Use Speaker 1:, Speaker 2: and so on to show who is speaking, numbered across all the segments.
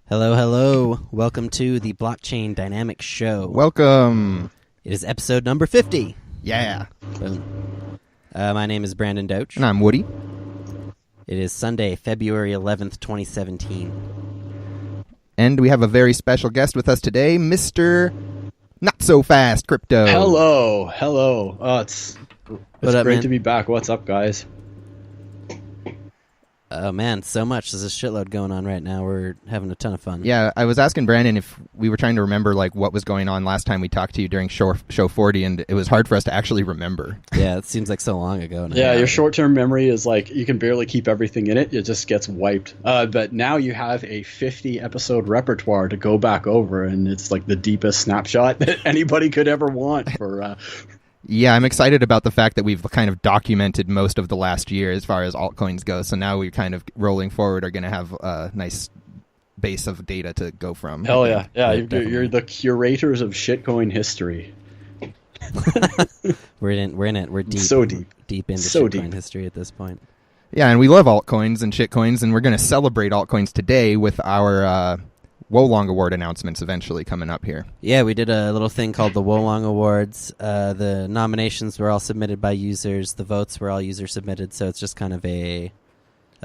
Speaker 1: Hello, hello. Welcome to the Blockchain Dynamics Show.
Speaker 2: Welcome.
Speaker 1: It is episode number 50.
Speaker 2: Yeah.
Speaker 1: Boom. My name is Brandon Doach.
Speaker 2: And I'm Woody.
Speaker 1: It is Sunday, February 11th, 2017.
Speaker 2: And we have a very special guest with us today, Mr. Not So Fast Crypto.
Speaker 3: Hello. It's
Speaker 1: up,
Speaker 3: great
Speaker 1: man?
Speaker 3: to be back. What's up, guys?
Speaker 1: Oh, man, so much. There's a shitload going on right now. We're having a ton of fun.
Speaker 2: Yeah, I was asking Brandon if we were trying to remember like what was going on last time we talked to you during show 40, and it was hard for us to actually remember.
Speaker 1: Yeah, it seems like so long ago now.
Speaker 3: Yeah, your short-term memory is like you can barely keep everything in it. It just gets wiped. But now you have a 50-episode repertoire to go back over, and it's like the deepest snapshot that anybody could ever want for...
Speaker 2: Yeah, I'm excited about the fact that we've kind of documented most of the last year as far as altcoins go. So now we're kind of rolling forward are going to have a nice base of data to go from.
Speaker 3: Hell yeah. Yeah,
Speaker 1: Definitely.
Speaker 3: you're the curators of shitcoin history.
Speaker 1: We're in it. We're deep.
Speaker 3: So deep.
Speaker 1: Deep into
Speaker 3: So
Speaker 1: shitcoin
Speaker 3: deep.
Speaker 1: history at this point.
Speaker 2: Yeah, and we love altcoins and shitcoins, and we're going to celebrate altcoins today with our Wolong Award announcements eventually coming up here.
Speaker 1: Yeah, we did a little thing called the Wolong Awards. The nominations were all submitted by users. The votes were all user submitted. So it's just kind of a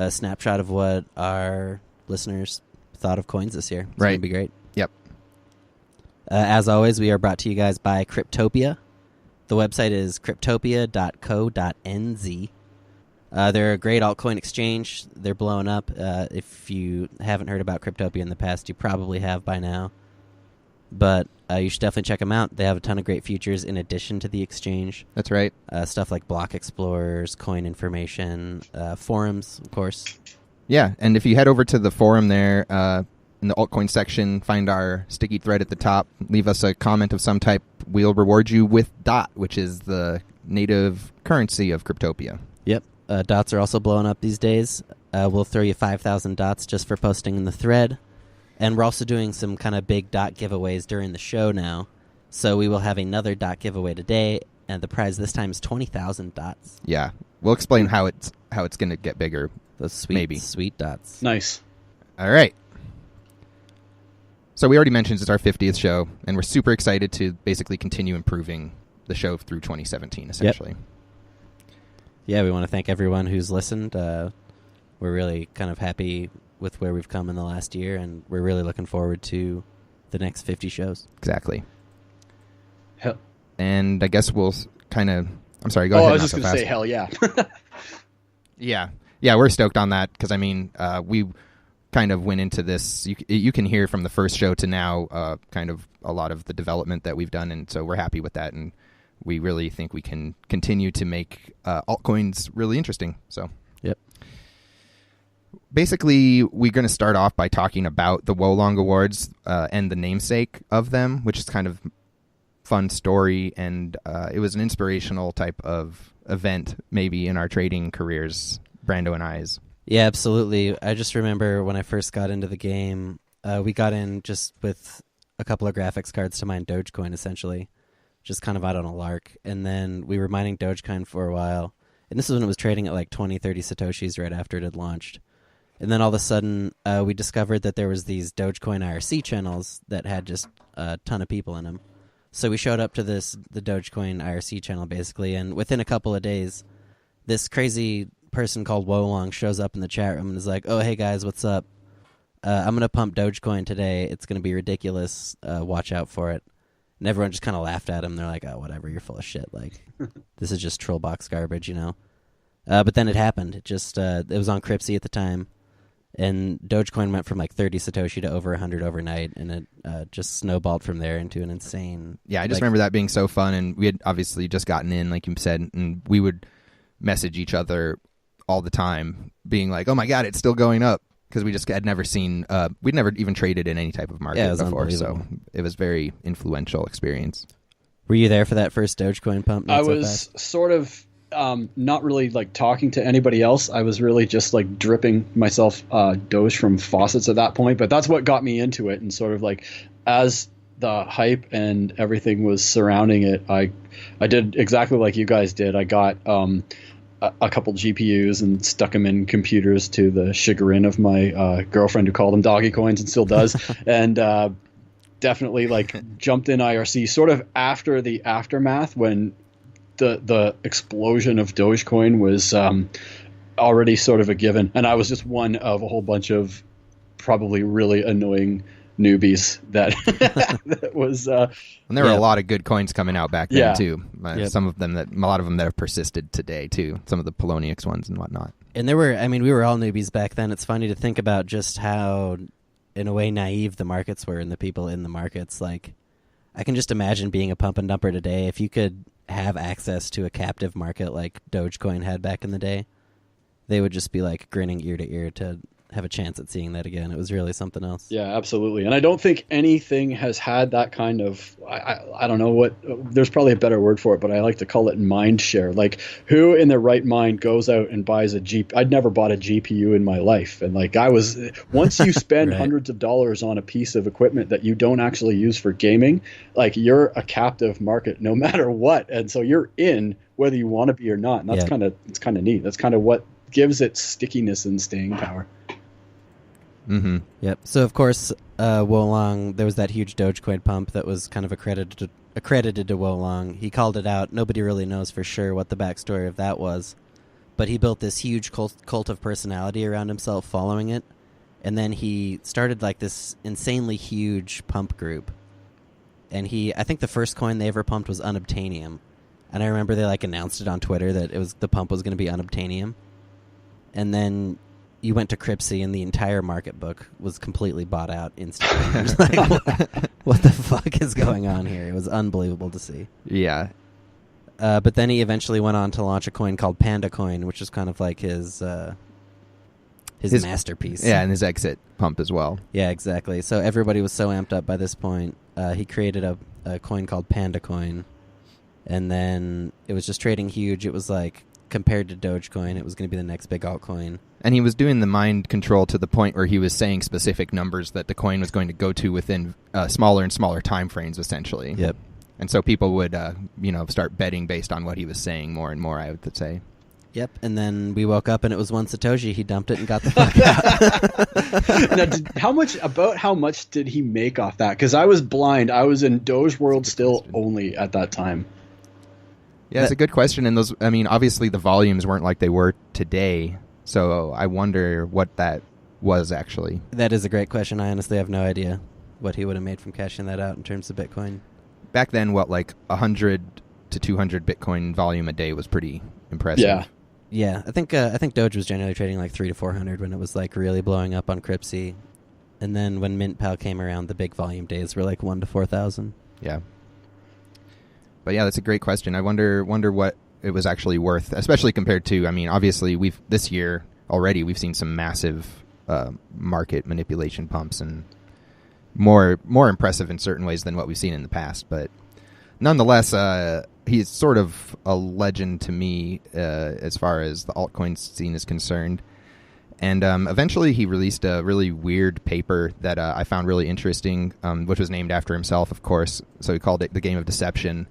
Speaker 1: snapshot of what our listeners thought of coins this year. It's
Speaker 2: Right.
Speaker 1: going to be great.
Speaker 2: Yep.
Speaker 1: As always, we are brought to you guys by Cryptopia. The website is cryptopia.co.nz. They're a great altcoin exchange. They're blowing up. If you haven't heard about Cryptopia in the past, you probably have by now. But you should definitely check them out. They have a ton of great features in addition to the exchange.
Speaker 2: That's right.
Speaker 1: Stuff like block explorers, coin information, forums, of course.
Speaker 2: Yeah, and if you head over to the forum there in the altcoin section, find our sticky thread at the top, leave us a comment of some type, we'll reward you with DOT, which is the native currency of Cryptopia.
Speaker 1: Yep. Dots are also blowing up these days. We'll throw you 5,000 dots just for posting in the thread. And we're also doing some kind of big dot giveaways during the show now. So we will have another dot giveaway today, and the prize this time is 20,000 dots.
Speaker 2: Yeah, we'll explain how it's going to get bigger.
Speaker 1: Those sweet,
Speaker 2: Maybe.
Speaker 1: sweet dots.
Speaker 3: Nice.
Speaker 2: All right. So we already mentioned it's our 50th show, and we're super excited to basically continue improving the show through 2017, essentially.
Speaker 1: Yeah, we want to thank everyone who's listened. We're really kind of happy with where we've come in the last year, and we're really looking forward to the next 50 shows.
Speaker 2: Exactly.
Speaker 3: Hell.
Speaker 2: And I guess we'll kind of... I'm sorry, go ahead.
Speaker 3: I was
Speaker 2: Not
Speaker 3: just
Speaker 2: so
Speaker 3: going to say
Speaker 2: fast.
Speaker 3: hell yeah.
Speaker 2: Yeah, we're stoked on that because, I mean, we kind of went into this. You can hear from the first show to now kind of a lot of the development that we've done, and so we're happy with that, and we really think we can continue to make altcoins really interesting. So,
Speaker 1: Yep.
Speaker 2: basically, we're going to start off by talking about the Wolong Awards and the namesake of them, which is kind of fun story, and it was an inspirational type of event maybe in our trading careers, Brando and I's.
Speaker 1: Yeah, absolutely. I just remember when I first got into the game, we got in just with a couple of graphics cards to mine DeusCoin, essentially, just kind of out on a lark. And then we were mining DeusCoin for a while. And this is when it was trading at like 20, 30 Satoshis right after it had launched. And then all of a sudden, we discovered that there was these DeusCoin IRC channels that had just a ton of people in them. So we showed up to the DeusCoin IRC channel, basically, and within a couple of days, this crazy person called Wolong shows up in the chat room and is like, "Oh, hey guys, what's up? I'm going to pump DeusCoin today. It's going to be ridiculous. Watch out for it." And everyone just kind of laughed at him. They're like, "Oh, whatever, you're full of shit. Like, this is just troll box garbage, you know?" But then it happened. It just, it was on Cryptsy at the time. And DeusCoin went from like 30 Satoshi to over 100 overnight. And it just snowballed from there into an insane...
Speaker 2: Yeah, I just remember that being so fun. And we had obviously just gotten in, like you said, and we would message each other all the time being like, "Oh my God, it's still going up." Because we just had never seen, we'd never even traded in any type of market
Speaker 1: it was
Speaker 2: before. So
Speaker 1: unbelievable.
Speaker 2: it was very influential experience.
Speaker 1: Were you there for that first DeusCoin pump? Not
Speaker 3: I
Speaker 1: so
Speaker 3: was
Speaker 1: fast?
Speaker 3: sort of not really like talking to anybody else. I was really just like dripping myself Doge from faucets at that point. But that's what got me into it. And sort of like as the hype and everything was surrounding it, I did exactly like you guys did. I got a couple GPUs and stuck them in computers to the chagrin of my girlfriend, who called them doggy coins and still does. And definitely like jumped in IRC sort of after the aftermath when the explosion of DogeCoin was already sort of a given. And I was just one of a whole bunch of probably really annoying newbies that that was
Speaker 2: and there were a lot of good coins coming out back then too. Some of them a lot of them that have persisted today too, some of the Polonius ones and whatnot.
Speaker 1: And we were all newbies back then. It's funny to think about just how, in a way, naive the markets were and the people in the markets. Like, I can just imagine being a pump and dumper today. If you could have access to a captive market like Dogecoin had back in the day, they would just be like grinning ear to ear to have a chance at seeing that again. It was really something else.
Speaker 3: Yeah, absolutely. And I don't think anything has had that kind of, I don't know what, there's probably a better word for it, but I like to call it mind share. Like, who in their right mind goes out and buys a GPU? I'd never bought a GPU in my life. And like, once you spend
Speaker 1: right.
Speaker 3: hundreds of dollars on a piece of equipment that you don't actually use for gaming, like, you're a captive market no matter what. And so you're in whether you want to be or not. And that's it's kind of neat. That's kind of what gives it stickiness and staying power.
Speaker 2: Mm-hmm.
Speaker 1: Yep. So of course, Wolong, there was that huge Dogecoin pump that was kind of accredited to Wolong. He called it out. Nobody really knows for sure what the backstory of that was, but he built this huge cult of personality around himself following it, and then he started like this insanely huge pump group. And I think the first coin they ever pumped was Unobtainium, and I remember they like announced it on Twitter that the pump was going to be Unobtainium, and then you went to Cryptopia and the entire market book was completely bought out instantly. Just like, what the fuck is going on here? It was unbelievable to see.
Speaker 2: Yeah.
Speaker 1: But then he eventually went on to launch a coin called PandaCoin, which is kind of like his masterpiece.
Speaker 2: Yeah, and his exit pump as well.
Speaker 1: Yeah, exactly. So everybody was so amped up by this point. He created a coin called PandaCoin, and then it was just trading huge. It was like, compared to Dogecoin, it was going to be the next big altcoin.
Speaker 2: And he was doing the mind control to the point where he was saying specific numbers that the coin was going to go to within smaller and smaller time frames, essentially.
Speaker 1: Yep.
Speaker 2: And so people would, start betting based on what he was saying more and more, I would say.
Speaker 1: Yep. And then we woke up and it was one Satoshi. He dumped it and got the fuck
Speaker 3: out. Now, how much did he make off that? Because I was blind. I was in Doge World still only at that time.
Speaker 2: Yeah, it's a good question. And those, obviously the volumes weren't like they were today. So I wonder what that was actually.
Speaker 1: That is a great question. I honestly have no idea what he would have made from cashing that out in terms of Bitcoin.
Speaker 2: Back then, 100 to 200 Bitcoin volume a day was pretty impressive.
Speaker 3: Yeah.
Speaker 1: Yeah, I think Doge was generally trading like 300 to 400 when it was like really blowing up on Cryptopia. And then when MintPal came around, the big volume days were like 1,000 to 4,000.
Speaker 2: Yeah. But yeah, that's a great question. I wonder what it was actually worth, especially compared to, obviously this year already we've seen some massive market manipulation pumps and more impressive in certain ways than what we've seen in the past. But nonetheless, he's sort of a legend to me as far as the altcoin scene is concerned. And eventually he released a really weird paper that I found really interesting, which was named after himself, of course. So he called it The Game of Deception.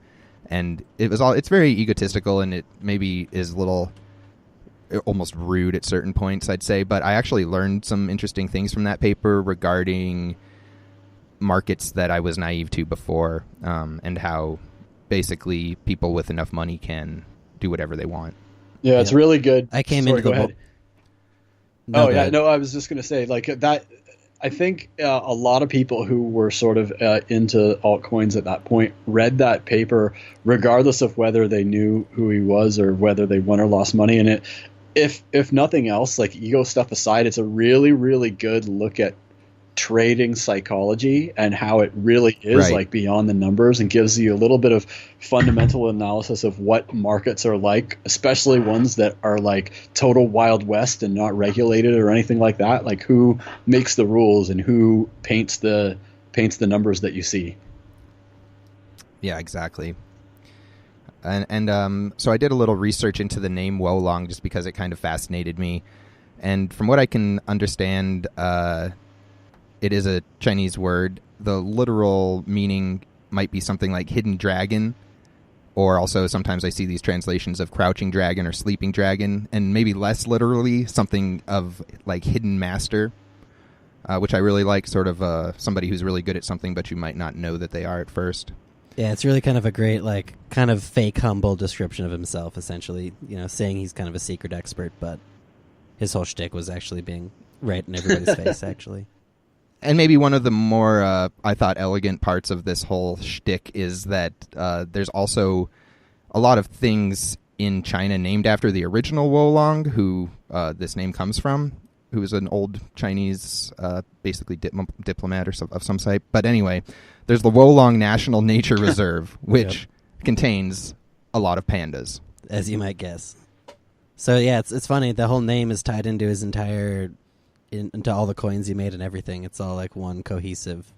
Speaker 2: And it's very egotistical, and it maybe is a little almost rude at certain points, I'd say. But I actually learned some interesting things from that paper regarding markets that I was naive to before, and how basically people with enough money can do whatever they want.
Speaker 3: Yeah, it's really good.
Speaker 1: I came into the...
Speaker 3: I was just going to say, like, that... I think a lot of people who were sort of into altcoins at that point read that paper regardless of whether they knew who he was or whether they won or lost money in it. If nothing else, like, ego stuff aside, it's a really, really good look at trading psychology and how it really is like beyond the numbers, and gives you a little bit of fundamental analysis of what markets are like, especially ones that are like total Wild West and not regulated or anything like that. Like, who makes the rules and who paints the numbers that you see.
Speaker 2: Yeah, exactly. And so I did a little research into the name Wolong just because it kind of fascinated me. And from what I can understand, it is a Chinese word. The literal meaning might be something like hidden dragon, or also sometimes I see these translations of crouching dragon or sleeping dragon, and maybe less literally something of like hidden master, which I really like, sort of somebody who's really good at something but you might not know that they are at first.
Speaker 1: Yeah, it's really kind of a great, like, kind of fake humble description of himself, essentially. You know, saying he's kind of a secret expert, but his whole shtick was actually being right in everybody's face, actually.
Speaker 2: And maybe one of the more, I thought, elegant parts of this whole shtick is that there's also a lot of things in China named after the original Wolong, who this name comes from, who was an old Chinese, basically diplomat or of some type. But anyway, there's the Wolong National Nature Reserve, which contains a lot of pandas.
Speaker 1: As you might guess. So, yeah, it's funny. The whole name is tied into his entire... into all the coins he made and everything. It's all like one cohesive,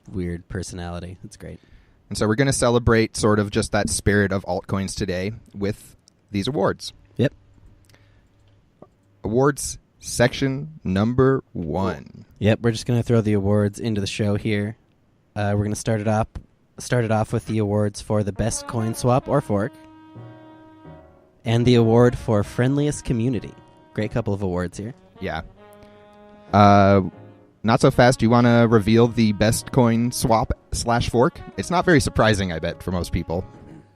Speaker 1: weird personality. It's great.
Speaker 2: And so we're going to celebrate sort of just that spirit of altcoins today with these awards.
Speaker 1: Yep.
Speaker 2: Awards section number 1.
Speaker 1: Yep, we're just going to throw the awards into the show here. We're going to start it off with the awards for the best coin swap or fork, and the award for friendliest community. Great couple of awards here.
Speaker 2: Yeah. Not so fast. Do you want to reveal the best coin swap / fork? It's not very surprising, I bet, for most people.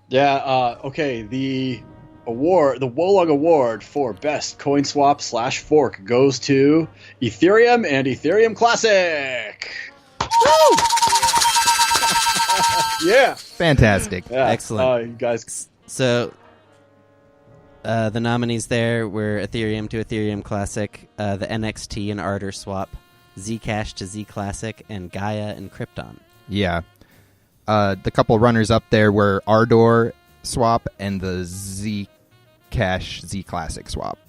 Speaker 3: Yeah, okay. The Wolong Award for best coin swap / fork goes to Ethereum and Ethereum Classic. Woo! Yeah.
Speaker 2: Fantastic.
Speaker 3: Yeah.
Speaker 1: Excellent.
Speaker 3: You guys.
Speaker 1: So, the nominees there were Ethereum to Ethereum Classic, the NXT and Ardor swap, Zcash to Z Classic, and Gaia and Krypton.
Speaker 2: Yeah. The couple runners up there were Ardor swap and the Zcash Z Classic swap.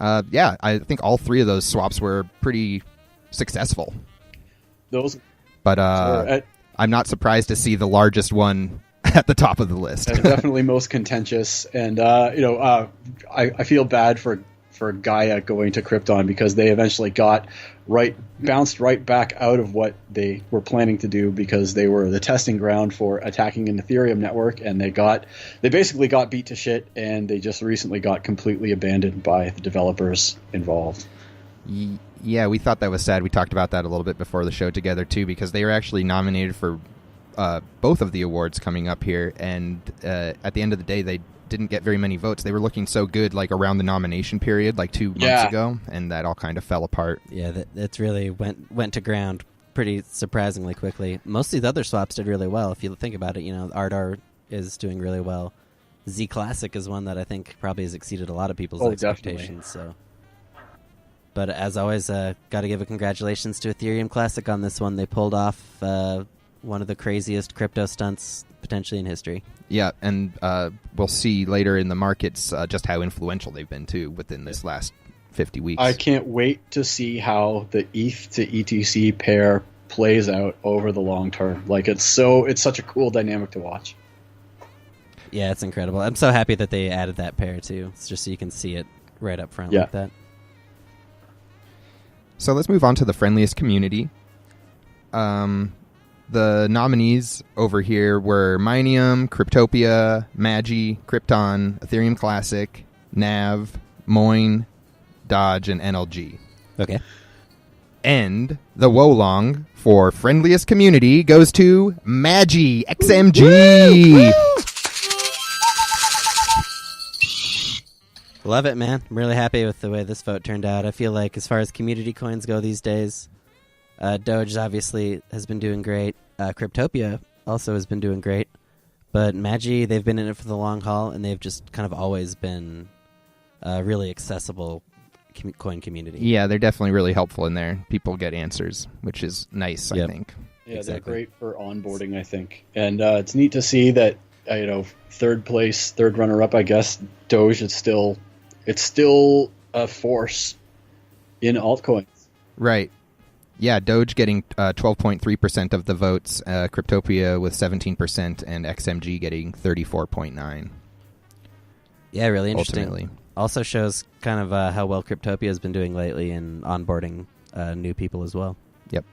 Speaker 2: Yeah, I think all three of those swaps were pretty successful. But I'm not surprised to see the largest one at the top of the list.
Speaker 3: Definitely most contentious, and I feel bad for Gaia going to Krypton because they eventually bounced right back out of what they were planning to do because they were the testing ground for attacking an Ethereum network, and they basically got beat to shit, and they just recently got completely abandoned by the developers involved.
Speaker 2: Yeah, we thought that was sad. We talked about that a little bit before the show together too, because they were actually nominated for both of the awards coming up here, and at the end of the day, they didn't get very many votes. They were looking so good, like around the nomination period, like 2 months ago, and that all kind of fell apart.
Speaker 1: Yeah, that's really went to ground pretty surprisingly quickly. Most of the other swaps did really well. If you think about it, Ardor is doing really well. Z Classic is one that I think probably has exceeded a lot of people's expectations. So, but as always, got to give a congratulations to Ethereum Classic on this one. They pulled off one of the craziest crypto stunts potentially in history.
Speaker 2: Yeah, and we'll see later in the markets just how influential they've been too within this last 50 weeks.
Speaker 3: I can't wait to see how the ETH to ETC pair plays out over the long term. Like it's such a cool dynamic to watch.
Speaker 1: Yeah, it's incredible. I'm so happy that they added that pair too. It's just so you can see it right up front like that.
Speaker 2: So let's move on to the friendliest community. The nominees over here were Minium, Cryptopia, Magi, Krypton, Ethereum Classic, Nav, Moin, Dodge, and NLG.
Speaker 1: Okay.
Speaker 2: And the Wolong for friendliest community goes to Magi XMG. Woo!
Speaker 1: Love it, man. I'm really happy with the way this vote turned out. I feel like as far as community coins go these days, Doge obviously has been doing great. Cryptopia also has been doing great. But Magi, they've been in it for the long haul, and they've just kind of always been a really accessible coin community.
Speaker 2: Yeah, they're definitely really helpful in there. People get answers, which is nice, I think.
Speaker 3: Yeah,
Speaker 1: exactly.
Speaker 3: They're great for onboarding, I think. And it's neat to see that, third runner-up, I guess, Doge is still a force in altcoins.
Speaker 2: Right. Yeah, Doge getting 12.3% of the votes, Cryptopia with 17%, and XMG getting 34.9%.
Speaker 1: Yeah, really interesting.
Speaker 2: Ultimately.
Speaker 1: Also shows kind of how well Cryptopia has been doing lately in onboarding new people as well.
Speaker 2: Yep.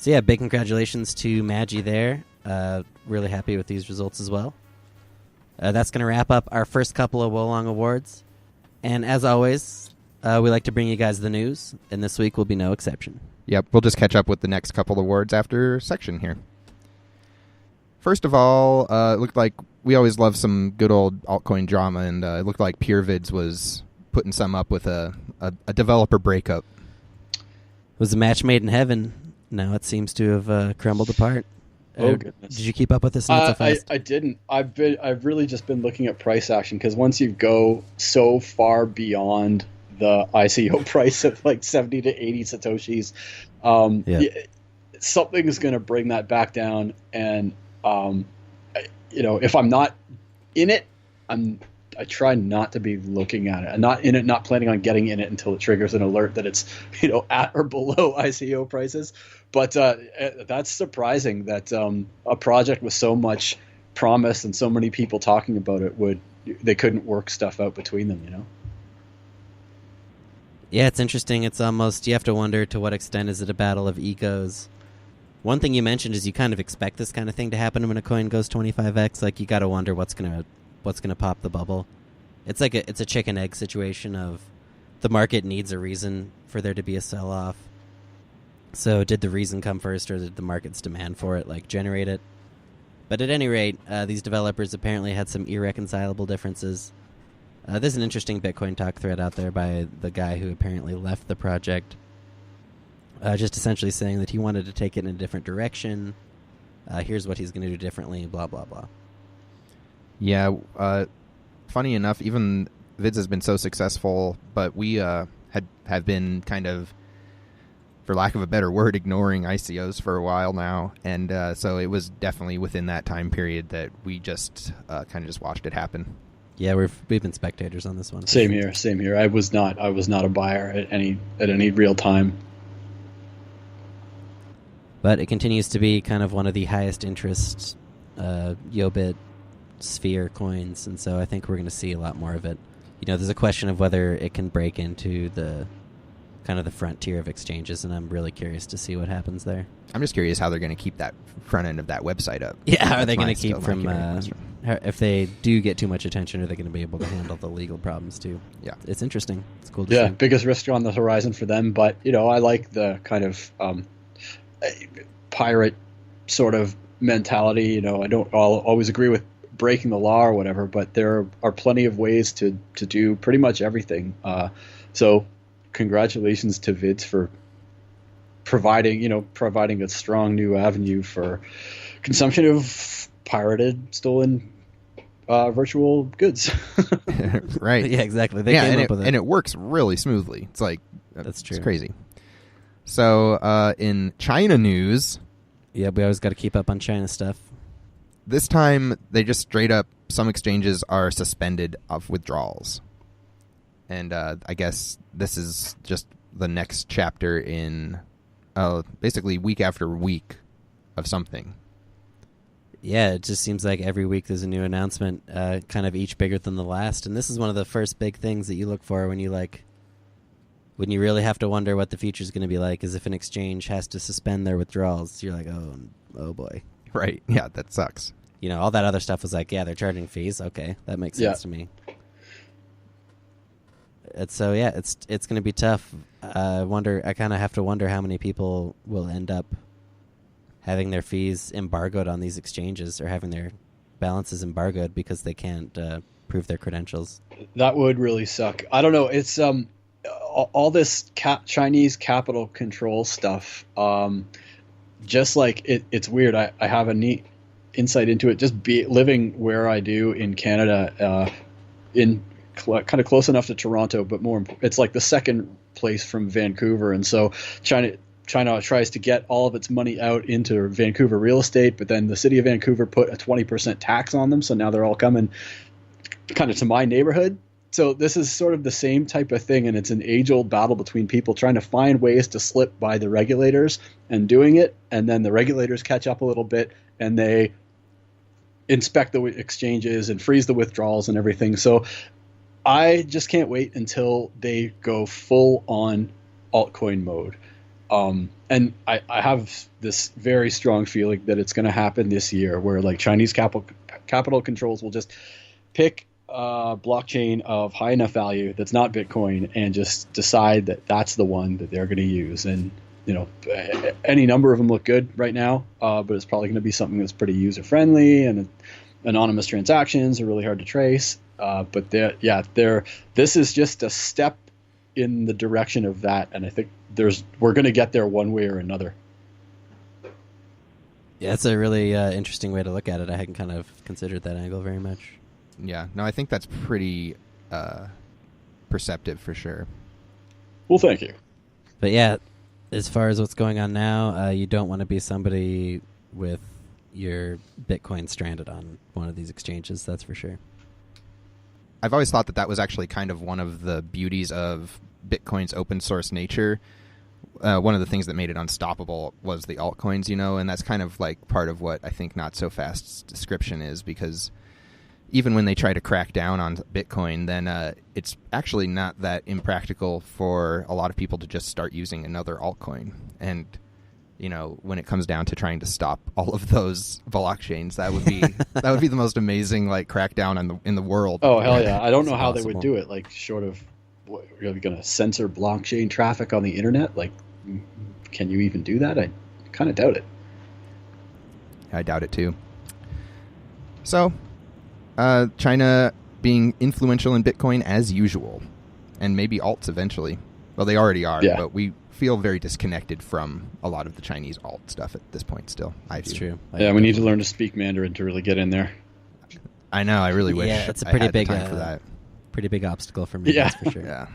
Speaker 1: So yeah, big congratulations to Maggie there. Really happy with these results as well. That's going to wrap up our first couple of Wolong Awards. And as always, we like to bring you guys the news, and this week will be no exception.
Speaker 2: Yep, we'll just catch up with the next couple of awards after section here. First of all, it looked like we always love some good old altcoin drama, and it looked like PureVidz was putting some up with a developer breakup.
Speaker 1: It was a match made in heaven. Now it seems to have crumbled apart.
Speaker 3: Oh goodness!
Speaker 1: Did you keep up with this? Not so fast?
Speaker 3: I didn't. I've really just been looking at price action, because once you go so far beyond the ICO price of like 70 to 80 satoshis, something's going to bring that back down. And if I'm not in it, I try not to be looking at it. I'm not in it, not planning on getting in it until it triggers an alert that it's at or below ICO prices. But that's surprising that a project with so much promise and so many people talking about it they couldn't work stuff out between them.
Speaker 1: Yeah, it's interesting. It's almost, you have to wonder to what extent is it a battle of egos. One thing you mentioned is you kind of expect this kind of thing to happen when a coin goes 25x. Like, you got to wonder what's gonna pop the bubble. It's like it's a chicken egg situation of the market needs a reason for there to be a sell off. So did the reason come first, or did the market's demand for it generate it? But at any rate, these developers apparently had some irreconcilable differences. There's an interesting Bitcoin talk thread out there by the guy who apparently left the project, just essentially saying that he wanted to take it in a different direction. Here's what he's going to do differently, blah, blah, blah.
Speaker 2: Yeah, funny enough, even Vids has been so successful, but we have been kind of, for lack of a better word, ignoring ICOs for a while now. And so it was definitely within that time period that we just kind of just watched it happen.
Speaker 1: Yeah, we've been spectators on this one.
Speaker 3: Same here. I was not a buyer at any real time.
Speaker 1: But it continues to be kind of one of the highest interest Yobit sphere coins, and so I think we're going to see a lot more of it. There's a question of whether it can break into the kind of the frontier of exchanges, and I'm really curious to see what happens there.
Speaker 2: I'm just curious how they're going to keep that front end of that website up.
Speaker 1: Yeah, are they going to keep from if they do get too much attention, are they going to be able to handle the legal problems too?
Speaker 2: Yeah,
Speaker 1: it's interesting. It's cool to see.
Speaker 3: Biggest risk on the horizon for them, but I like the kind of pirate sort of mentality. I don't always agree with breaking the law or whatever, but there are plenty of ways to do pretty much everything. So congratulations to Vids for providing a strong new avenue for consumption of pirated, stolen virtual goods.
Speaker 2: Right.
Speaker 1: Yeah, exactly. They came up with it.
Speaker 2: And it works really smoothly. It's like,
Speaker 1: that's true.
Speaker 2: It's crazy. So in China news,
Speaker 1: yeah, we always got to keep up on China stuff.
Speaker 2: This time, they just straight up, some exchanges are suspended of withdrawals. And I guess this is just the next chapter in basically week after week of something.
Speaker 1: Yeah, it just seems like every week there's a new announcement, kind of each bigger than the last. And this is one of the first big things that you look for when you really have to wonder what the future is going to be like, is if an exchange has to suspend their withdrawals. You're like, oh boy.
Speaker 2: Right. Yeah, that sucks.
Speaker 1: All that other stuff was like, yeah, they're charging fees. Okay, that makes sense to me. It's going to be tough. I kind of have to wonder how many people will end up having their fees embargoed on these exchanges, or having their balances embargoed because they can't prove their credentials. That
Speaker 3: would really suck. I don't know. It's all this Chinese capital control stuff. Just like it's weird. I have a neat insight into it. Just living where I do in Canada, kind of close enough to Toronto, but it's like the second place from Vancouver, and so China tries to get all of its money out into Vancouver real estate, but then the city of Vancouver put a 20% tax on them, so now they're all coming kind of to my neighborhood. So this is sort of the same type of thing, and it's an age-old battle between people trying to find ways to slip by the regulators and doing it, and then the regulators catch up a little bit, and they inspect the exchanges and freeze the withdrawals and everything. So I just can't wait until they go full on altcoin mode. And I have this very strong feeling that it's going to happen this year, where like Chinese capital controls will just pick a blockchain of high enough value that's not Bitcoin and just decide that that's the one that they're going to use. And any number of them look good right now, but it's probably going to be something that's pretty user friendly, and anonymous transactions are really hard to trace. But this is just a step in the direction of that, and I think we're going to get there one way or another.
Speaker 1: Yeah, it's a really interesting way to look at it. I hadn't kind of considered that angle very much.
Speaker 2: Yeah, no, I think that's pretty perceptive for sure.
Speaker 3: Well, thank you.
Speaker 1: But yeah, as far as what's going on now, you don't want to be somebody with your Bitcoin stranded on one of these exchanges, that's for sure.
Speaker 2: I've always thought that was actually kind of one of the beauties of Bitcoin's open source nature. One of the things that made it unstoppable was the altcoins, and that's kind of like part of what I think Not So Fast's description is, because even when they try to crack down on Bitcoin, then it's actually not that impractical for a lot of people to just start using another altcoin. And, when it comes down to trying to stop all of those blockchains, that would be the most amazing crackdown in the world.
Speaker 3: Oh, hell yeah. I don't know how they would do it, short of you're going to censor blockchain traffic on the internet. Can you even do that? I kind of doubt it.
Speaker 2: I doubt it too. So, China being influential in Bitcoin as usual, and maybe alts eventually. Well, they already are, but we feel very disconnected from a lot of the Chinese alt stuff at this point still.
Speaker 1: That's true.
Speaker 3: Yeah, we need to learn to speak Mandarin to really get in there.
Speaker 2: I know, I really wish.
Speaker 1: Yeah, it's a pretty big
Speaker 2: time for that.
Speaker 1: Pretty big obstacle for me, that's for sure.
Speaker 2: Yeah.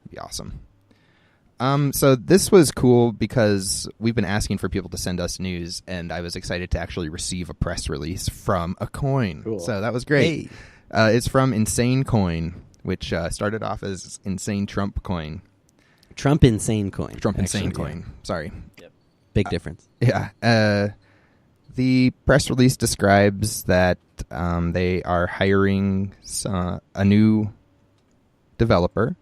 Speaker 2: It'd be awesome. So this was cool because we've been asking for people to send us news, and I was excited to actually receive a press release from a coin.
Speaker 3: Cool.
Speaker 2: So that was great. Hey. It's from InsaneCoin, which started off as Insane Trump Coin.
Speaker 1: Trump Insane Coin.
Speaker 2: Trump Insane Coin. Sorry.
Speaker 1: Yep. Big difference.
Speaker 2: Yeah. The press release describes that they are hiring a new developer,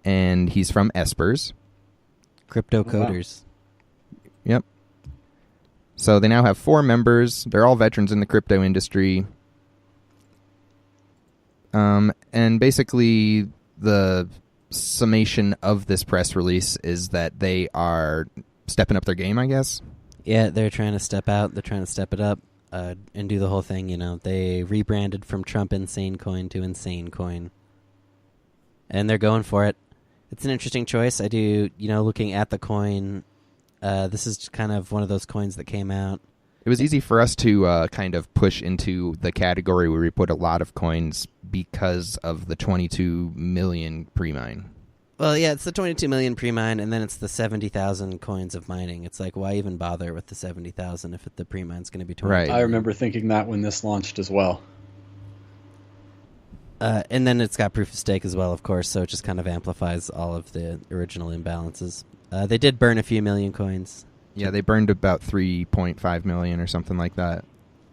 Speaker 2: and he's from Espers.
Speaker 1: Crypto coders.
Speaker 2: Wow. Yep. So they now have 4 members. They're all veterans in the crypto industry. And basically the summation of this press release is that they are stepping up their game, I guess.
Speaker 1: Yeah, they're trying to step out. They're trying to step it up and do the whole thing. They rebranded from Trump Insane Coin to InsaneCoin. And they're going for it. It's an interesting choice. I do, looking at the coin, this is kind of one of those coins that came out.
Speaker 2: It was easy for us to kind of push into the category where we put a lot of coins because of the 22 million pre-mine.
Speaker 1: Well, yeah, it's the 22 million pre-mine, and then it's the 70,000 coins of mining. It's like, why even bother with the 70,000 if the pre-mine's going to be 20?
Speaker 2: Right.
Speaker 3: I remember thinking that when this launched as well.
Speaker 1: And then it's got proof of stake as well, of course, so it just kind of amplifies all of the original imbalances. They did burn a few million coins.
Speaker 2: Yeah, they burned about 3.5 million or something like that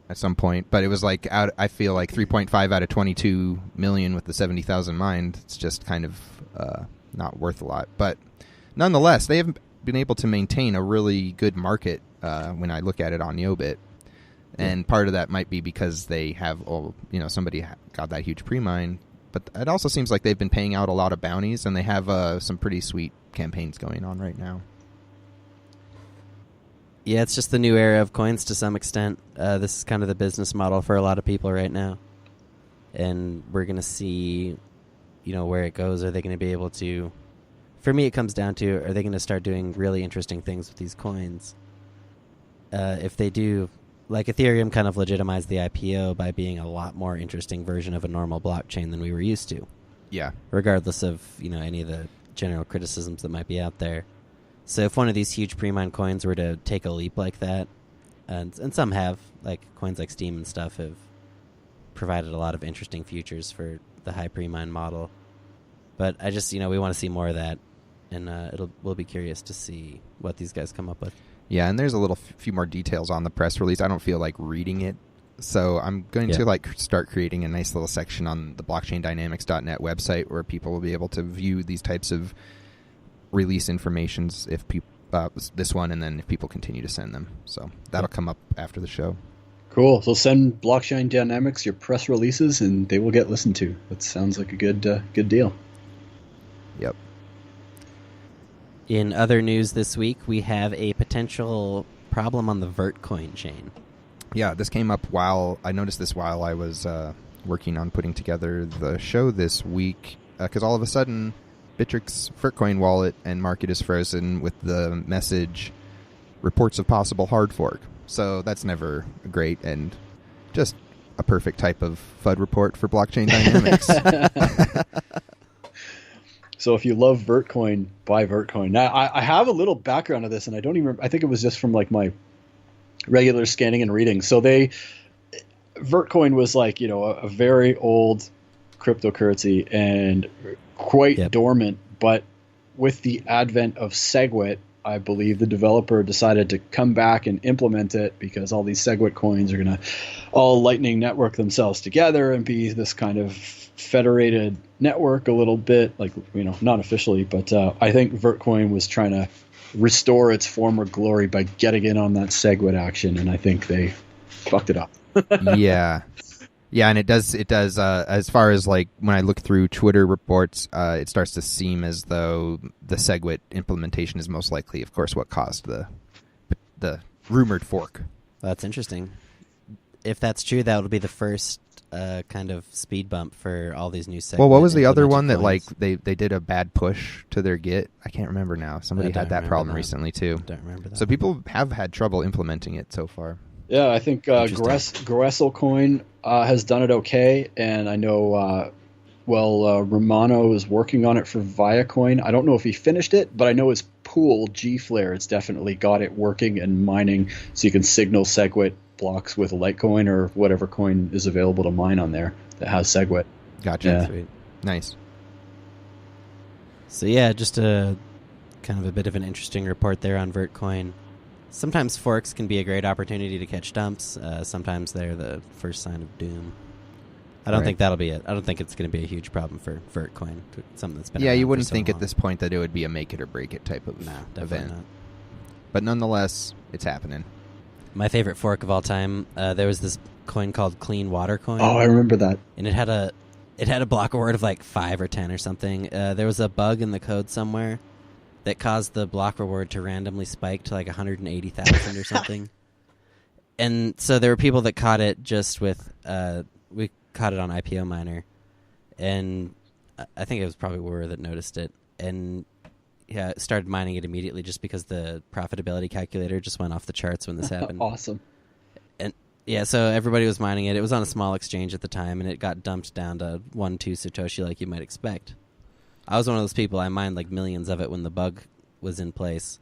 Speaker 2: at some point. But it was I feel like 3.5 out of 22 million with the 70,000 mined. It's just kind of not worth a lot. But nonetheless, they have been able to maintain a really good market when I look at it on Yobit. And part of that might be because they have, somebody got that huge pre-mine. But it also seems like they've been paying out a lot of bounties, and they have some pretty sweet campaigns going on right now.
Speaker 1: Yeah, it's just the new era of coins to some extent. This is kind of the business model for a lot of people right now. And we're going to see, where it goes. Are they going to be able to... For me, it comes down to, are they going to start doing really interesting things with these coins? If they do... Like Ethereum kind of legitimized the IPO by being a lot more interesting version of a normal blockchain than we were used to.
Speaker 2: Yeah.
Speaker 1: Regardless of, any of the general criticisms that might be out there. So if one of these huge pre-mine coins were to take a leap like that, and some have, like coins like Steam and stuff have provided a lot of interesting futures for the high pre-mine model. But I just, we want to see more of that, and we'll be curious to see what these guys come up with.
Speaker 2: Yeah, and there's a few more details on the press release. I don't feel like reading it, so I'm going to start creating a nice little section on the blockchaindynamics.net website where people will be able to view these types of release informations if people this one, and then if people continue to send them. So that'll come up after the show.
Speaker 3: Cool. So send Blockchain Dynamics your press releases, and they will get listened to. That sounds like a good deal.
Speaker 2: Yep.
Speaker 1: In other news this week, we have a potential problem on the Vertcoin chain.
Speaker 2: Yeah, this came up I noticed this while I was working on putting together the show this week, because all of a sudden Bittrex Vertcoin wallet and market is frozen with the message reports of possible hard fork. So that's never great, and just a perfect type of FUD report for blockchain dynamics.
Speaker 3: So if you love Vertcoin, buy Vertcoin. Now I have a little background of this, and I don't even. I think it was just from like my regular scanning and reading. So Vertcoin was like, a very old cryptocurrency and quite dormant, but with the advent of SegWit, I believe the developer decided to come back and implement it, because all these SegWit coins are going to all Lightning network themselves together and be this kind of federated network a little bit, like, not officially, but I think Vertcoin was trying to restore its former glory by getting in on that SegWit action, and I think they fucked it up.
Speaker 2: Yeah, and it does. As far as like when I look through Twitter reports, it starts to seem as though the SegWit implementation is most likely, of course, what caused the rumored fork.
Speaker 1: That's interesting. If that's true, that would be the first kind of speed bump for all these new SegWit.
Speaker 2: Well, what was the other one that
Speaker 1: coins.
Speaker 2: like they did a bad push to their Git? I can't remember now. Somebody had that problem recently too.
Speaker 1: Don't remember that.
Speaker 2: So people have had trouble implementing it so far.
Speaker 3: Yeah, I think NixonCoin has done it okay, and I know Romano is working on it for Viacoin. I don't know if he finished it, but I know his pool, Gflare, it's definitely got it working and mining, so you can signal SegWit blocks with Litecoin or whatever coin is available to mine on there that has SegWit.
Speaker 2: Gotcha.
Speaker 3: Yeah.
Speaker 1: Sweet.
Speaker 2: Nice.
Speaker 1: So yeah, just a kind of a bit of an interesting report there on Vertcoin. Sometimes forks can be a great opportunity to catch dumps. Sometimes they're the first sign of doom. I don't think that'll be it. I don't think it's going to be a huge problem for Vertcoin. Something that's been
Speaker 2: you wouldn't
Speaker 1: for so
Speaker 2: think
Speaker 1: long.
Speaker 2: at this point that it would be a make it or break it type of event.
Speaker 1: Not.
Speaker 2: But nonetheless, it's happening.
Speaker 1: My favorite fork of all time. There was this coin called Clean Water Coin.
Speaker 3: Oh, I remember that.
Speaker 1: And it had a block reward of like 5 or 10 or something. There was a bug in the code somewhere that caused the block reward to randomly spike to like 180,000 or something. And so there were people that caught it just with we caught it on IPO Miner, and I think it was probably Wura that noticed it, and started mining it immediately just because the profitability calculator just went off the charts when this happened.
Speaker 3: Awesome.
Speaker 1: And yeah, so everybody was mining it. It was on a small exchange at the time, and it got dumped down to 1-2 Satoshi like you might expect. I was one of those people. I mined like millions of it when the bug was in place.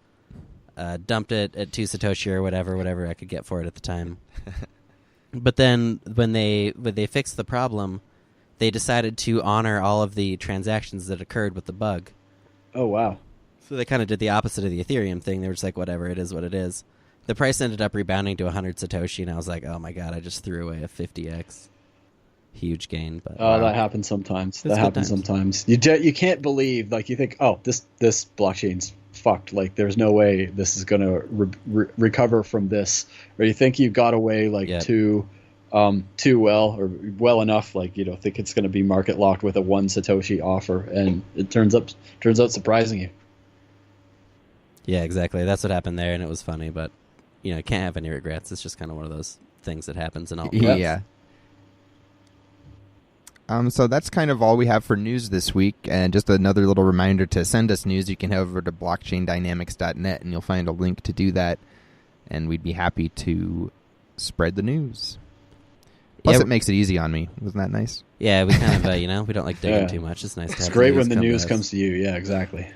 Speaker 1: Dumped it at 2 Satoshi or whatever I could get for it at the time. But then when they fixed the problem, they decided to honor all of the transactions that occurred with the bug.
Speaker 3: Oh, wow.
Speaker 1: So they kind of did the opposite of the Ethereum thing. They were just like, whatever, it is what it is. The price ended up rebounding to 100 Satoshi, and I was like, oh my god, I just threw away a 50x. Huge gain. But
Speaker 3: that happens sometimes. You can't believe, like, you think, oh, this blockchain's fucked. Like, there's no way this is going to recover from this. Or you think you got away too well or well enough. Like, you don't think it's going to be market locked with a 1 Satoshi offer, and it turns out surprising you.
Speaker 1: Yeah, exactly. That's what happened there, and it was funny. But can't have any regrets. It's just kind of one of those things that happens in all.
Speaker 2: Yeah. So that's kind of all we have for news this week. And just another little reminder to send us news. You can head over to blockchaindynamics.net and you'll find a link to do that. And we'd be happy to spread the news. Plus, it makes it easy on me. Wasn't that nice?
Speaker 1: Yeah, we kind of, we don't like digging too much. It's nice to have
Speaker 3: It's great
Speaker 1: the news
Speaker 3: when the news
Speaker 1: to us.
Speaker 3: comes to you. Yeah, exactly.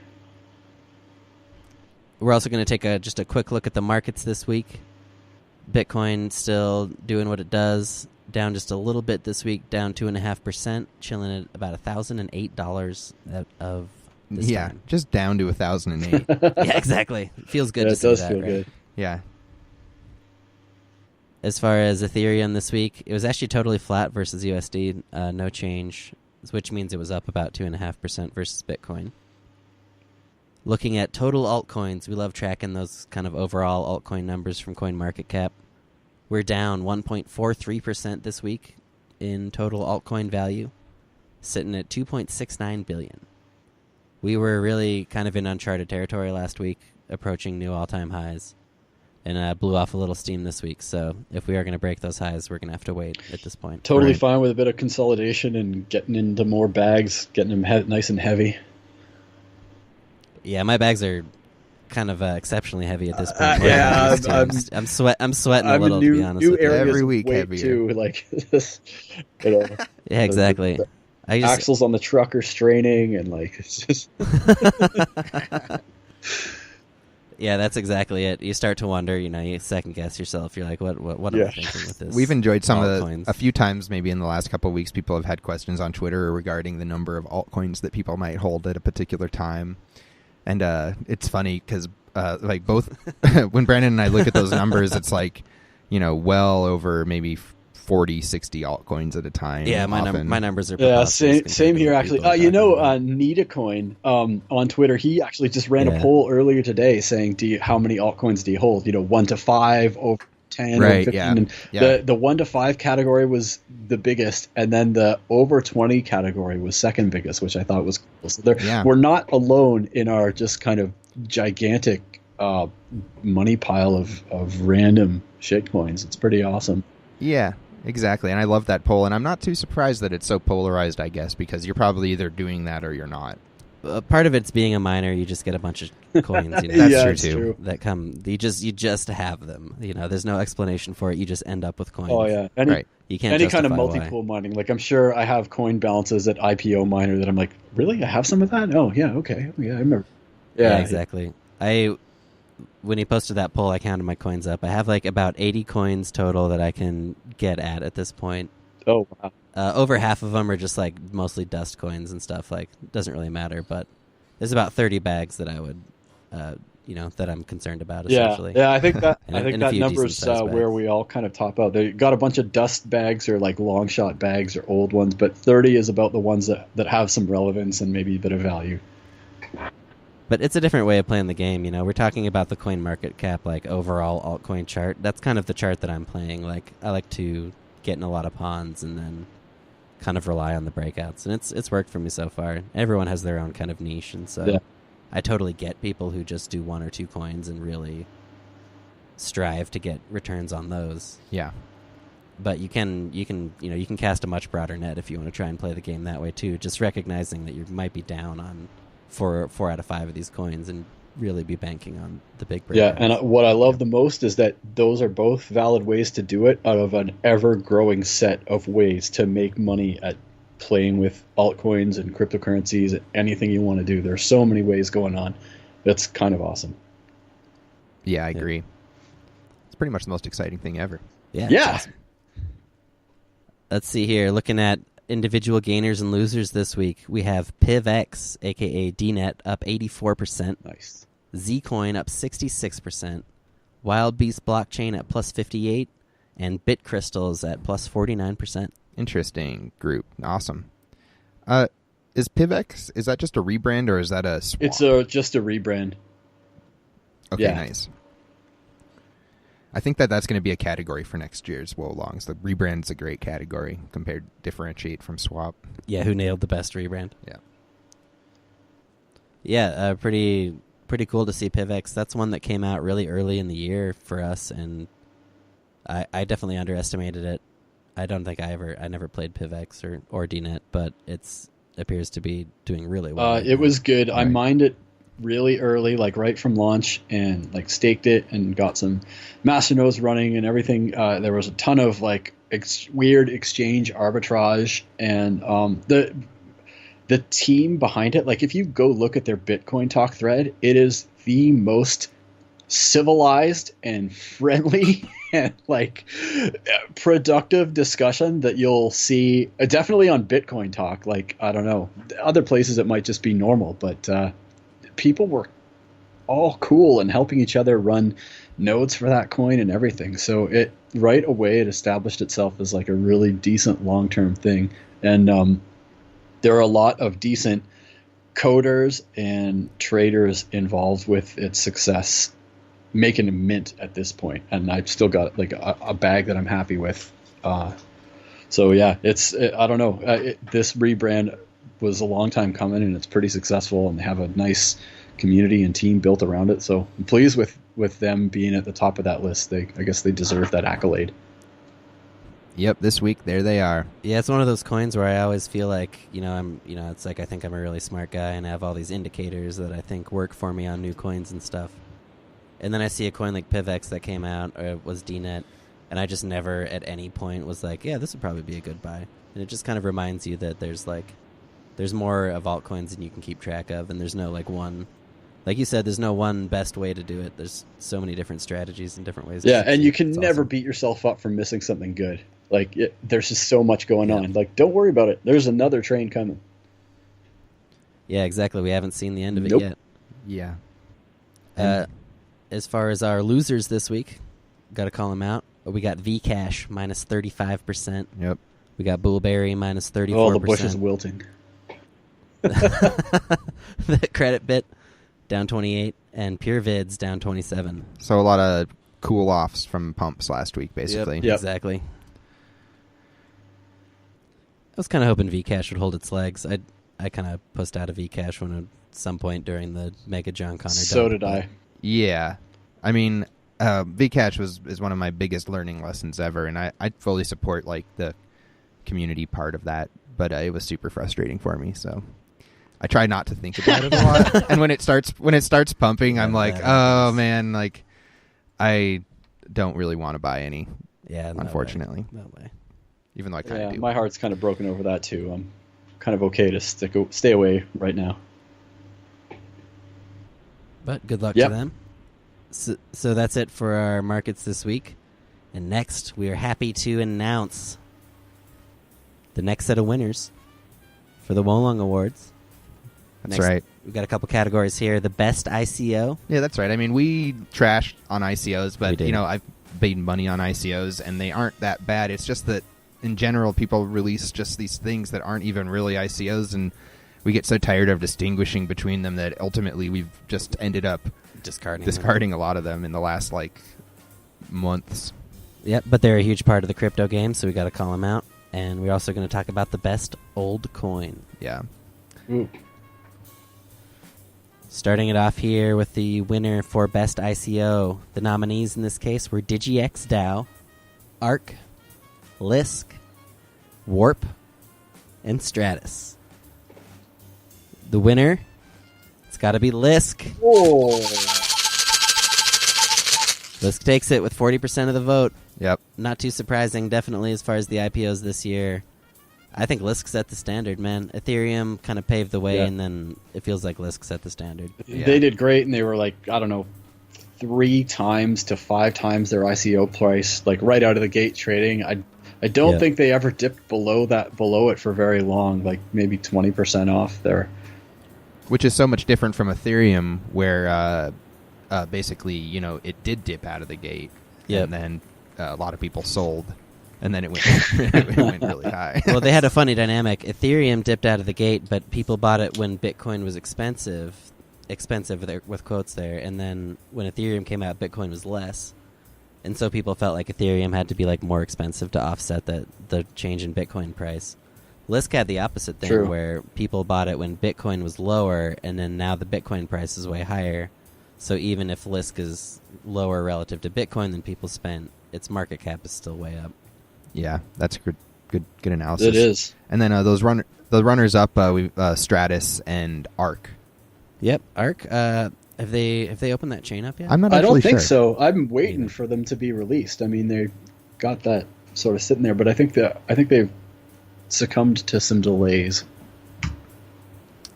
Speaker 1: We're also going to take just a quick look at the markets this week. Bitcoin still doing what it does. Down just a little bit this week, down 2.5%, chilling at about $1,008 of this time.
Speaker 2: Just down to 1,008.
Speaker 1: Yeah, exactly. It feels good to see that.
Speaker 3: It does feel good.
Speaker 2: Yeah.
Speaker 1: As far as Ethereum this week, it was actually totally flat versus USD, no change, which means it was up about 2.5% versus Bitcoin. Looking at total altcoins, we love tracking those kind of overall altcoin numbers from CoinMarketCap. We're down 1.43% this week in total altcoin value, sitting at 2.69 billion. We were really kind of in uncharted territory last week, approaching new all-time highs, and blew off a little steam this week. So if we are going to break those highs, we're going to have to wait at this point.
Speaker 3: Totally fine with a bit of consolidation and getting into more bags, getting them nice and heavy.
Speaker 1: Yeah, my bags are kind of exceptionally heavy at this point.
Speaker 3: Yeah,
Speaker 1: I'm sweating a little, to be honest with you.
Speaker 2: Every week heavier.
Speaker 3: Too, like, you know,
Speaker 1: Yeah, exactly.
Speaker 3: Axles on the truck are straining, and like it's just.
Speaker 1: Yeah, that's exactly it. You start to wonder, you second guess yourself. You're like, what am I thinking with this?
Speaker 2: We've enjoyed some
Speaker 1: altcoins?
Speaker 2: a few times, maybe in the last couple of weeks, people have had questions on Twitter regarding the number of altcoins that people might hold at a particular time. And it's funny because like both when Brandon and I look at those numbers, it's like, well over maybe 40, 60 altcoins at a time.
Speaker 1: Yeah, my numbers are
Speaker 3: same here actually. NixonCoin on Twitter, he actually just ran a poll earlier today saying, how many altcoins do you hold? 1 to 5, over 10,
Speaker 2: right,
Speaker 3: over 15.
Speaker 2: yeah.
Speaker 3: And
Speaker 2: yeah.
Speaker 3: The 1 to 5 category was the biggest, and then the over 20 category was second biggest, which I thought was cool. So we're not alone in our just kind of gigantic money pile of random shitcoins. It's pretty awesome.
Speaker 2: Yeah. Exactly, and I love that poll, and I'm not too surprised that it's so polarized, I guess, because you're probably either doing that or you're not.
Speaker 1: Part of it's being a miner, you just get a bunch of coins.
Speaker 2: That's true, too.
Speaker 1: That come, you just have them. There's no explanation for it. You just end up with coins.
Speaker 3: Oh yeah,
Speaker 2: right.
Speaker 1: You can't
Speaker 3: any kind of
Speaker 1: justify
Speaker 3: multi-pool mining. Like I'm sure I have coin balances at IPO Miner that I'm like, really? I have some of that? Oh yeah, okay, yeah, I remember.
Speaker 1: Yeah, exactly. When he posted that poll, I counted my coins up. I have like about 80 coins total that I can get at this point.
Speaker 3: Oh, wow.
Speaker 1: Over half of them are just like mostly dust coins and stuff. Like, doesn't really matter, but there's about 30 bags that I would, that I'm concerned about, essentially.
Speaker 3: Yeah, I think that that
Speaker 1: few
Speaker 3: number's where we all kind of top out. They got a bunch of dust bags or like long shot bags or old ones, but 30 is about the ones that have some relevance and maybe a bit of value.
Speaker 1: But it's a different way of playing the game, We're talking about the CoinMarketCap, like, overall altcoin chart. That's kind of the chart that I'm playing. Like, I like to get in a lot of ponds and then kind of rely on the breakouts. And it's worked for me so far. Everyone has their own kind of niche, and so I totally get people who just do 1 or 2 coins and really strive to get returns on those.
Speaker 2: Yeah.
Speaker 1: But you can cast a much broader net if you want to try and play the game that way too. Just recognizing that you might be down on 4 out of 5 of these coins and really be banking on the big breakouts.
Speaker 3: Yeah, and what I love the most is that those are both valid ways to do it out of an ever-growing set of ways to make money at playing with altcoins and cryptocurrencies, anything you want to do. There's so many ways going on. That's kind of awesome.
Speaker 2: Yeah, I agree. It's pretty much the most exciting thing ever.
Speaker 3: Yeah.
Speaker 1: Awesome. Let's see here. Looking at individual gainers and losers this week, we have PIVX, aka DNet, up 84%.
Speaker 3: Nice.
Speaker 2: Zcoin
Speaker 1: up 66%. Wild Beast Blockchain at plus 58%. And BitCrystals at plus 49%.
Speaker 2: Interesting group. Awesome. Is PIVX, is that just a rebrand or is that a swap?
Speaker 3: It's just a rebrand.
Speaker 2: Okay, nice. I think that's going to be a category for next year's Wolongs. The rebrand's a great category compared differentiate from swap.
Speaker 1: Yeah, who nailed the best rebrand?
Speaker 2: Yeah.
Speaker 1: Yeah, pretty cool to see PIVX. That's one that came out really early in the year for us, and I definitely underestimated it. I don't think I never played PIVX or DNet, but it appears to be doing really well.
Speaker 3: It was good.
Speaker 2: Right.
Speaker 3: I mined it really early, like right from launch, and like staked it and got some masternodes running and everything. There was a ton of like weird exchange arbitrage, and the team behind it, like if you go look at their Bitcoin talk thread, it is the most civilized and friendly and like productive discussion that you'll see definitely on Bitcoin talk. Like, I don't know, other places it might just be normal, but people were all cool and helping each other run nodes for that coin and everything. So it right away it established itself as like a really decent long-term thing. And there are a lot of decent coders and traders involved with its success making a mint at this point, and I've still got like a bag that I'm happy with. So yeah, I don't know. This rebrand was a long time coming, and it's pretty successful, and they have a nice community and team built around it. So I'm pleased with them being at the top of that list. I guess they deserve that accolade.
Speaker 2: Yep, this week there they are.
Speaker 1: Yeah, it's one of those coins where I always feel like, it's like I think I'm a really smart guy and I have all these indicators that I think work for me on new coins and stuff. And then I see a coin like PIVX that came out, or it was DNet, and I just never at any point was like, yeah, this would probably be a good buy. And it just kind of reminds you that there's more of altcoins than you can keep track of, and there's no one, like you said, there's no one best way to do it. There's so many different strategies and different ways.
Speaker 3: Yeah, and you can
Speaker 1: it's
Speaker 3: never
Speaker 1: awesome.
Speaker 3: Beat yourself up for missing something good. Like, there's just so much going on. Like, don't worry about it. There's another train coming.
Speaker 1: Yeah, exactly. We haven't seen the end of
Speaker 3: Nope.
Speaker 1: it
Speaker 2: Yeah.
Speaker 1: yet. As far as our losers this week, got to call them out. We got Vcash minus 35%.
Speaker 2: Yep.
Speaker 1: We got Boolberry minus 34%.
Speaker 3: Oh, the bush is wilting.
Speaker 1: The CreditBit down 28 and PureVidz down 27.
Speaker 2: So a lot of cool offs from pumps last week, basically.
Speaker 3: Yep.
Speaker 1: Exactly. I was kind of hoping Vcash would hold its legs. I kind of pushed out of Vcash at some point during the Mega John Connor.
Speaker 3: So
Speaker 1: dump,
Speaker 3: did I.
Speaker 2: Yeah. I mean, Vcash is one of my biggest learning lessons ever, and I fully support like the community part of that, but it was super frustrating for me, so I try not to think about it a lot. And when it starts pumping, I'm like, oh man, like I don't really want to buy any.
Speaker 1: Yeah, no
Speaker 2: unfortunately.
Speaker 1: way. No way.
Speaker 2: Even though I kind of do.
Speaker 3: My heart's kind of broken over that too. I'm kind of okay to stay away right now.
Speaker 1: But good luck
Speaker 3: Yep.
Speaker 1: to them. So that's it for our markets this week. And next, we are happy to announce the next set of winners for the Wolong Awards.
Speaker 2: That's right.
Speaker 1: We've got a couple categories here. The best ICO.
Speaker 2: Yeah, that's right. I mean, we trashed on ICOs,
Speaker 1: We
Speaker 2: but
Speaker 1: did.
Speaker 2: I've made money on ICOs, and they aren't that bad. It's just that in general, people release just these things that aren't even really ICOs, and we get so tired of distinguishing between them that ultimately we've just ended up discarding a lot of them in the last months.
Speaker 1: Yep, but they're a huge part of the crypto game, so we got to call them out. And we're also going to talk about the best old coin.
Speaker 2: Yeah.
Speaker 3: Ooh.
Speaker 1: Starting it off here with the winner for best ICO. The nominees in this case were DigiXDAO, ARC, Lisk, Warp, and Stratus. The winner, it's got to be Lisk.
Speaker 3: Oh.
Speaker 1: Lisk takes it with 40% of the vote.
Speaker 2: Yep.
Speaker 1: Not too surprising, definitely, as far as the IPOs this year. I think Lisk set the standard, man. Ethereum kind of paved the way,
Speaker 3: Yeah.
Speaker 1: and then it feels like Lisk set the standard.
Speaker 2: Yeah.
Speaker 3: They did great, and they were like, I don't know, 3 times to 5 times their ICO price, like right out of the gate trading. I don't think they ever dipped below it for very long, like maybe 20% off there.
Speaker 2: Which is so much different from Ethereum, where basically, it did dip out of the gate,
Speaker 1: Yep.
Speaker 2: and then a lot of people sold, and then it went it went really high.
Speaker 1: Well, they had a funny dynamic. Ethereum dipped out of the gate, but people bought it when Bitcoin was expensive with quotes there, and then when Ethereum came out, Bitcoin was less. And so people felt like Ethereum had to be more expensive to offset the change in Bitcoin price. Lisk had the opposite thing,
Speaker 3: True.
Speaker 1: where people bought it when Bitcoin was lower, and then now the Bitcoin price is way higher. So even if Lisk is lower relative to Bitcoin than people spent, its market cap is still way up.
Speaker 2: Yeah, that's a good analysis.
Speaker 3: It is.
Speaker 2: And then the runners up, we Stratus and ARC.
Speaker 1: Yep, ARC. Have they opened that chain up yet?
Speaker 2: I'm not.
Speaker 3: I
Speaker 2: Actually
Speaker 3: don't think
Speaker 2: sure.
Speaker 3: so. I'm waiting for them to be released. I mean, they got that sort of sitting there, but I think they've succumbed to some delays.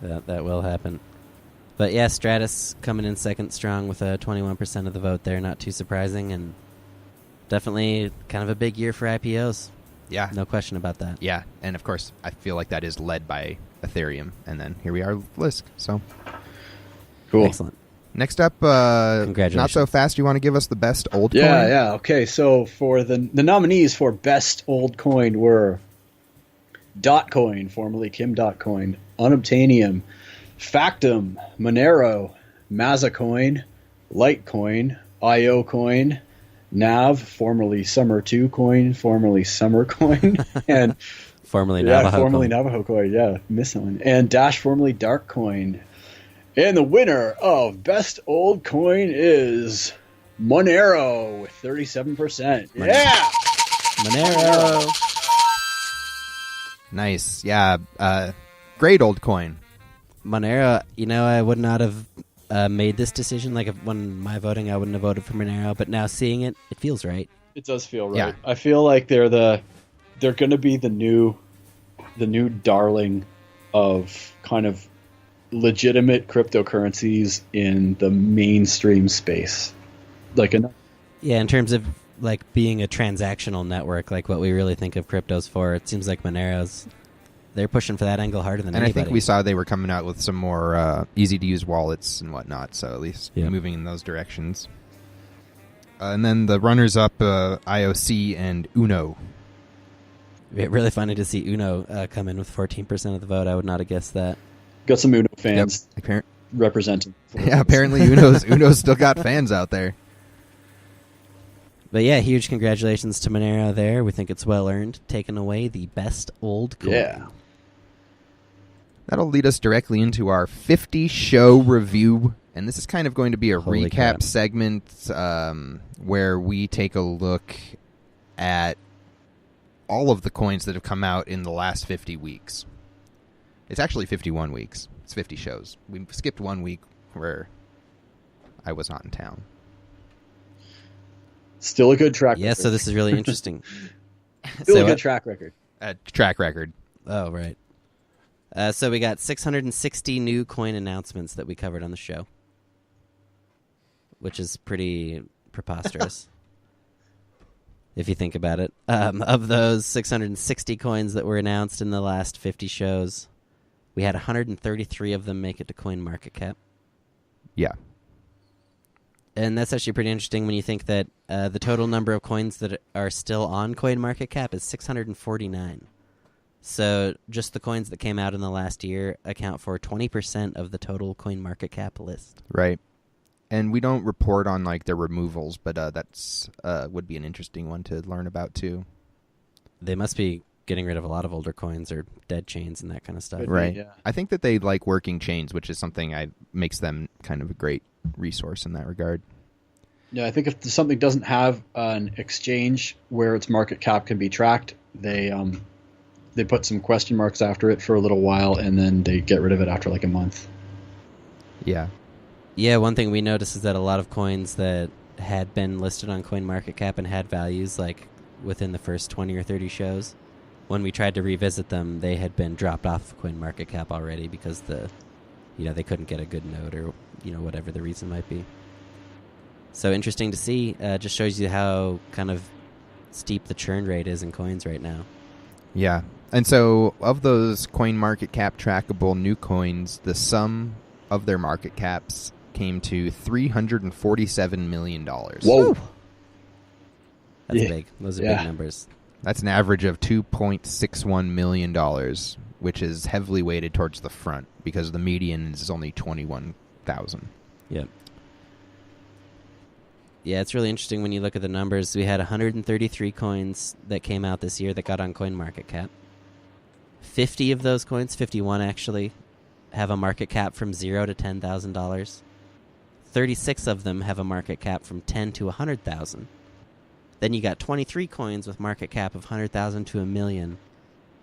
Speaker 1: That will happen. But yeah, Stratus coming in second strong with 21% of the vote there. Not too surprising, and definitely kind of a big year for IPOs.
Speaker 2: Yeah.
Speaker 1: No question about that.
Speaker 2: Yeah, and of course, I feel like that is led by Ethereum, and then here we are, Lisk. So
Speaker 3: Cool.
Speaker 1: Excellent.
Speaker 2: next up,
Speaker 1: Congratulations.
Speaker 2: not so fast. You want to give us the best old coin?
Speaker 3: Yeah. Okay, so for the nominees for best old coin were DeusCoin, formerly Kim.Coin, Unobtainium, Factom, Monero, Mazacoin, Litecoin, IOCoin, Nav, formerly Summer 2 Coin, formerly Summer Coin, and
Speaker 1: Formerly Navajo
Speaker 3: formerly
Speaker 1: Coin.
Speaker 3: Navajo Coin, yeah, missing one, and Dash, formerly Dark Coin. And the winner of Best Old Coin is Monero with 37%. Yeah!
Speaker 1: Monero.
Speaker 2: Nice. Yeah. Great old coin.
Speaker 1: Monero, I would not have made this decision. Like, when my voting, I wouldn't have voted for Monero. But now seeing it, it feels right.
Speaker 3: It does feel right.
Speaker 2: Yeah.
Speaker 3: I feel like they're going to be the new darling of kind of legitimate cryptocurrencies in the mainstream space.
Speaker 1: Yeah, in terms of like being a transactional network, like what we really think of cryptos for, it seems like they're pushing for that angle harder than
Speaker 2: And
Speaker 1: anybody.
Speaker 2: I think we saw they were coming out with some more easy-to-use wallets and whatnot, so at least moving in those directions. And then the runners-up, IOC and Uno.
Speaker 1: Really funny to see Uno come in with 14% of the vote. I would not have guessed that.
Speaker 3: Got some Uno fans representing.
Speaker 2: Yeah, apparently Uno's still got fans out there.
Speaker 1: But yeah, huge congratulations to Monero there. We think it's well earned, taking away the best old coin.
Speaker 3: Yeah.
Speaker 2: That'll lead us directly into our 50 show review. And this is kind of going to be a
Speaker 1: Holy
Speaker 2: recap
Speaker 1: crap.
Speaker 2: segment where we take a look at all of the coins that have come out in the last 50 weeks. It's actually 51 weeks. It's 50 shows. We skipped 1 week where I was not in town.
Speaker 3: Still a good track record.
Speaker 1: Yeah, so this is really interesting.
Speaker 3: Still a good track record.
Speaker 2: Track record.
Speaker 1: Oh, right. So we got 660 new coin announcements that we covered on the show, which is pretty preposterous if you think about it. Of those 660 coins that were announced in the last 50 shows, we had 133 of them make it to CoinMarketCap.
Speaker 2: Yeah.
Speaker 1: And that's actually pretty interesting when you think that the total number of coins that are still on CoinMarketCap is 649. So just the coins that came out in the last year account for 20% of the total CoinMarketCap list.
Speaker 2: Right. And we don't report on like their removals, but that's would be an interesting one to learn about too.
Speaker 1: They must be getting rid of a lot of older coins or dead chains and that kind of stuff.
Speaker 2: Right.
Speaker 3: Yeah.
Speaker 2: I think that they like working chains, which is something makes them kind of a great resource in that regard.
Speaker 3: Yeah, I think if something doesn't have an exchange where its market cap can be tracked, they put some question marks after it for a little while, and then they get rid of it after like a month.
Speaker 2: Yeah.
Speaker 1: Yeah, one thing we noticed is that a lot of coins that had been listed on CoinMarketCap and had values like within the first 20 or 30 shows, when we tried to revisit them, they had been dropped off of CoinMarketCap already because they couldn't get a good note or whatever the reason might be. So interesting to see. Just shows you how kind of steep the churn rate is in coins right now.
Speaker 2: Yeah. And so of those CoinMarketCap trackable new coins, the sum of their market caps came to $347 million.
Speaker 3: Whoa.
Speaker 1: That's
Speaker 3: Yeah.
Speaker 1: big. Those are
Speaker 3: Yeah.
Speaker 1: big numbers.
Speaker 2: That's an average of $2.61 million, which is heavily weighted towards the front because the median is only 21,000.
Speaker 1: Yep. Yeah, it's really interesting when you look at the numbers. We had 133 coins that came out this year that got on CoinMarketCap. 50 of those coins, 51 actually, have a market cap from $0 to $10,000. 36 of them have a market cap from 10 to 100,000. Then you got 23 coins with market cap of 100,000 to $1 million,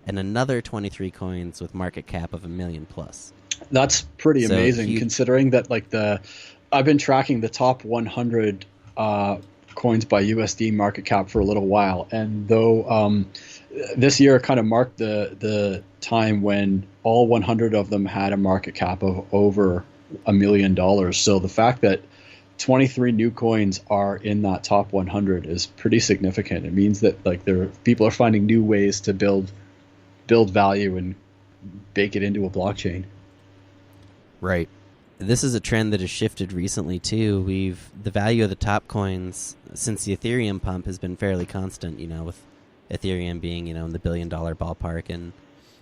Speaker 1: and another 23 coins with market cap of $1 million plus.
Speaker 3: That's pretty
Speaker 1: So
Speaker 3: amazing, considering that I've been tracking the top 100 coins by USD market cap for a little while, and though this year kind of marked the time when all 100 of them had a market cap of over $1 million. So the fact that 23 new coins are in that top 100 is pretty significant. It means that people are finding new ways to build value and bake it into a blockchain.
Speaker 2: Right.
Speaker 1: This is a trend that has shifted recently too. The value of the top coins since the Ethereum pump has been fairly constant, with Ethereum being, in the $1 billion ballpark and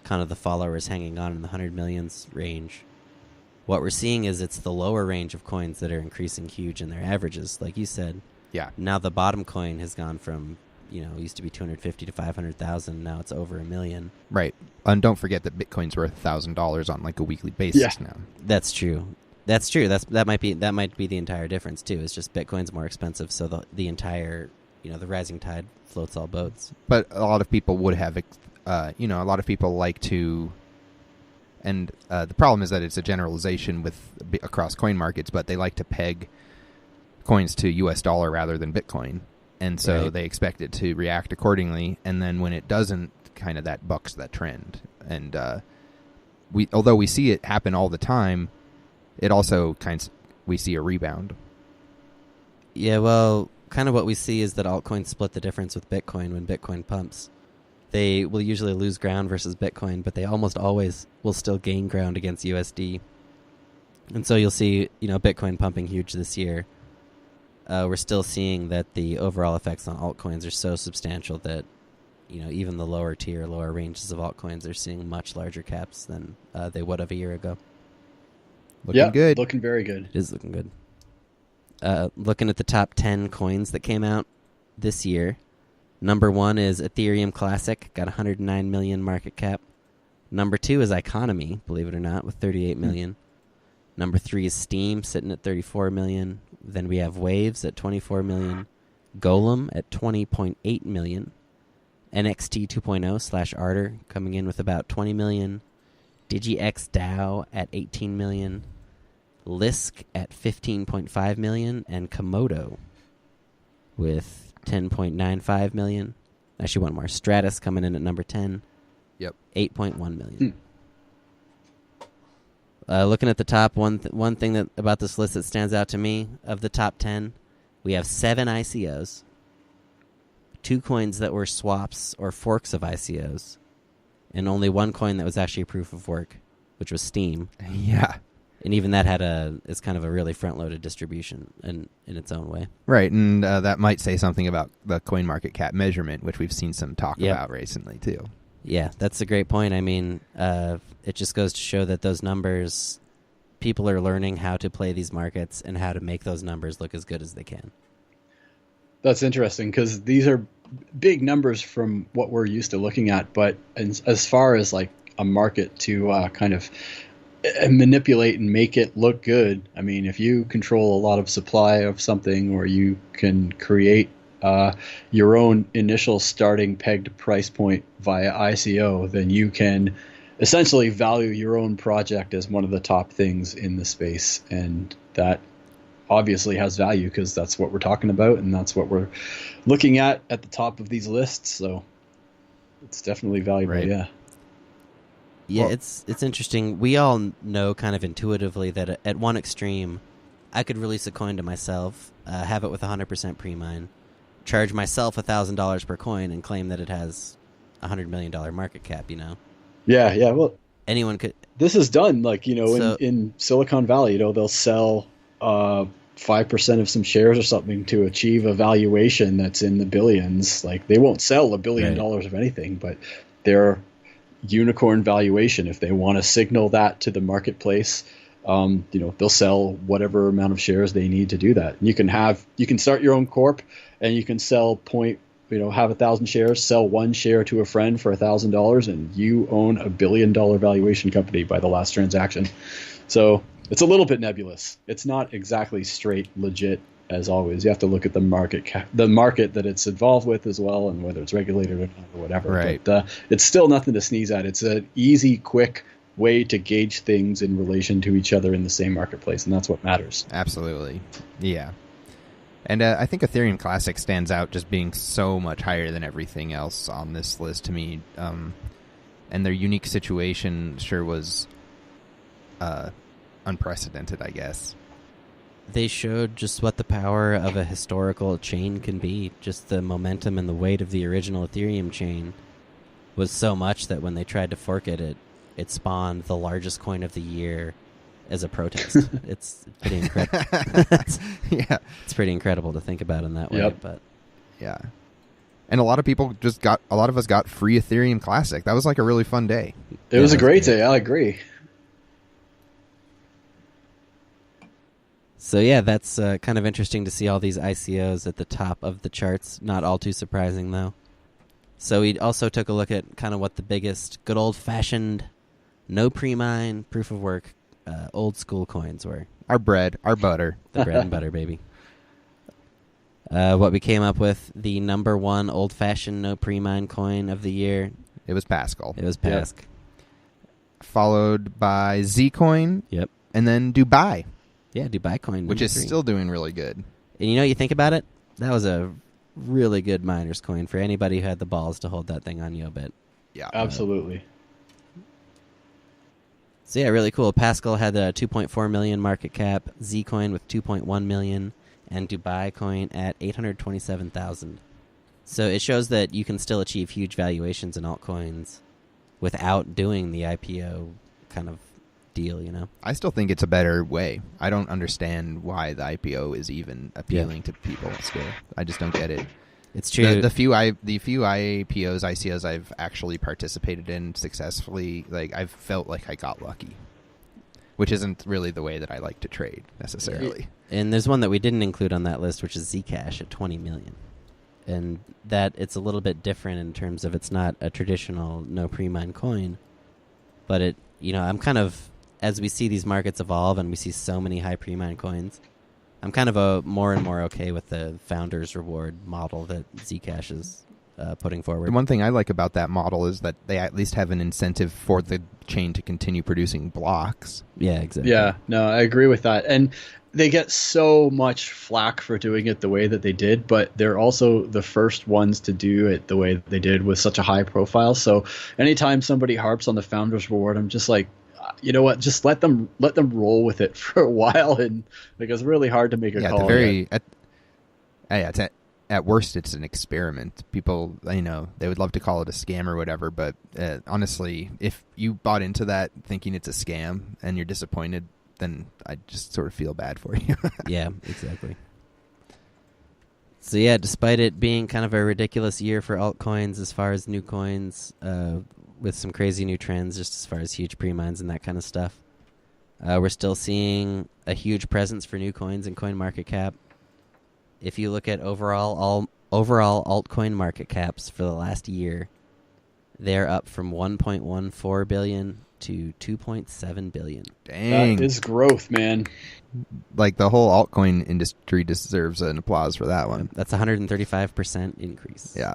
Speaker 1: kind of the followers hanging on in the 100 millions range. what we're seeing is it's the lower range of coins that are increasing huge in their averages. Like you said,
Speaker 2: Yeah.
Speaker 1: now the bottom coin has gone from, it used to be 250 to 500,000. Now it's over 1 million.
Speaker 2: Right. And don't forget that Bitcoin's worth $1,000 on like a weekly basis now.
Speaker 1: That's true. That's true. That might be the entire difference too. It's just Bitcoin's more expensive, so the entire, the rising tide floats all boats.
Speaker 2: But a lot of people would have, a lot of people like to, and the problem is that it's a generalization across coin markets, but they like to peg coins to US dollar rather than Bitcoin. And so they expect it to react accordingly. And then when it doesn't, kind of that bucks that trend. And although we see it happen all the time, it also we see a rebound.
Speaker 1: Yeah, well, kind of what we see is that altcoins split the difference with Bitcoin when Bitcoin pumps. They will usually lose ground versus Bitcoin, but they almost always will still gain ground against USD. And so you'll see, Bitcoin pumping huge this year. We're still seeing that the overall effects on altcoins are so substantial that, even the lower tier, lower ranges of altcoins are seeing much larger caps than they would have a year ago.
Speaker 2: Looking good.
Speaker 3: Looking very good.
Speaker 1: It is looking good. Looking at the top 10 coins that came out this year, number 1 is Ethereum Classic, got 109 million market cap. Number 2 is Economy, believe it or not, with 38 million. Number 3 is Steam, sitting at 34 million. Then we have Waves at 24 million. Golem at 20.8 million. NXT 2.0 / Ardor coming in with about 20 million. DigiX DAO at 18 million. Lisk at 15.5 million. And Komodo with 10.95 million. Actually, one more. Stratus coming in at number 10.
Speaker 2: Yep.
Speaker 1: 8.1 million. Looking at the top, one thing about this list that stands out to me, of the top 10, we have 7 ICOs, 2 coins that were swaps or forks of ICOs, and only 1 coin that was actually a proof of work, which was Steam.
Speaker 2: Yeah.
Speaker 1: And even that is kind of a really front-loaded distribution in its own way.
Speaker 2: Right, and that might say something about the coin market cap measurement, which we've seen some talk about recently, too.
Speaker 1: Yeah, that's a great point. I mean, it just goes to show that those numbers, people are learning how to play these markets and how to make those numbers look as good as they can.
Speaker 3: That's interesting because these are big numbers from what we're used to looking at. But as far as like a market to kind of manipulate and make it look good, I mean, if you control a lot of supply of something, or you can create your own initial starting pegged price point via ICO, then you can essentially value your own project as one of the top things in the space. And that obviously has value because that's what we're talking about and that's what we're looking at the top of these lists. So it's definitely valuable.
Speaker 2: Right.
Speaker 3: Yeah.
Speaker 1: Yeah, it's interesting. We all know kind of intuitively that at one extreme, I could release a coin to myself, have it with 100% pre-mine, charge myself $1,000 per coin, and claim that it has $100 million market cap,
Speaker 3: Yeah. Well,
Speaker 1: anyone could.
Speaker 3: This is done like, in Silicon Valley, they'll sell 5% of some shares or something to achieve a valuation that's in the billions. Like, they won't sell $1 billion of anything, but their unicorn valuation, if they want to signal that to the marketplace, they'll sell whatever amount of shares they need to do that. And you can start your own corp, and you can sell have 1,000 shares, sell 1 share to a friend for $1,000, and you own $1 billion valuation company by the last transaction. So it's a little bit nebulous. It's not exactly straight legit as always. You have to look at the market that it's involved with as well, and whether it's regulated or not or whatever.
Speaker 2: Right.
Speaker 3: But it's still nothing to sneeze at. It's an easy, quick way to gauge things in relation to each other in the same marketplace, and that's what matters.
Speaker 2: Absolutely. Yeah. And I think Ethereum Classic stands out just being so much higher than everything else on this list to me. And their unique situation sure was unprecedented, I guess.
Speaker 1: They showed just what the power of a historical chain can be. Just the momentum and the weight of the original Ethereum chain was so much that when they tried to fork it spawned the largest coin of the year as a protest. It's pretty incredible.
Speaker 2: Yeah,
Speaker 1: it's pretty incredible to think about in that way.
Speaker 3: Yep.
Speaker 1: But
Speaker 2: yeah, and a lot of us got free Ethereum Classic. That was like a really fun day.
Speaker 3: It was a great day. I agree.
Speaker 1: So yeah, that's kind of interesting to see all these ICOs at the top of the charts. Not all too surprising, though. So we also took a look at kind of what the biggest, good old-fashioned, no pre-mine, proof-of-work, old-school coins were.
Speaker 2: Our bread, our butter.
Speaker 1: The bread and butter, baby. What we came up with, the number one old-fashioned no pre-mine coin of the year.
Speaker 2: It was Pascal.
Speaker 1: It was Pask.
Speaker 2: Yep. Followed by Zcoin.
Speaker 1: Yep.
Speaker 2: And then Dubai.
Speaker 1: Yeah, Dubai coin.
Speaker 2: Which is
Speaker 1: 3.
Speaker 2: still doing really good.
Speaker 1: And you think about it, that was a really good miners coin for anybody who had the balls to hold that thing on Yobit.
Speaker 2: Yeah.
Speaker 3: Absolutely.
Speaker 1: So yeah, really cool. Pascal had a 2.4 million market cap, Zcoin with 2.1 million, and Dubai coin at 827,000. So it shows that you can still achieve huge valuations in altcoins without doing the IPO kind of deal,
Speaker 2: I still think it's a better way. I don't understand why the IPO is even appealing to people still. I just don't get it.
Speaker 1: It's true.
Speaker 2: The few IPOs, ICOs I've actually participated in successfully, like I've felt like I got lucky, which isn't really the way that I like to trade necessarily.
Speaker 1: And there's one that we didn't include on that list, which is Zcash at 20 million. And that it's a little bit different in terms of it's not a traditional no pre-mine coin, but it, I'm kind of, as we see these markets evolve and we see so many high pre-mine coins, I'm kind of more and more okay with the founder's reward model that Zcash is putting forward.
Speaker 2: The one thing I like about that model is that they at least have an incentive for the chain to continue producing blocks.
Speaker 1: Yeah, exactly.
Speaker 3: Yeah, no, I agree with that. And they get so much flack for doing it the way that they did, but they're also the first ones to do it the way that they did with such a high profile. So anytime somebody harps on the founder's reward, I'm just like, you know what? Just let them roll with it for a while, and it's really hard to make a call.
Speaker 2: At worst, it's an experiment. People, they would love to call it a scam or whatever, but honestly, if you bought into that thinking it's a scam and you're disappointed, then I just sort of feel bad for you.
Speaker 1: Yeah, exactly. So yeah, despite it being kind of a ridiculous year for altcoins as far as new coins, with some crazy new trends just as far as huge pre-mines and that kind of stuff, we're still seeing a huge presence for new coins in CoinMarketCap. If you look at overall altcoin market caps for the last year, they're up from 1.14 billion to 2.7 billion.
Speaker 2: Dang.
Speaker 3: That is growth, man.
Speaker 2: Like the whole altcoin industry deserves an applause for that one.
Speaker 1: That's 135% increase.
Speaker 2: Yeah.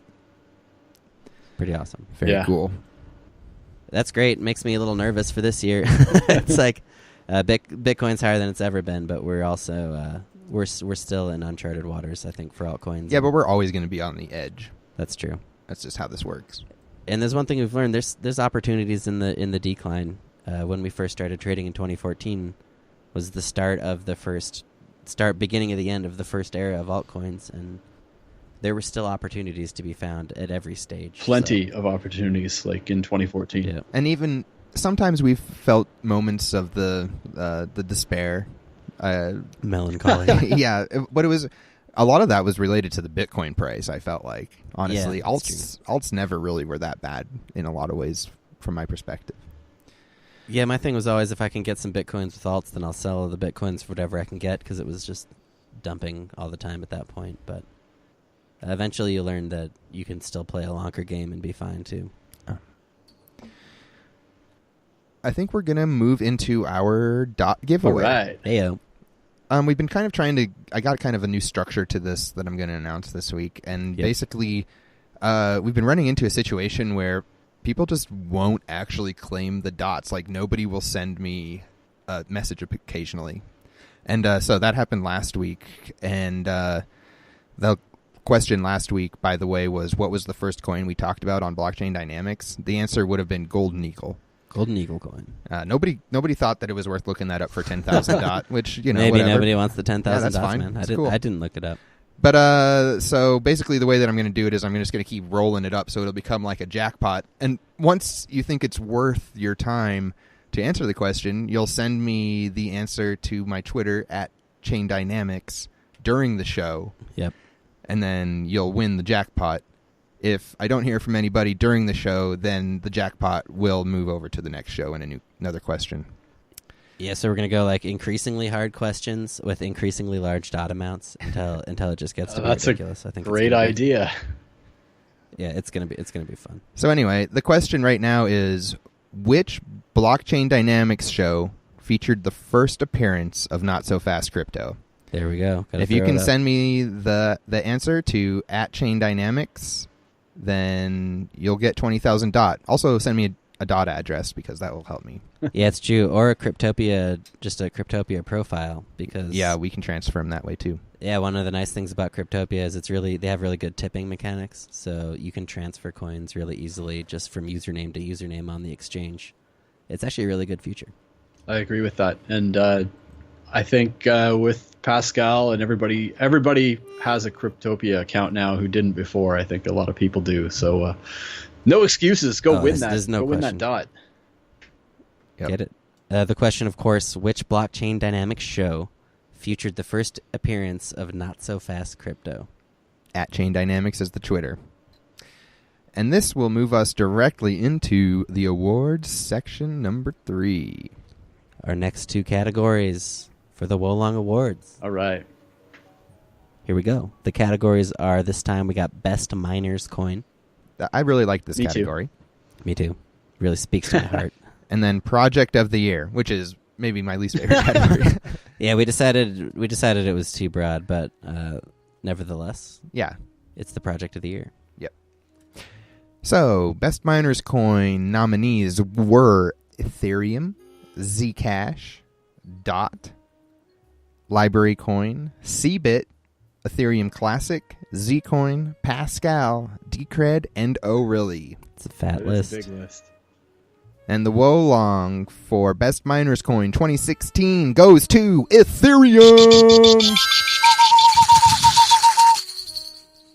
Speaker 1: Pretty awesome.
Speaker 2: Very cool.
Speaker 1: That's great. Makes me a little nervous for this year. It's like Bitcoin's higher than it's ever been, but we're also we're still in uncharted waters, I think, for altcoins.
Speaker 2: Yeah, but we're always going to be on the edge.
Speaker 1: That's true.
Speaker 2: That's just how this works.
Speaker 1: And there's one thing we've learned. There's opportunities in the decline. When we first started trading in 2014 was the beginning of the end of the first era of altcoins, and there were still opportunities to be found at every stage.
Speaker 3: Plenty of opportunities, like in 2014.
Speaker 1: Yeah.
Speaker 2: And even sometimes we've felt moments of the despair,
Speaker 1: melancholy.
Speaker 2: Yeah, but it was a lot of that was related to the Bitcoin price. I felt like, honestly,
Speaker 1: Yeah,
Speaker 2: alts never really were that bad in a lot of ways from my perspective.
Speaker 1: Yeah, my thing was always if I can get some Bitcoins with alts, then I'll sell the Bitcoins for whatever I can get, because it was just dumping all the time at that point. But eventually you learn that you can still play a longer game and be fine too.
Speaker 2: I think we're going to move into our dot giveaway.
Speaker 3: All right.
Speaker 1: Heyo.
Speaker 2: We've been kind of I got kind of a new structure to this that I'm going to announce this week. And basically, we've been running into a situation where people just won't actually claim the dots. Like, nobody will send me a message occasionally. And so that happened last week. And the question last week, by the way, was what was the first coin we talked about on Blockchain Dynamics? The answer would have been Golden Eagle.
Speaker 1: Golden Eagle coin.
Speaker 2: Nobody thought that it was worth looking that up for 10,000 dot, which,
Speaker 1: maybe
Speaker 2: whatever.
Speaker 1: Nobody wants the 10,000
Speaker 2: that's
Speaker 1: dots,
Speaker 2: fine.
Speaker 1: man.
Speaker 2: Cool.
Speaker 1: I didn't look it up.
Speaker 2: But so basically the way that I'm going to do it is I'm just going to keep rolling it up so it'll become like a jackpot. And once you think it's worth your time to answer the question, you'll send me the answer to my Twitter at Chain Dynamics during the show.
Speaker 1: Yep.
Speaker 2: And then you'll win the jackpot. If I don't hear from anybody during the show, then the jackpot will move over to the next show and another question.
Speaker 1: Yeah, so we're gonna go like increasingly hard questions with increasingly large dot amounts until it just gets to be
Speaker 3: That's
Speaker 1: ridiculous. I think it's
Speaker 3: great
Speaker 1: gonna be-
Speaker 3: idea.
Speaker 1: Yeah, it's gonna be fun.
Speaker 2: So anyway, the question right now is, which blockchain dynamics show featured the first appearance of Not So Fast Crypto?
Speaker 1: There we go. Gotta
Speaker 2: If you
Speaker 1: throw
Speaker 2: can
Speaker 1: it up.
Speaker 2: send me the answer to @ChainDynamics, then you'll get 20,000 dot. Also send me a dot address because that will help me.
Speaker 1: Yeah, it's true. Or a Cryptopia, just a Cryptopia profile, because
Speaker 2: Yeah, we can transfer them that way too.
Speaker 1: yeah, one of the nice things about Cryptopia is they have really good tipping mechanics, so you can transfer coins really easily just from username to username on the exchange. It's actually a really good feature.
Speaker 3: I agree with that, and I think with Pascal and everybody has a Cryptopia account now who didn't before. I think a lot of people do. So no excuses. Go win that.
Speaker 1: there's no
Speaker 3: Go win
Speaker 1: question.
Speaker 3: that dot.
Speaker 2: Yep.
Speaker 1: Get it? The question, of course, which blockchain dynamics show featured the first appearance of Not So Fast Crypto?
Speaker 2: @ChainDynamics is the Twitter. And this will move us directly into the awards section number 3.
Speaker 1: Our next two categories for the Wolong Awards.
Speaker 3: All right.
Speaker 1: Here we go. The categories are, this time we got Best Miners Coin.
Speaker 2: I really like this
Speaker 3: Me too.
Speaker 2: category.
Speaker 1: Me too. Really speaks to my heart.
Speaker 2: And then Project of the Year, which is maybe my least favorite category.
Speaker 1: Yeah, we decided it was too broad, but nevertheless,
Speaker 2: Yeah.
Speaker 1: it's the project of the year.
Speaker 2: Yep. So, Best Miners Coin nominees were Ethereum, Zcash, DOT, Library Coin, CBIT, Ethereum Classic, Zcoin, Pascal, Decred, and O'Reilly.
Speaker 1: It's a fat
Speaker 3: That
Speaker 1: list.
Speaker 3: is a big list.
Speaker 2: And the Wolong for Best Miners Coin 2016 goes to Ethereum.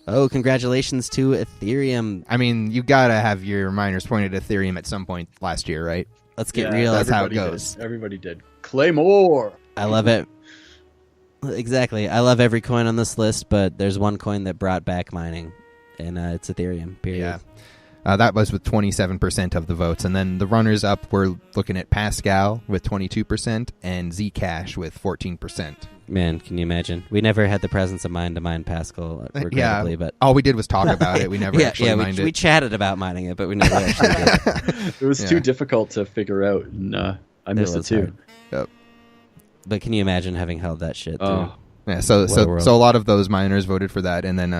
Speaker 1: Oh, congratulations to Ethereum.
Speaker 2: I mean, you gotta have your miners pointed at Ethereum at some point last year, right?
Speaker 1: Let's get
Speaker 3: Yeah,
Speaker 1: real.
Speaker 2: That's how it
Speaker 3: everybody
Speaker 2: goes.
Speaker 3: did. Everybody did. Claymore.
Speaker 1: I love it. Exactly. I love every coin on this list, but there's one coin that brought back mining, and it's Ethereum, period.
Speaker 2: Yeah. That was with 27% of the votes. And then the runners-up were looking at Pascal with 22% and Zcash with 14%.
Speaker 1: Man, can you imagine? We never had the presence of mind to mine Pascal, regrettably, but
Speaker 2: all we did was talk about it. We never actually mined
Speaker 1: we
Speaker 2: it.
Speaker 1: chatted about mining it, but we never actually did.
Speaker 3: It was
Speaker 2: Yeah.
Speaker 3: too difficult to figure out, and I missed it
Speaker 1: was
Speaker 3: too.
Speaker 1: hard.
Speaker 2: Yep.
Speaker 1: But can you imagine having held that shit through?
Speaker 3: Oh,
Speaker 2: Yeah, so
Speaker 1: What a world.
Speaker 2: a lot of those miners voted for that, and then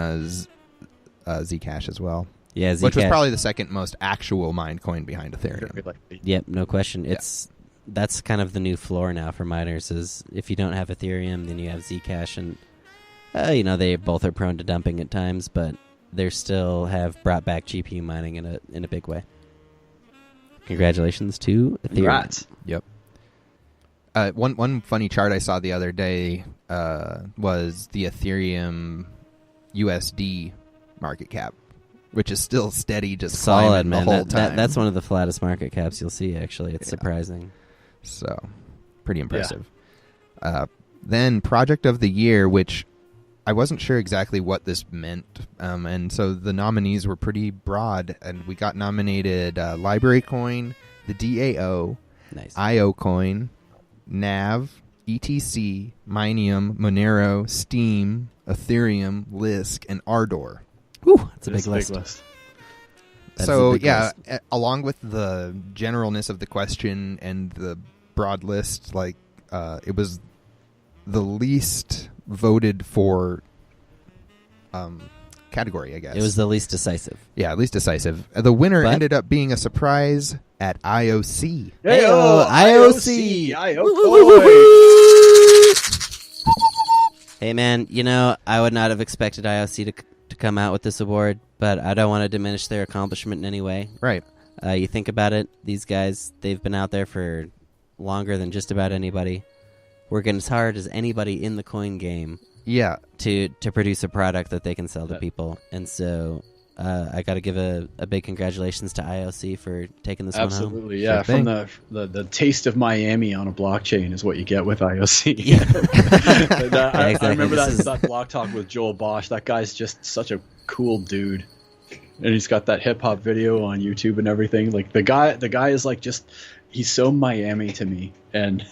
Speaker 2: Zcash as well,
Speaker 1: Yeah, Zcash.
Speaker 2: which was probably the second most actual mined coin behind Ethereum.
Speaker 3: very likely.
Speaker 1: Yep, no question. That's kind of the new floor now for miners. Is if you don't have Ethereum, then you have Zcash, and they both are prone to dumping at times, but they still have brought back GPU mining in a big way. Congratulations to Ethereum.
Speaker 3: Congrats.
Speaker 2: Yep. One funny chart I saw the other day was the Ethereum USD market cap, which is still steady, just
Speaker 1: Solid,
Speaker 2: climbing
Speaker 1: man.
Speaker 2: the whole time.
Speaker 1: That's one of the flattest market caps you'll see. Actually, it's
Speaker 2: Yeah.
Speaker 1: surprising.
Speaker 2: So, pretty impressive. Then Project of the Year, which I wasn't sure exactly what this meant, and so the nominees were pretty broad, and we got nominated Library Coin, the DAO,
Speaker 1: Nice.
Speaker 2: IOCoin, NAV, ETC, Minium, Monero, Steam, Ethereum, Lisk, and Ardor.
Speaker 1: Whew, that's a
Speaker 3: It's
Speaker 1: big list. That is
Speaker 2: So
Speaker 1: a big
Speaker 2: yeah,
Speaker 1: list.
Speaker 2: along with the generalness of the question and the broad list, like it was the least voted for category, I guess.
Speaker 1: It was the least decisive.
Speaker 2: Yeah, least decisive. The winner
Speaker 1: But-
Speaker 2: ended up being a surprise at IOC.
Speaker 1: Heyo, IOC. Hey, man, I would not have expected IOC to come out with this award, but I don't want to diminish their accomplishment in any way.
Speaker 2: Right.
Speaker 1: You think about it, these guys, they've been out there for longer than just about anybody, working as hard as anybody in the coin game
Speaker 2: Yeah.
Speaker 1: to produce a product that they can sell to people. And so I got to give a big congratulations to IOC for taking this one home.
Speaker 3: Absolutely, yeah.
Speaker 2: Sure
Speaker 3: From the taste of Miami on a blockchain is what you get with IOC.
Speaker 1: Yeah.
Speaker 3: I
Speaker 1: exactly.
Speaker 3: remember
Speaker 1: This is-
Speaker 3: that block talk with Joel Bosch. That guy's just such a cool dude, and he's got that hip hop video on YouTube and everything. Like the guy is like he's so Miami to me, and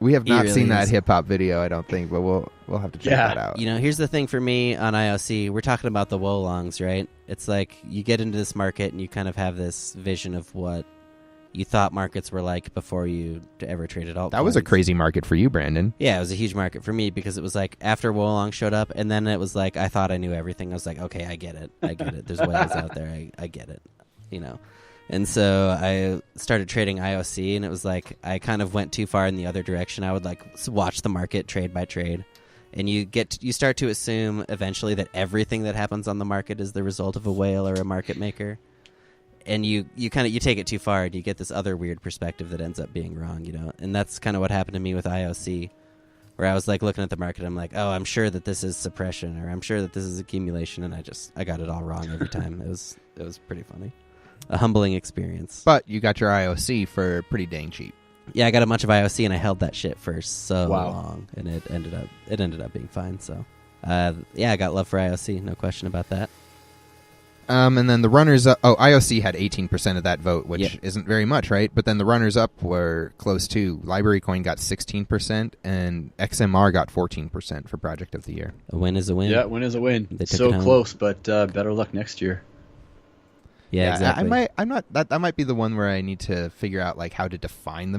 Speaker 2: We have not
Speaker 1: really
Speaker 2: seen that
Speaker 1: is.
Speaker 2: hip hop video, I don't think, but we'll have to check that out.
Speaker 1: You know, here's the thing for me on IOC. We're talking about the Wolongs, right? It's like you get into this market and you kind of have this vision of what you thought markets were like before you ever traded altcoins.
Speaker 2: That was a crazy market for you, Brandon.
Speaker 1: Yeah, it was a huge market for me because it was like after Wolong showed up, and then it was like I thought I knew everything. I was like, okay, I get it. There's whales out there. I get it. You know. And so I started trading IOC, and it was like I kind of went too far in the other direction. I would like watch the market trade by trade, and you start to assume eventually that everything that happens on the market is the result of a whale or a market maker, and you take it too far, and you get this other weird perspective that ends up being wrong, you know. And that's kind of what happened to me with IOC, where I was like looking at the market, I'm like, oh, I'm sure that this is suppression, or I'm sure that this is accumulation, and I got it all wrong every time. It was pretty funny. A humbling experience.
Speaker 2: But you got your IOC for pretty dang cheap.
Speaker 1: Yeah, I got a bunch of IOC and I held that shit for so
Speaker 3: Wow.
Speaker 1: long, and it ended up being fine. So, yeah, I got love for IOC, no question about that.
Speaker 2: And then the runners up. Oh, IOC had 18% of that vote, which
Speaker 1: Yep.
Speaker 2: isn't very much, right? But then the runners up were close too. LibraryCoin got 16%, and XMR got 14% for Project of the Year.
Speaker 1: A win is a win.
Speaker 3: Yeah, win is a win.
Speaker 1: They took
Speaker 3: So
Speaker 1: it home.
Speaker 3: close, but better luck next year.
Speaker 1: Yeah, exactly.
Speaker 2: That might be the one where I need to figure out like how to define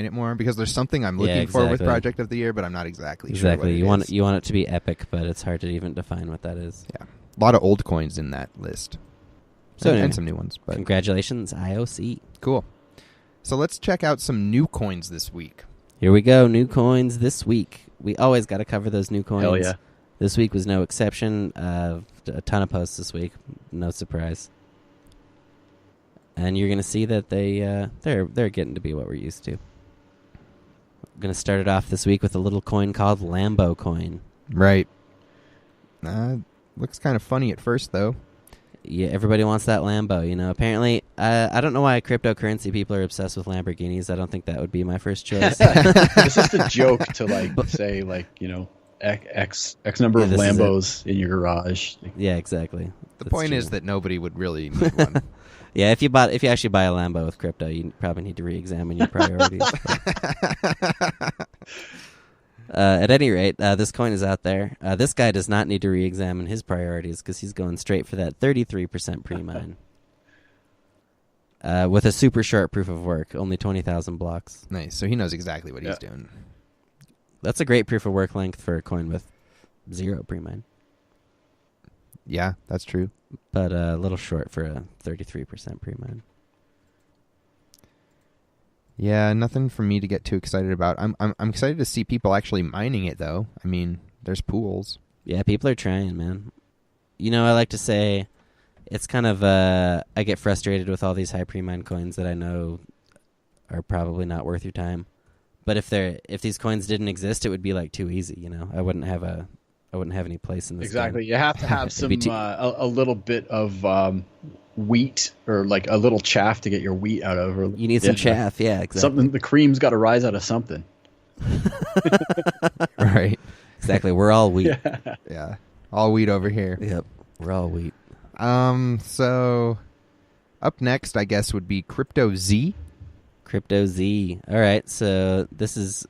Speaker 2: it more, because there's something I'm looking for with
Speaker 1: exactly.
Speaker 2: Project of the Year, but I'm not exactly sure.
Speaker 1: Exactly.
Speaker 2: What it
Speaker 1: You
Speaker 2: is.
Speaker 1: want it to be epic, but it's hard to even define what that is.
Speaker 2: Yeah, a lot of old coins in that list.
Speaker 1: So anyway,
Speaker 2: and some new ones. But
Speaker 1: congratulations, IOC.
Speaker 2: cool. So let's check out some new coins this week.
Speaker 1: Here we go. New coins this week. We always got to cover those new coins.
Speaker 3: Hell yeah.
Speaker 1: This week was no exception. A ton of posts this week. No surprise. And you're going to see that they're getting to be what we're used to. I'm going to start it off this week with a little coin called LamboCoin.
Speaker 2: Right. Looks kind of funny at first, though.
Speaker 1: Yeah, everybody wants that Lambo, you know. Apparently, I don't know why cryptocurrency people are obsessed with Lamborghinis. I don't think that would be my first choice.
Speaker 3: It's just a joke to say X number of
Speaker 1: this is
Speaker 3: Lambos in your garage.
Speaker 1: Yeah, exactly.
Speaker 2: The
Speaker 1: That's
Speaker 2: point
Speaker 1: true.
Speaker 2: is that nobody would really need one.
Speaker 1: Yeah, if you actually buy a Lambo with crypto, you probably need to re-examine your priorities. At any rate, this coin is out there. This guy does not need to re-examine his priorities because he's going straight for that 33% pre-mine. With a super short proof of work, only 20,000 blocks.
Speaker 2: Nice. So he knows exactly what he's doing.
Speaker 1: That's a great proof of work length for a coin with 0 pre-mine.
Speaker 2: Yeah, that's true.
Speaker 1: But a little short for a 33% pre-mine.
Speaker 2: Yeah, nothing for me to get too excited about. I'm excited to see people actually mining it, though. I mean, there's pools.
Speaker 1: Yeah, people are trying, man. You know, I like to say it's kind of I get frustrated with all these high pre-mine coins that I know are probably not worth your time. But if these coins didn't exist, it would be like too easy, you know. I wouldn't have any place in this.
Speaker 3: Exactly.
Speaker 1: game.
Speaker 3: You have to have some
Speaker 1: It'd be
Speaker 3: a little bit of wheat or like a little chaff to get your wheat out of. Or,
Speaker 1: You need some chaff, yeah, exactly.
Speaker 3: Something. The cream's got to rise out of something.
Speaker 2: Right.
Speaker 1: Exactly. We're all wheat.
Speaker 2: Yeah. All wheat over here.
Speaker 1: Yep. We're all wheat.
Speaker 2: So up next, I guess, would be CryptoZ.
Speaker 1: CryptoZ. All right. So this is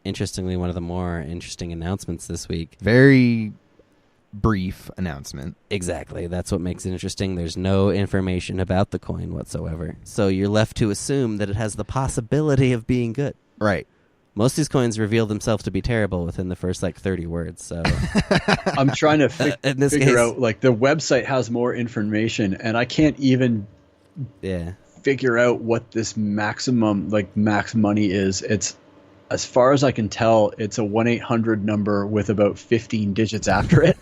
Speaker 1: interestingly one of the more interesting announcements this week.
Speaker 2: Very brief announcement.
Speaker 1: Exactly. That's what makes it interesting. There's no information about the coin whatsoever. So you're left to assume that it has the possibility of being good.
Speaker 2: Right.
Speaker 1: Most of these coins reveal themselves to be terrible within the first 30 words. So
Speaker 3: I'm trying to
Speaker 1: In this
Speaker 3: figure
Speaker 1: case-
Speaker 3: out, like, the website has more information, and I can't even
Speaker 1: yeah.
Speaker 3: figure out what this maximum, like, max money is. It's, as far as I can tell, it's a 1-800 number with about 15 digits after it.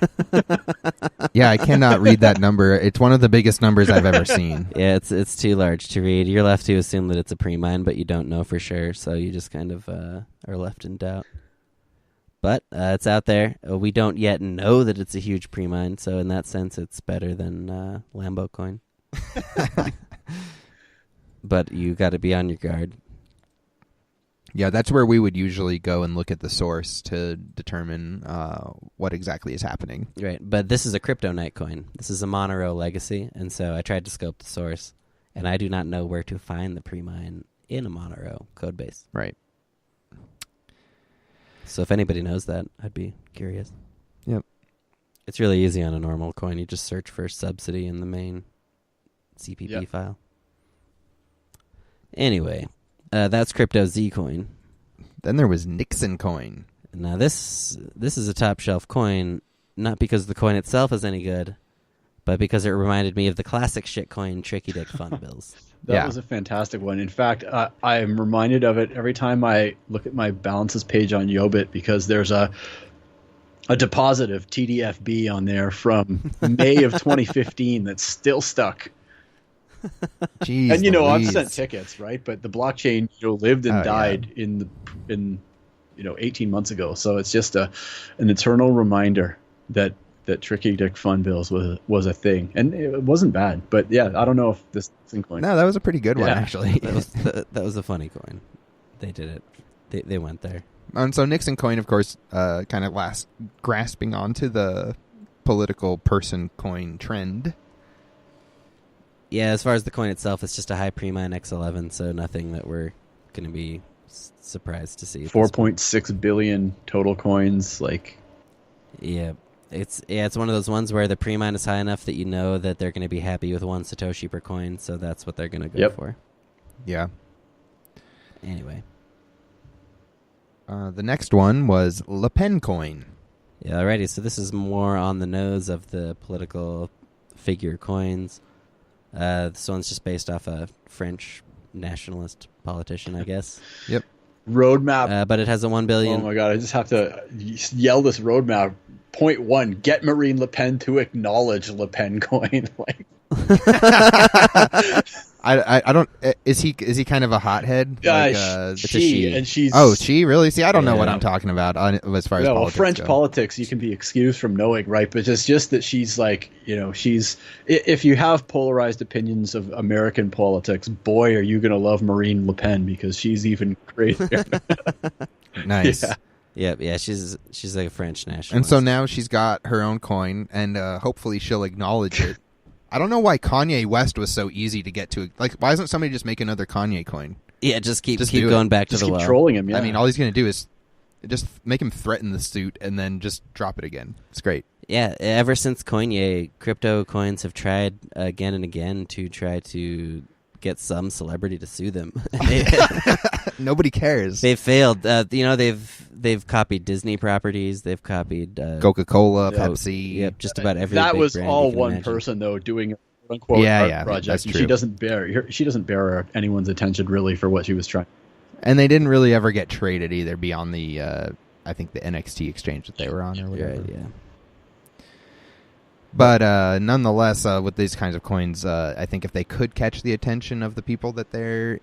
Speaker 2: Yeah, I cannot read that number. It's one of the biggest numbers I've ever seen.
Speaker 1: Yeah, it's too large to read. You're left to assume that it's a pre-mine, but you don't know for sure. So you just kind of are left in doubt. But it's out there. We don't yet know that it's a huge pre-mine. So in that sense, it's better than LamboCoin. But you got to be on your guard.
Speaker 2: Yeah, that's where we would usually go and look at the source to determine what exactly is happening.
Speaker 1: Right, but this is a crypto night coin. This is a Monero legacy, and so I tried to scope the source, and I do not know where to find the pre-mine in a Monero code base.
Speaker 2: Right.
Speaker 1: So if anybody knows that, I'd be curious.
Speaker 2: Yep.
Speaker 1: It's really easy on a normal coin. You just search for subsidy in the main CPP file. Anyway, that's CryptoZ coin.
Speaker 2: Then there was NixonCoin.
Speaker 1: Now this is a top shelf coin, not because the coin itself is any good, but because it reminded me of the classic shitcoin Tricky Dick Fun Bills.
Speaker 3: That was a fantastic one. In fact, I am reminded of it every time I look at my balances page on Yobit, because there's a deposit of TDFB on there from May of 2015 that's still stuck.
Speaker 2: Jeez,
Speaker 3: and
Speaker 2: Louise.
Speaker 3: I've sent tickets, right? But the blockchain lived and died in 18 months ago. So it's just an eternal reminder that Tricky Dick Fun Bills was a thing, and it wasn't bad. But yeah, I don't know if this coin.
Speaker 2: No, that was a pretty good one actually.
Speaker 1: that was a funny coin. They did it. They went there.
Speaker 2: And so NixonCoin, of course, kind of grasping onto the political person coin trend.
Speaker 1: Yeah, as far as the coin itself, it's just a high pre-mine X11, so nothing that we're going to be surprised to see.
Speaker 3: 4.6 billion total coins,
Speaker 1: Yeah, it's one of those ones where the pre-mine is high enough that you know that they're going to be happy with 1 Satoshi per coin, so that's what they're going to go for.
Speaker 2: Yeah.
Speaker 1: Anyway.
Speaker 2: The next one was LePen Coin.
Speaker 1: Yeah, alrighty, so this is more on the nose of the political figure coins. This one's just based off a French nationalist politician, I guess.
Speaker 2: Yep.
Speaker 3: Roadmap.
Speaker 1: But it has a 1 billion.
Speaker 3: Oh my god, I just have to yell this roadmap. Point 1, get Marine Le Pen to acknowledge LePen Coin.
Speaker 2: I don't. Is he kind of a hothead?
Speaker 3: She
Speaker 2: really? See, I don't know what I'm talking about as far as politics
Speaker 3: French
Speaker 2: go.
Speaker 3: politics you can be excused from knowing, right? But it's just that she's she's, if you have polarized opinions of American politics, boy, are you going to love Marine Le Pen, because she's even crazier.
Speaker 2: Nice.
Speaker 1: Yeah, she's like a French nationalist.
Speaker 2: And so now she's got her own coin, and hopefully she'll acknowledge it. I don't know why Kanye West was so easy to get to. Why doesn't somebody just make another Kanye coin?
Speaker 1: Yeah, just keep going back to the well.
Speaker 3: Just keep trolling him, yeah.
Speaker 2: I mean, all he's going to do is just make him threaten the suit and then just drop it again. It's great.
Speaker 1: Yeah, ever since Kanye, crypto coins have tried again and again to try to get some celebrity to sue them.
Speaker 2: Nobody cares.
Speaker 1: They've failed. They've copied Disney properties. They've copied
Speaker 2: Coca-Cola, Pepsi.
Speaker 1: Yep, just about every.
Speaker 3: That
Speaker 1: big
Speaker 3: was
Speaker 1: brand
Speaker 3: all
Speaker 1: you can
Speaker 3: one
Speaker 1: imagine.
Speaker 3: person though doing a quote-unquote art project.
Speaker 2: That's
Speaker 3: and
Speaker 2: true.
Speaker 3: she doesn't bear anyone's attention really for what she was trying.
Speaker 2: And they didn't really ever get traded either beyond the I think the NXT exchange that they were on or whatever.
Speaker 1: Right, yeah.
Speaker 2: But nonetheless, with these kinds of coins, I think if they could catch the attention of the people that they're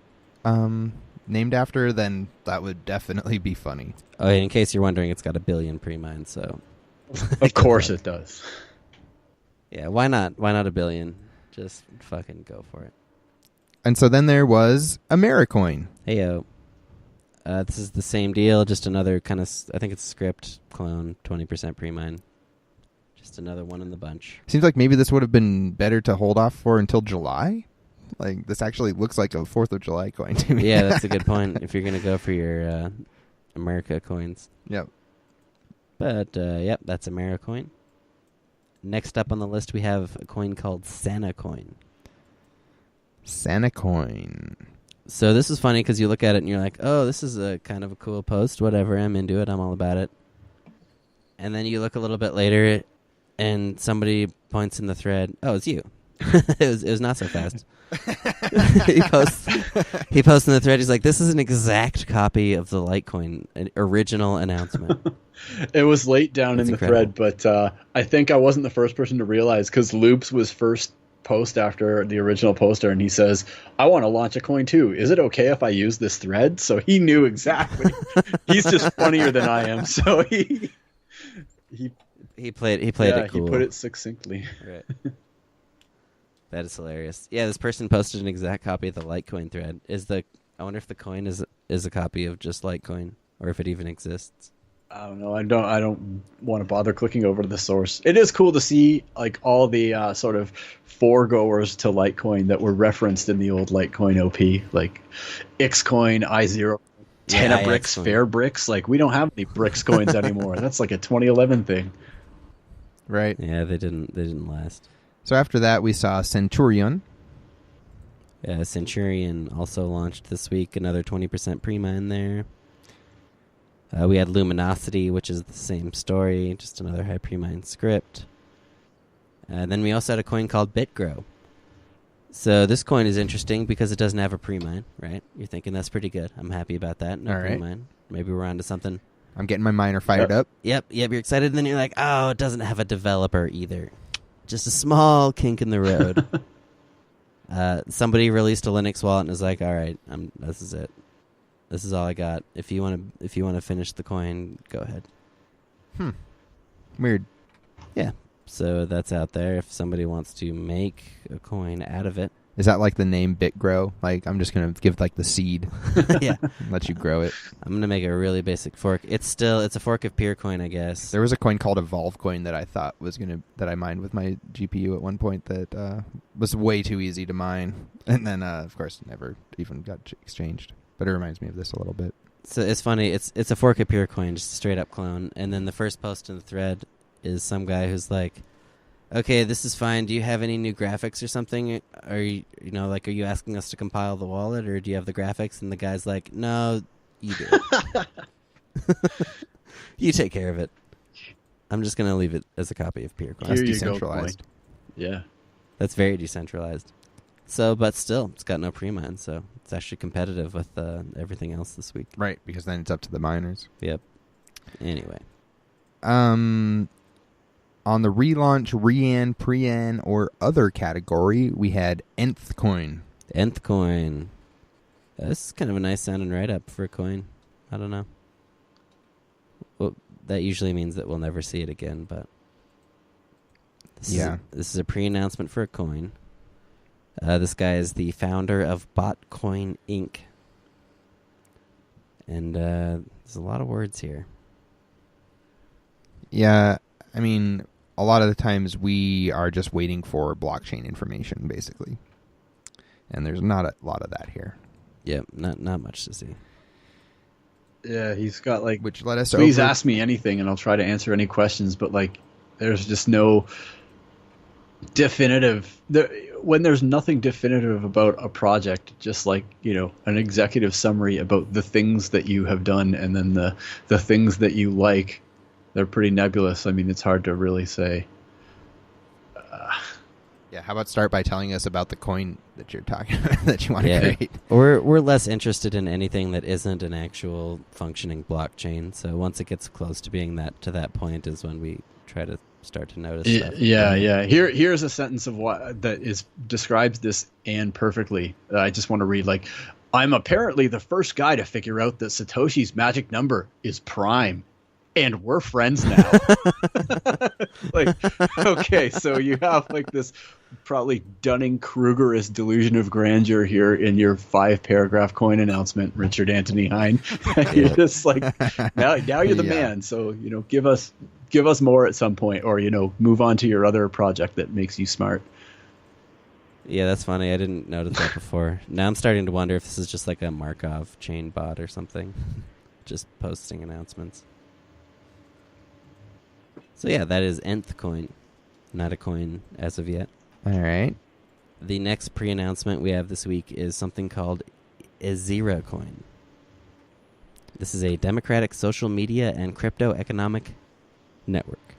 Speaker 2: named after, then that would definitely be funny.
Speaker 1: Oh, in case you're wondering, it's got 1 billion pre-mine, so...
Speaker 3: Of course it does.
Speaker 1: Yeah, why not? Why not 1 billion? Just fucking go for it.
Speaker 2: And so then there was Americoin.
Speaker 1: Heyo. This is the same deal, just another kind of... I think it's script clone, 20% pre-mine. Just another one in the bunch.
Speaker 2: Seems like maybe this would have been better to hold off for until July. This actually looks like a 4th of July coin to me.
Speaker 1: Yeah, that's a good point if you're going to go for your America coins.
Speaker 2: Yep.
Speaker 1: But, yep, that's Americoin. Next up on the list, we have a coin called Sannacoin.
Speaker 2: Sannacoin.
Speaker 1: So this is funny because you look at it and you're like, oh, this is a kind of a cool post. Whatever, I'm into it. I'm all about it. And then you look a little bit later and somebody points in the thread, oh, it's you. it was not so fast. he posts in the thread, he's like, this is an exact copy of the Litecoin original announcement.
Speaker 3: It was late down
Speaker 1: That's
Speaker 3: in the
Speaker 1: incredible.
Speaker 3: thread, but I think I wasn't the first person to realize, because Loops was first post after the original poster, and he says, I want to launch a coin too. Is it okay if I use this thread? So he knew exactly. He's just funnier than I am, so he
Speaker 1: played it cool.
Speaker 3: He put it succinctly.
Speaker 1: Right. That is hilarious. Yeah, this person posted an exact copy of the Litecoin thread. I wonder if the coin is a copy of just Litecoin, or if it even exists.
Speaker 3: I don't know. I don't want to bother clicking over to the source. It is cool to see all the sort of foregoers to Litecoin that were referenced in the old Litecoin OP, like Xcoin, Ezira. Tenna
Speaker 1: IX
Speaker 3: bricks,
Speaker 1: coin.
Speaker 3: fair bricks. Like, we don't have any bricks coins anymore. That's like a 2011 thing.
Speaker 2: Right.
Speaker 1: Yeah, they didn't last.
Speaker 2: So after that, we saw Centurion.
Speaker 1: Centurion also launched this week. Another 20% pre-mine there. We had Luminosity, which is the same story, just another high pre-mine script. Then we also had a coin called BitGrow. So this coin is interesting because it doesn't have a pre-mine, right? You're thinking that's pretty good. I'm happy about that. No
Speaker 2: All right.
Speaker 1: pre-mine. Maybe we're onto something.
Speaker 2: I'm getting my miner fired up.
Speaker 1: Yep, you're excited, and then you're like, oh, it doesn't have a developer either. Just a small kink in the road. Somebody released a Linux wallet and was like, all right, this is it. This is all I got. If you want to finish the coin, go ahead.
Speaker 2: Weird.
Speaker 1: Yeah. So that's out there. If somebody wants to make a coin out of it.
Speaker 2: Is that like the name BitGrow? Like, I'm just going to give like the seed.
Speaker 1: Yeah.
Speaker 2: Let you grow it.
Speaker 1: I'm going to make a really basic fork. It's a fork of PureCoin, I guess.
Speaker 2: There was a coin called Evolvecoin that I thought that I mined with my GPU at one point that was way too easy to mine. And then, of course, never even got exchanged. But it reminds me of this a little bit.
Speaker 1: So it's funny. It's a fork of PureCoin, just a straight up clone. And then the first post in the thread is some guy who's like, okay, this is fine. Do you have any new graphics or something? Are you asking us to compile the wallet, or do you have the graphics? And the guy's like, no, you do it. You take care of it. I'm just going to leave it as a copy of PureCoin.
Speaker 2: That's
Speaker 3: Here you
Speaker 2: decentralized.
Speaker 3: go, coin. Yeah.
Speaker 1: That's very decentralized. So, but still, it's got no pre-mine, so it's actually competitive with everything else this week.
Speaker 2: Right, because then it's up to the miners.
Speaker 1: Yep. Anyway.
Speaker 2: On the relaunch, re-an, pre-an, or other category, we had Nth Coin.
Speaker 1: Nth Coin. This is kind of a nice sounding write-up for a coin. I don't know. Well, that usually means that we'll never see it again, but this is a pre-announcement for a coin. This guy is the founder of Botcoin Inc. And there's a lot of words here.
Speaker 2: Yeah, I mean, a lot of the times we are just waiting for blockchain information, basically. And there's not a lot of that here.
Speaker 1: Yep, not much to see.
Speaker 3: Yeah, he's got like,
Speaker 2: which led us
Speaker 3: please
Speaker 2: over...
Speaker 3: ask me anything and I'll try to answer any questions, but like, there's just no definitive... When there's nothing definitive about a project, just like, an executive summary about the things that you have done and then the things that you like, they're pretty nebulous. I mean, it's hard to really say.
Speaker 2: Yeah, how about start by telling us about the coin that you're talking about, that you want to create?
Speaker 1: We're less interested in anything that isn't an actual functioning blockchain. So once it gets close to being to that point is when we try to start to notice stuff.
Speaker 3: Yeah. Here's a sentence of what describes this and perfectly. I just want to read, like, I'm apparently the first guy to figure out that Satoshi's magic number is prime. And we're friends now. Like, okay, so you have like this probably Dunning-Krugerist delusion of grandeur here in your 5-paragraph coin announcement, Richard Anthony Hein. You're just like, now you're the man. So, give us more at some point, or, move on to your other project that makes you smart.
Speaker 1: Yeah, that's funny. I didn't notice that before. Now I'm starting to wonder if this is just like a Markov chain bot or something. Just posting announcements. So yeah, that is Nth Coin. Not a coin as of yet.
Speaker 2: All right.
Speaker 1: The next pre-announcement we have this week is something called Ezira Coin. This is a democratic social media and crypto economic network.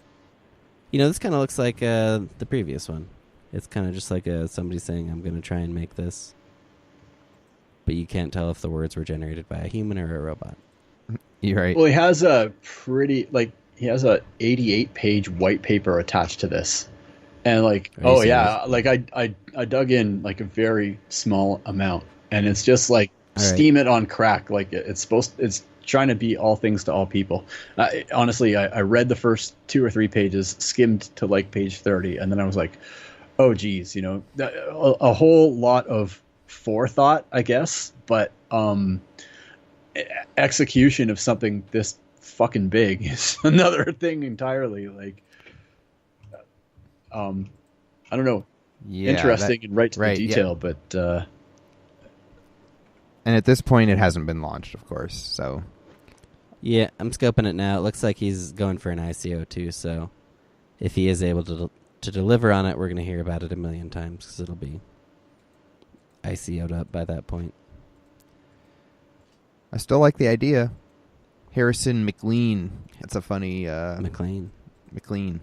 Speaker 1: This kind of looks like the previous one. It's kind of just like somebody saying, I'm going to try and make this. But you can't tell if the words were generated by a human or a robot.
Speaker 2: You're right.
Speaker 3: Well, he has a 88-page white paper attached to this. And like, I dug in like a very small amount, and it's just like steam it on crack. Like it's trying to be all things to all people. Honestly, I read the first 2 or 3 pages, skimmed to like page 30, and then I was like, oh geez, a whole lot of forethought, I guess, but execution of something this fucking big is another thing entirely. Like, I don't know, interesting and right to the detail, but
Speaker 2: And at this point, it hasn't been launched, of course. So,
Speaker 1: Yeah, I'm scoping it now. It looks like he's going for an ICO too. So, if he is able to deliver on it, we're going to hear about it a million times because it'll be ICO'd up by that point.
Speaker 2: I still like the idea. Harrison McLean. That's a funny...
Speaker 1: McLean.
Speaker 2: McLean.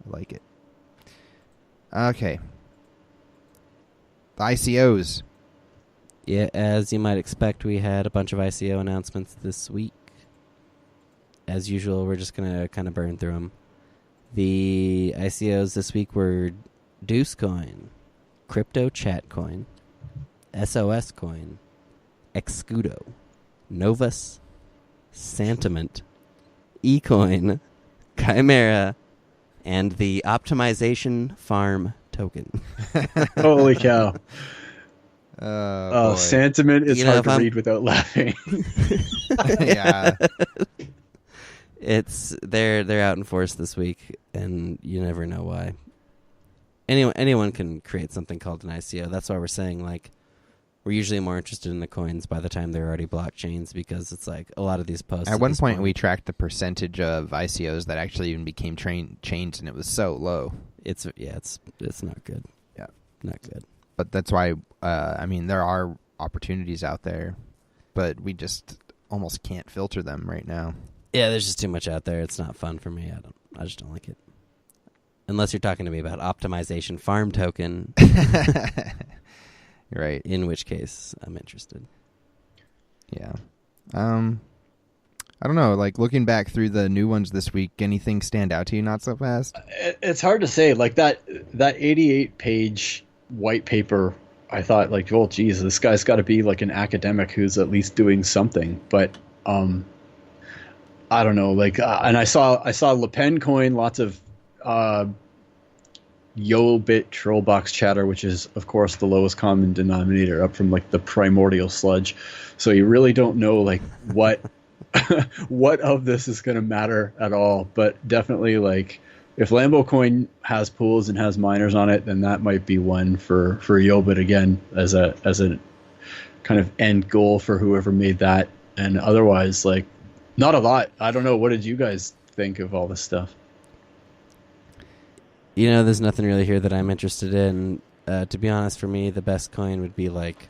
Speaker 2: I like it. Okay. The ICOs.
Speaker 1: Yeah, as you might expect, we had a bunch of ICO announcements this week. As usual, we're just going to kind of burn through them. The ICOs this week were DeusCoin, CryptoChatCoin, Soscoin, Exscudo, Novus, Santiment, eCoin, Chimera, and the optimization farm token.
Speaker 3: Holy cow.
Speaker 2: Boy.
Speaker 3: Sentiment is hard to
Speaker 1: I'm-
Speaker 3: read without laughing.
Speaker 2: Yeah.
Speaker 1: They're out in force this week, and you never know why. Anyone can create something called an ICO. That's why we're saying, like, we're usually more interested in the coins by the time they're already blockchains, because it's like a lot of these posts.
Speaker 2: At one point, we tracked the percentage of ICOs that actually even became chains, and it was so low.
Speaker 1: It's not good.
Speaker 2: Yeah.
Speaker 1: Not good.
Speaker 2: But that's why, there are opportunities out there, but we just almost can't filter them right now.
Speaker 1: Yeah, there's just too much out there. It's not fun for me. I just don't like it. Unless you're talking to me about optimization farm token.
Speaker 2: Right.
Speaker 1: In which case, I'm interested.
Speaker 2: Yeah. I don't know. Like, looking back through the new ones this week, anything stand out to you not so fast?
Speaker 3: It's hard to say. Like that 88-page white paper, I thought, like, oh, geez, this guy's got to be like an academic who's at least doing something. But I don't know. Like, and I saw LePen Coin, lots of YoBit Trollbox chatter, which is, of course, the lowest common denominator, up from like the primordial sludge. So you really don't know like what what of this is going to matter at all. But definitely, like, if LamboCoin has pools and has miners on it, then that might be one for YoBit again as a kind of end goal for whoever made that. And otherwise, like, not a lot. I don't know. What did you guys think of all this stuff?
Speaker 1: You know, there's nothing really here that I'm interested in. To be honest, for me, the best coin would be like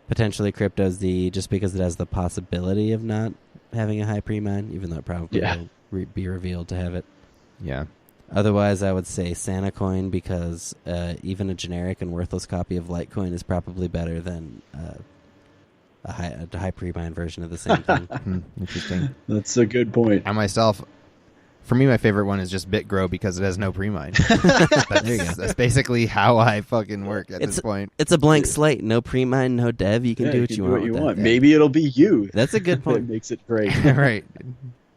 Speaker 1: potentially CryptoZ, just because it has the possibility of not having a high pre-mine, even though it probably will be revealed to have it.
Speaker 2: Yeah.
Speaker 1: Otherwise, I would say Sannacoin, because even a generic and worthless copy of Litecoin is probably better than a high pre-mine version of the same thing.
Speaker 2: Interesting.
Speaker 3: That's a good point.
Speaker 2: I myself, for me, my favorite one is just BitGrow because it has no pre-mine.
Speaker 1: There you go.
Speaker 2: That's basically how I fucking work at this point.
Speaker 1: It's a blank slate. No pre-mine, no dev. You can do what you want. with that.
Speaker 3: Maybe it'll be you.
Speaker 1: That's a good
Speaker 3: That
Speaker 1: point.
Speaker 3: makes it great.
Speaker 2: Right.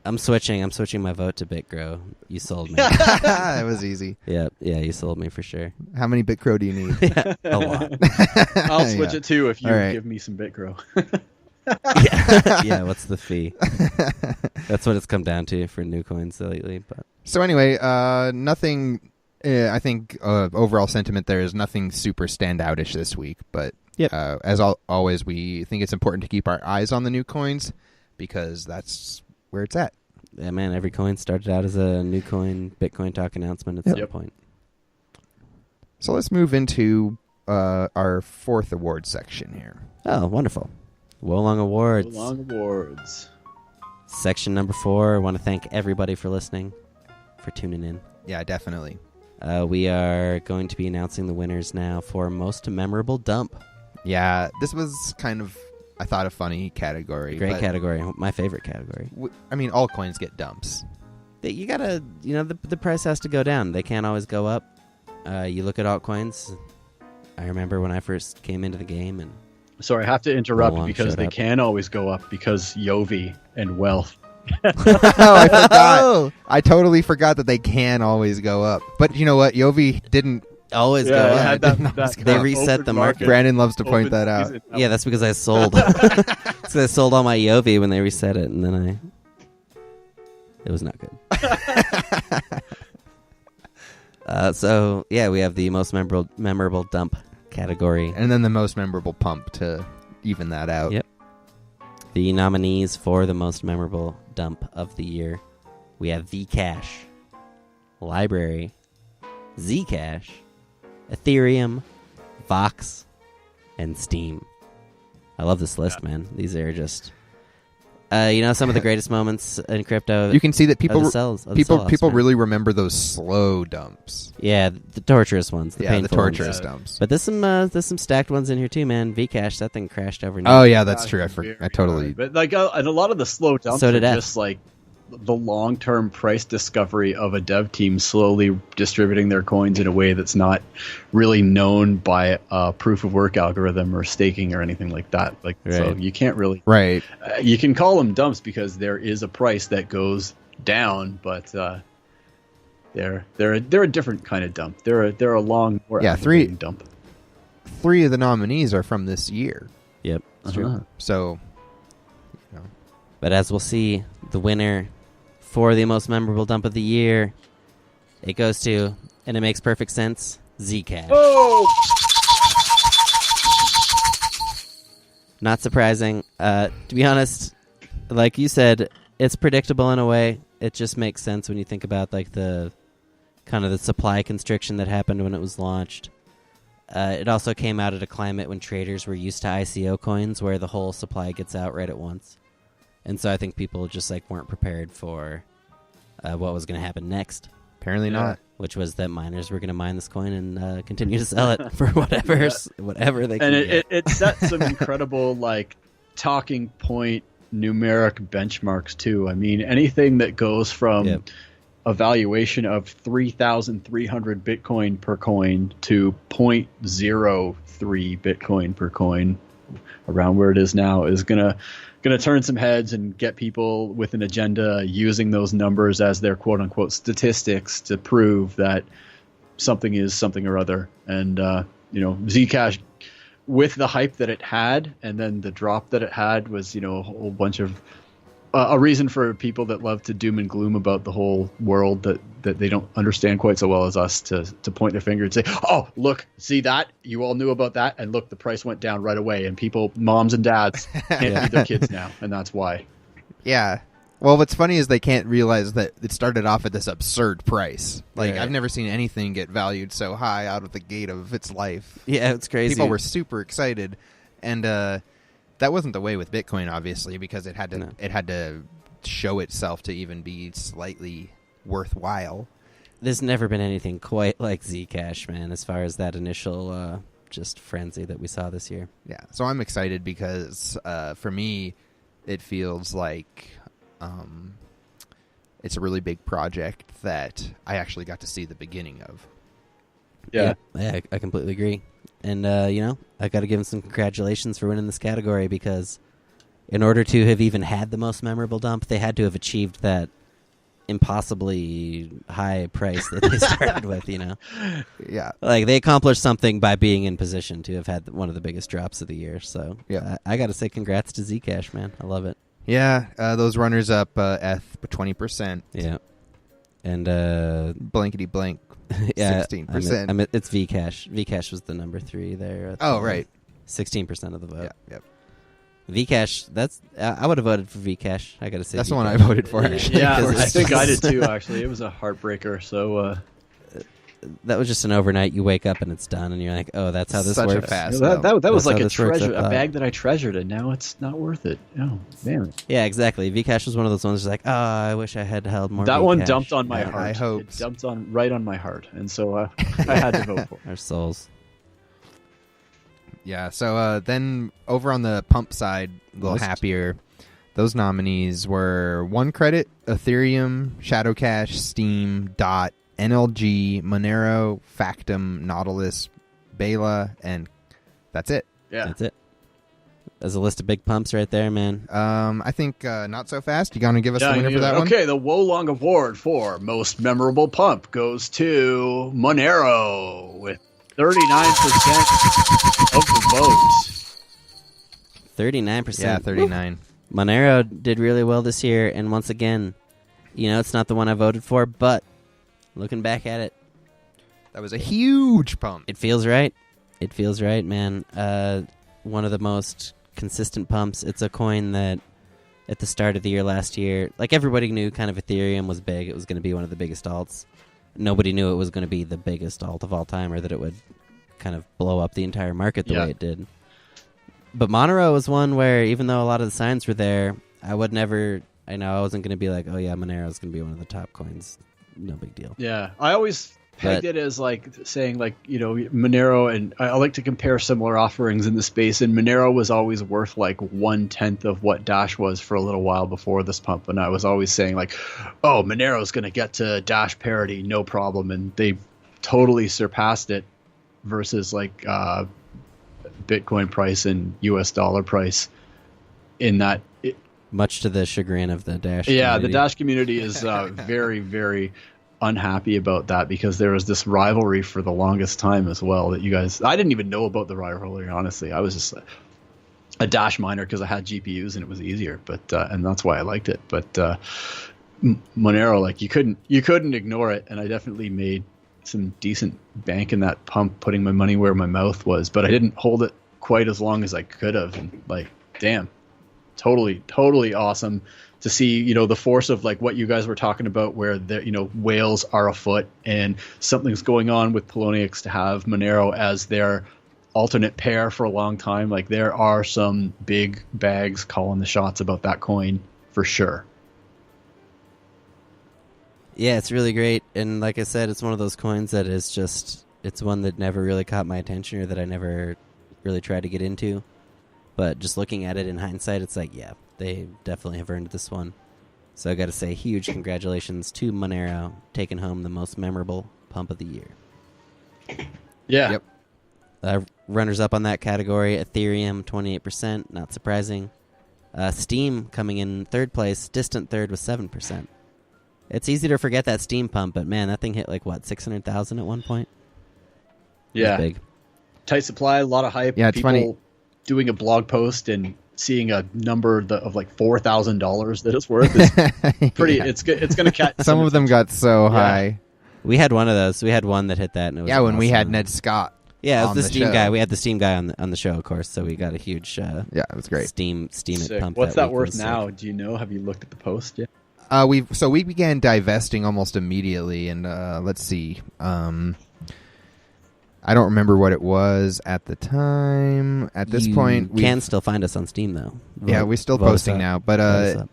Speaker 1: I'm switching my vote to BitGrow. You sold me.
Speaker 2: It was easy.
Speaker 1: Yeah, you sold me for sure.
Speaker 2: How many BitGrow do you need?
Speaker 1: A lot.
Speaker 3: I'll switch it too if you
Speaker 2: All right.
Speaker 3: give me some BitGrow.
Speaker 1: Yeah, what's the fee? That's what it's come down to for new coins lately. But
Speaker 2: So anyway, nothing. I think overall sentiment there is nothing super standoutish this week. But
Speaker 1: Yep.
Speaker 2: As always, we think it's important to keep our eyes on the new coins because that's where it's at.
Speaker 1: yeah, man, every coin started out as a new coin, Bitcoin talk announcement at some point.
Speaker 2: So let's move into our fourth award section here.
Speaker 1: Oh, wonderful. Wolong Awards.
Speaker 3: Long awards.
Speaker 1: Section number 4. I want to thank everybody for listening, for tuning in.
Speaker 2: Yeah, definitely.
Speaker 1: We are going to be announcing the winners now for Most Memorable Dump.
Speaker 2: Yeah, this was kind of, I thought, a funny category.
Speaker 1: Great
Speaker 2: but
Speaker 1: category. My favorite category.
Speaker 2: All coins get dumps.
Speaker 1: You gotta, the price has to go down. They can't always go up. You look at altcoins. I remember when I first came into the game, and
Speaker 3: Sorry, I have to interrupt
Speaker 1: Wolong
Speaker 3: because
Speaker 1: showed
Speaker 3: they
Speaker 1: up.
Speaker 3: can always go up because Yovi and wealth.
Speaker 2: Oh, I forgot. I totally forgot that they can always go up. But you know what? Yovi didn't.
Speaker 1: always go
Speaker 3: Yeah,
Speaker 1: up.
Speaker 3: it had that
Speaker 1: They reset the market.
Speaker 2: Brandon loves to point that out.
Speaker 1: Yeah, that's because I sold. That's because I sold all my Yovi when they reset it, and then it was not good. So yeah, we have the most memorable dump category.
Speaker 2: And then the most memorable pump to even that out.
Speaker 1: Yep. The nominees for the most memorable dump of the year. We have Vcash, Library, Zcash, Ethereum, Vox, and Steam. I love this list, man. These are just, some of the greatest moments in crypto.
Speaker 2: You can see that people
Speaker 1: people
Speaker 2: really remember those slow dumps.
Speaker 1: Yeah, the torturous ones. The painful
Speaker 2: torturous
Speaker 1: ones.
Speaker 2: dumps.
Speaker 1: But there's some stacked ones in here too, man. Vcash, that thing crashed overnight.
Speaker 2: Oh yeah, that's true. I totally.
Speaker 3: But and a lot of the slow dumps
Speaker 1: So
Speaker 3: are
Speaker 1: did F.
Speaker 3: just like the long-term price discovery of a dev team slowly distributing their coins in a way that's not really known by a proof of work algorithm or staking or anything like that. So you can't really you can call them dumps because there is a price that goes down, but they're a different kind of dump. They're a long or aggravating dump.
Speaker 2: 3 of the nominees are from this year.
Speaker 1: Yep, that's true.
Speaker 2: So,
Speaker 1: but as we'll see, the winner for the most memorable dump of the year, it goes to, and it makes perfect sense, Zcash.
Speaker 3: Oh!
Speaker 1: Not surprising. To be honest, like you said, it's predictable in a way. It just makes sense when you think about like the kind of the supply constriction that happened when it was launched. It also came out at a climate when traders were used to ICO coins where the whole supply gets out right at once. And so I think people just like weren't prepared for what was going to happen next.
Speaker 2: Apparently not.
Speaker 1: Which was that miners were going to mine this coin and continue to sell it for whatever they can.
Speaker 3: And it set some incredible like talking point numeric benchmarks too. I mean, anything that goes from a valuation of 3,300 Bitcoin per coin to 0.03 Bitcoin per coin, around where it is now, is gonna turn some heads and get people with an agenda using those numbers as their quote unquote statistics to prove that something is something or other. And Zcash, with the hype that it had and then the drop that it had, was a whole bunch of a reason for people that love to doom and gloom about the whole world that they don't understand quite so well as us to point their finger and say, oh, look, see that? You all knew about that. And look, the price went down right away. And people, moms and dads, can't feed their kids now. And that's why.
Speaker 2: Yeah. Well, what's funny is they can't realize that it started off at this absurd price. Like, I've never seen anything get valued so high out of the gate of its life.
Speaker 1: Yeah, it's crazy.
Speaker 2: People were super excited. And, that wasn't the way with Bitcoin, obviously, because it had to show itself to even be slightly worthwhile.
Speaker 1: There's never been anything quite like Zcash, man, as far as that initial just frenzy that we saw this year.
Speaker 2: Yeah, so I'm excited because for me, it feels like it's a really big project that I actually got to see the beginning of.
Speaker 1: Yeah, I completely agree. And, I got to give him some congratulations for winning this category because in order to have even had the most memorable dump, they had to have achieved that impossibly high price that they started with,
Speaker 2: Yeah.
Speaker 1: Like, they accomplished something by being in position to have had one of the biggest drops of the year. So, I got to say congrats to Zcash, man. I love it.
Speaker 2: Yeah, those runners up at 20%.
Speaker 1: Yeah. And
Speaker 2: blankety blank. 16%.
Speaker 1: I mean, it's Vcash. Vcash was the number 3 there.
Speaker 2: Right.
Speaker 1: 16% of the vote.
Speaker 2: Yep.
Speaker 1: Vcash. I would have voted for Vcash. I got to say,
Speaker 2: that's
Speaker 1: Vcash.
Speaker 2: the one I voted for. Actually,
Speaker 3: yeah, I think I did too. Actually, it was a heartbreaker. So
Speaker 1: that was just an overnight. You wake up and it's done, and you're like, "Oh, that's how this
Speaker 2: Such
Speaker 1: works."
Speaker 2: A fast,
Speaker 3: that was like a
Speaker 1: treasure,
Speaker 3: a bag that I treasured, and now it's not worth it. Oh, man.
Speaker 1: Yeah, exactly. Vcash was one of those ones. Like, oh, I wish I had held more.
Speaker 3: That
Speaker 1: Vcash.
Speaker 3: one dumped on my heart.
Speaker 2: I hope
Speaker 3: it dumped right on my heart, and so I had to vote for it.
Speaker 1: Our souls.
Speaker 2: Yeah. So then over on the pump side, a little happier. Those nominees were OneCredit, Ethereum, Shadowcash, Steam, DOT, NLG, Monero, Factum, Nautilus, Bela, and that's it.
Speaker 3: Yeah,
Speaker 1: that's it. There's a list of big pumps right there, man.
Speaker 2: I think not so fast. You gonna give us the winner for that one?
Speaker 3: Okay, the Wolong Award for most memorable pump goes to Monero with 39% of the vote.
Speaker 1: 39%.
Speaker 2: Yeah, 39.
Speaker 1: Monero did really well this year, and once again, it's not the one I voted for, but looking back at it,
Speaker 2: that was a huge pump.
Speaker 1: It feels right. It feels right, man. One of the most consistent pumps. It's a coin that at the start of the year last year, like everybody knew kind of Ethereum was big. It was going to be one of the biggest alts. Nobody knew it was going to be the biggest alt of all time or that it would kind of blow up the entire market the way it did. But Monero was one where even though a lot of the signs were there, I would never, I wasn't going to be like, oh yeah, Monero is going to be one of the top coins. No big deal.
Speaker 3: Yeah, I always pegged it as like saying like, Monero, and I like to compare similar offerings in the space, and Monero was always worth like 1/10 of what Dash was for a little while before this pump, and I was always saying like, oh, Monero's going to get to Dash parity, no problem, and they totally surpassed it versus like Bitcoin price and US dollar price in that.
Speaker 1: Much to the chagrin of the Dash
Speaker 3: community. The Dash community is very, very unhappy about that because there was this rivalry for the longest time as well that you guys, I didn't even know about the rivalry, honestly. I was just a Dash miner because I had GPUs and it was easier, but and that's why I liked it. But Monero, like you couldn't ignore it, and I definitely made some decent bank in that pump, putting my money where my mouth was, but I didn't hold it quite as long as I could have, and like, damn, totally awesome to see, the force of like what you guys were talking about, where the, whales are afoot and something's going on with Poloniex to have Monero as their alternate pair for a long time. Like there are some big bags calling the shots about that coin for sure.
Speaker 1: Yeah, it's really great. And like I said, it's one of those coins that is just, it's one that never really caught my attention or that I never really tried to get into. But just looking at it in hindsight, it's like, yeah, they definitely have earned this one. So I got to say, huge congratulations to Monero, taking home the most memorable pump of the year.
Speaker 3: Yeah.
Speaker 1: Yep. Runners up on that category, Ethereum, 28%, not surprising. Steam coming in third place, distant third with 7%. It's easy to forget that Steam pump, but man, that thing hit like, what, 600,000 at one point?
Speaker 3: Yeah.
Speaker 1: Big.
Speaker 3: Tight supply, a lot of hype.
Speaker 2: Yeah, it's
Speaker 3: people
Speaker 2: funny.
Speaker 3: Doing a blog post and seeing a number of like $4,000 that it's worth is pretty. Yeah. It's going to catch.
Speaker 2: Some of them got so high.
Speaker 1: We had one of those. We had one that hit that. And it was
Speaker 2: when
Speaker 1: awesome.
Speaker 2: we had Ned Scott.
Speaker 1: Yeah, it was
Speaker 2: on
Speaker 1: the Steam
Speaker 2: show.
Speaker 1: guy. We had the Steam guy on the show, of course. So we got a huge.
Speaker 2: Yeah, it was great.
Speaker 1: Steam it pump.
Speaker 3: What's that
Speaker 1: week.
Speaker 3: worth now? Do you know? Have you looked at the post yet?
Speaker 2: We began divesting almost immediately, and let's see. I don't remember what it was at the time. At this point,
Speaker 1: you can still find us on Steam though.
Speaker 2: Yeah, we're still posting now. But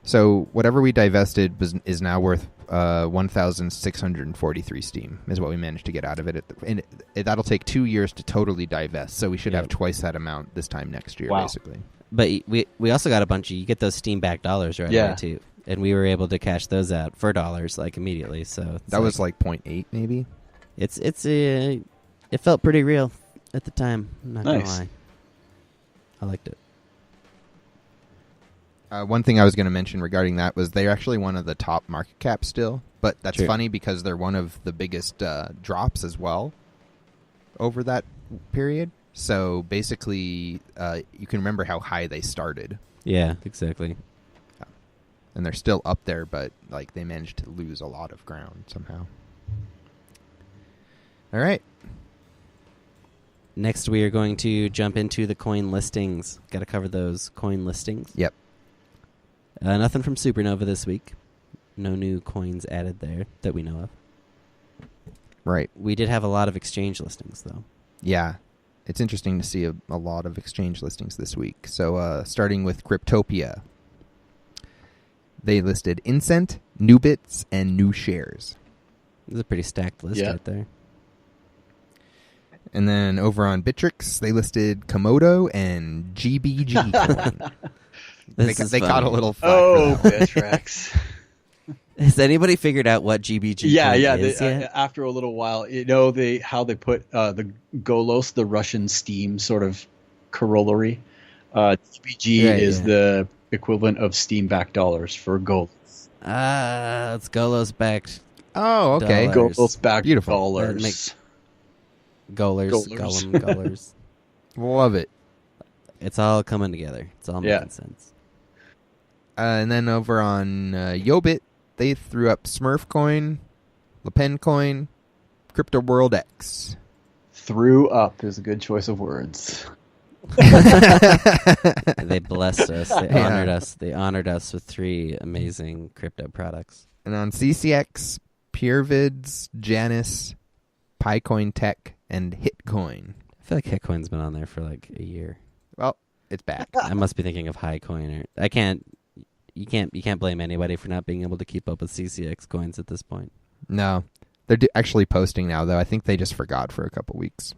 Speaker 2: so whatever we divested is now worth 1,643 Steam is what we managed to get out of it. And that'll take 2 years to totally divest. So we should have twice that amount this time next year, basically.
Speaker 1: But we also got a bunch of, you get those Steam back dollars right away too. And we were able to cash those out for dollars like immediately. So
Speaker 2: that was like 0.8 maybe.
Speaker 1: It felt pretty real at the time. I'm not gonna lie. I liked it.
Speaker 2: One thing I was going to mention regarding that was they're actually one of the top market caps still, but that's funny because they're one of the biggest drops as well over that period. So basically, you can remember how high they started.
Speaker 1: Yeah, exactly.
Speaker 2: And they're still up there, but like they managed to lose a lot of ground somehow. All right.
Speaker 1: Next, we are going to jump into the coin listings. Got to cover those coin listings.
Speaker 2: Yep.
Speaker 1: Nothing from Supernova this week. No new coins added there that we know of.
Speaker 2: Right.
Speaker 1: We did have a lot of exchange listings, though.
Speaker 2: Yeah. It's interesting to see a lot of exchange listings this week. So starting with Cryptopia. They listed Incent, New Bits, and New Shares.
Speaker 1: This is a pretty stacked list right there.
Speaker 2: And then over on Bittrex, they listed Komodo and GBG coin. They got a little flack for that.
Speaker 3: Bittrex.
Speaker 1: Has anybody figured out what GBG is yet?
Speaker 3: After a little while, how they put the Golos, the Russian Steam sort of corollary. GBG is the equivalent of Steam-backed dollars for Golos.
Speaker 1: It's Golos-backed.
Speaker 2: Oh, okay.
Speaker 3: Golos-backed
Speaker 2: Beautiful.
Speaker 3: dollars.
Speaker 1: Gollers.
Speaker 2: Love it.
Speaker 1: It's all coming together. It's all making sense.
Speaker 2: And then over on Yobit, they threw up Smurf Coin, LePen Coin, Crypto World X.
Speaker 3: Threw up is a good choice of words.
Speaker 1: They blessed us. They honored us. They honored us with 3 amazing crypto products.
Speaker 2: And on CCX, PureVidz, Janus, PiCoin Tech, and Hitcoin.
Speaker 1: I feel like Hitcoin's been on there for like a year.
Speaker 2: Well, it's back.
Speaker 1: I must be thinking of HiCoin. I can't. You can't blame anybody for not being able to keep up with CCX coins at this point.
Speaker 2: No, they're actually posting now, though. I think they just forgot for a couple weeks.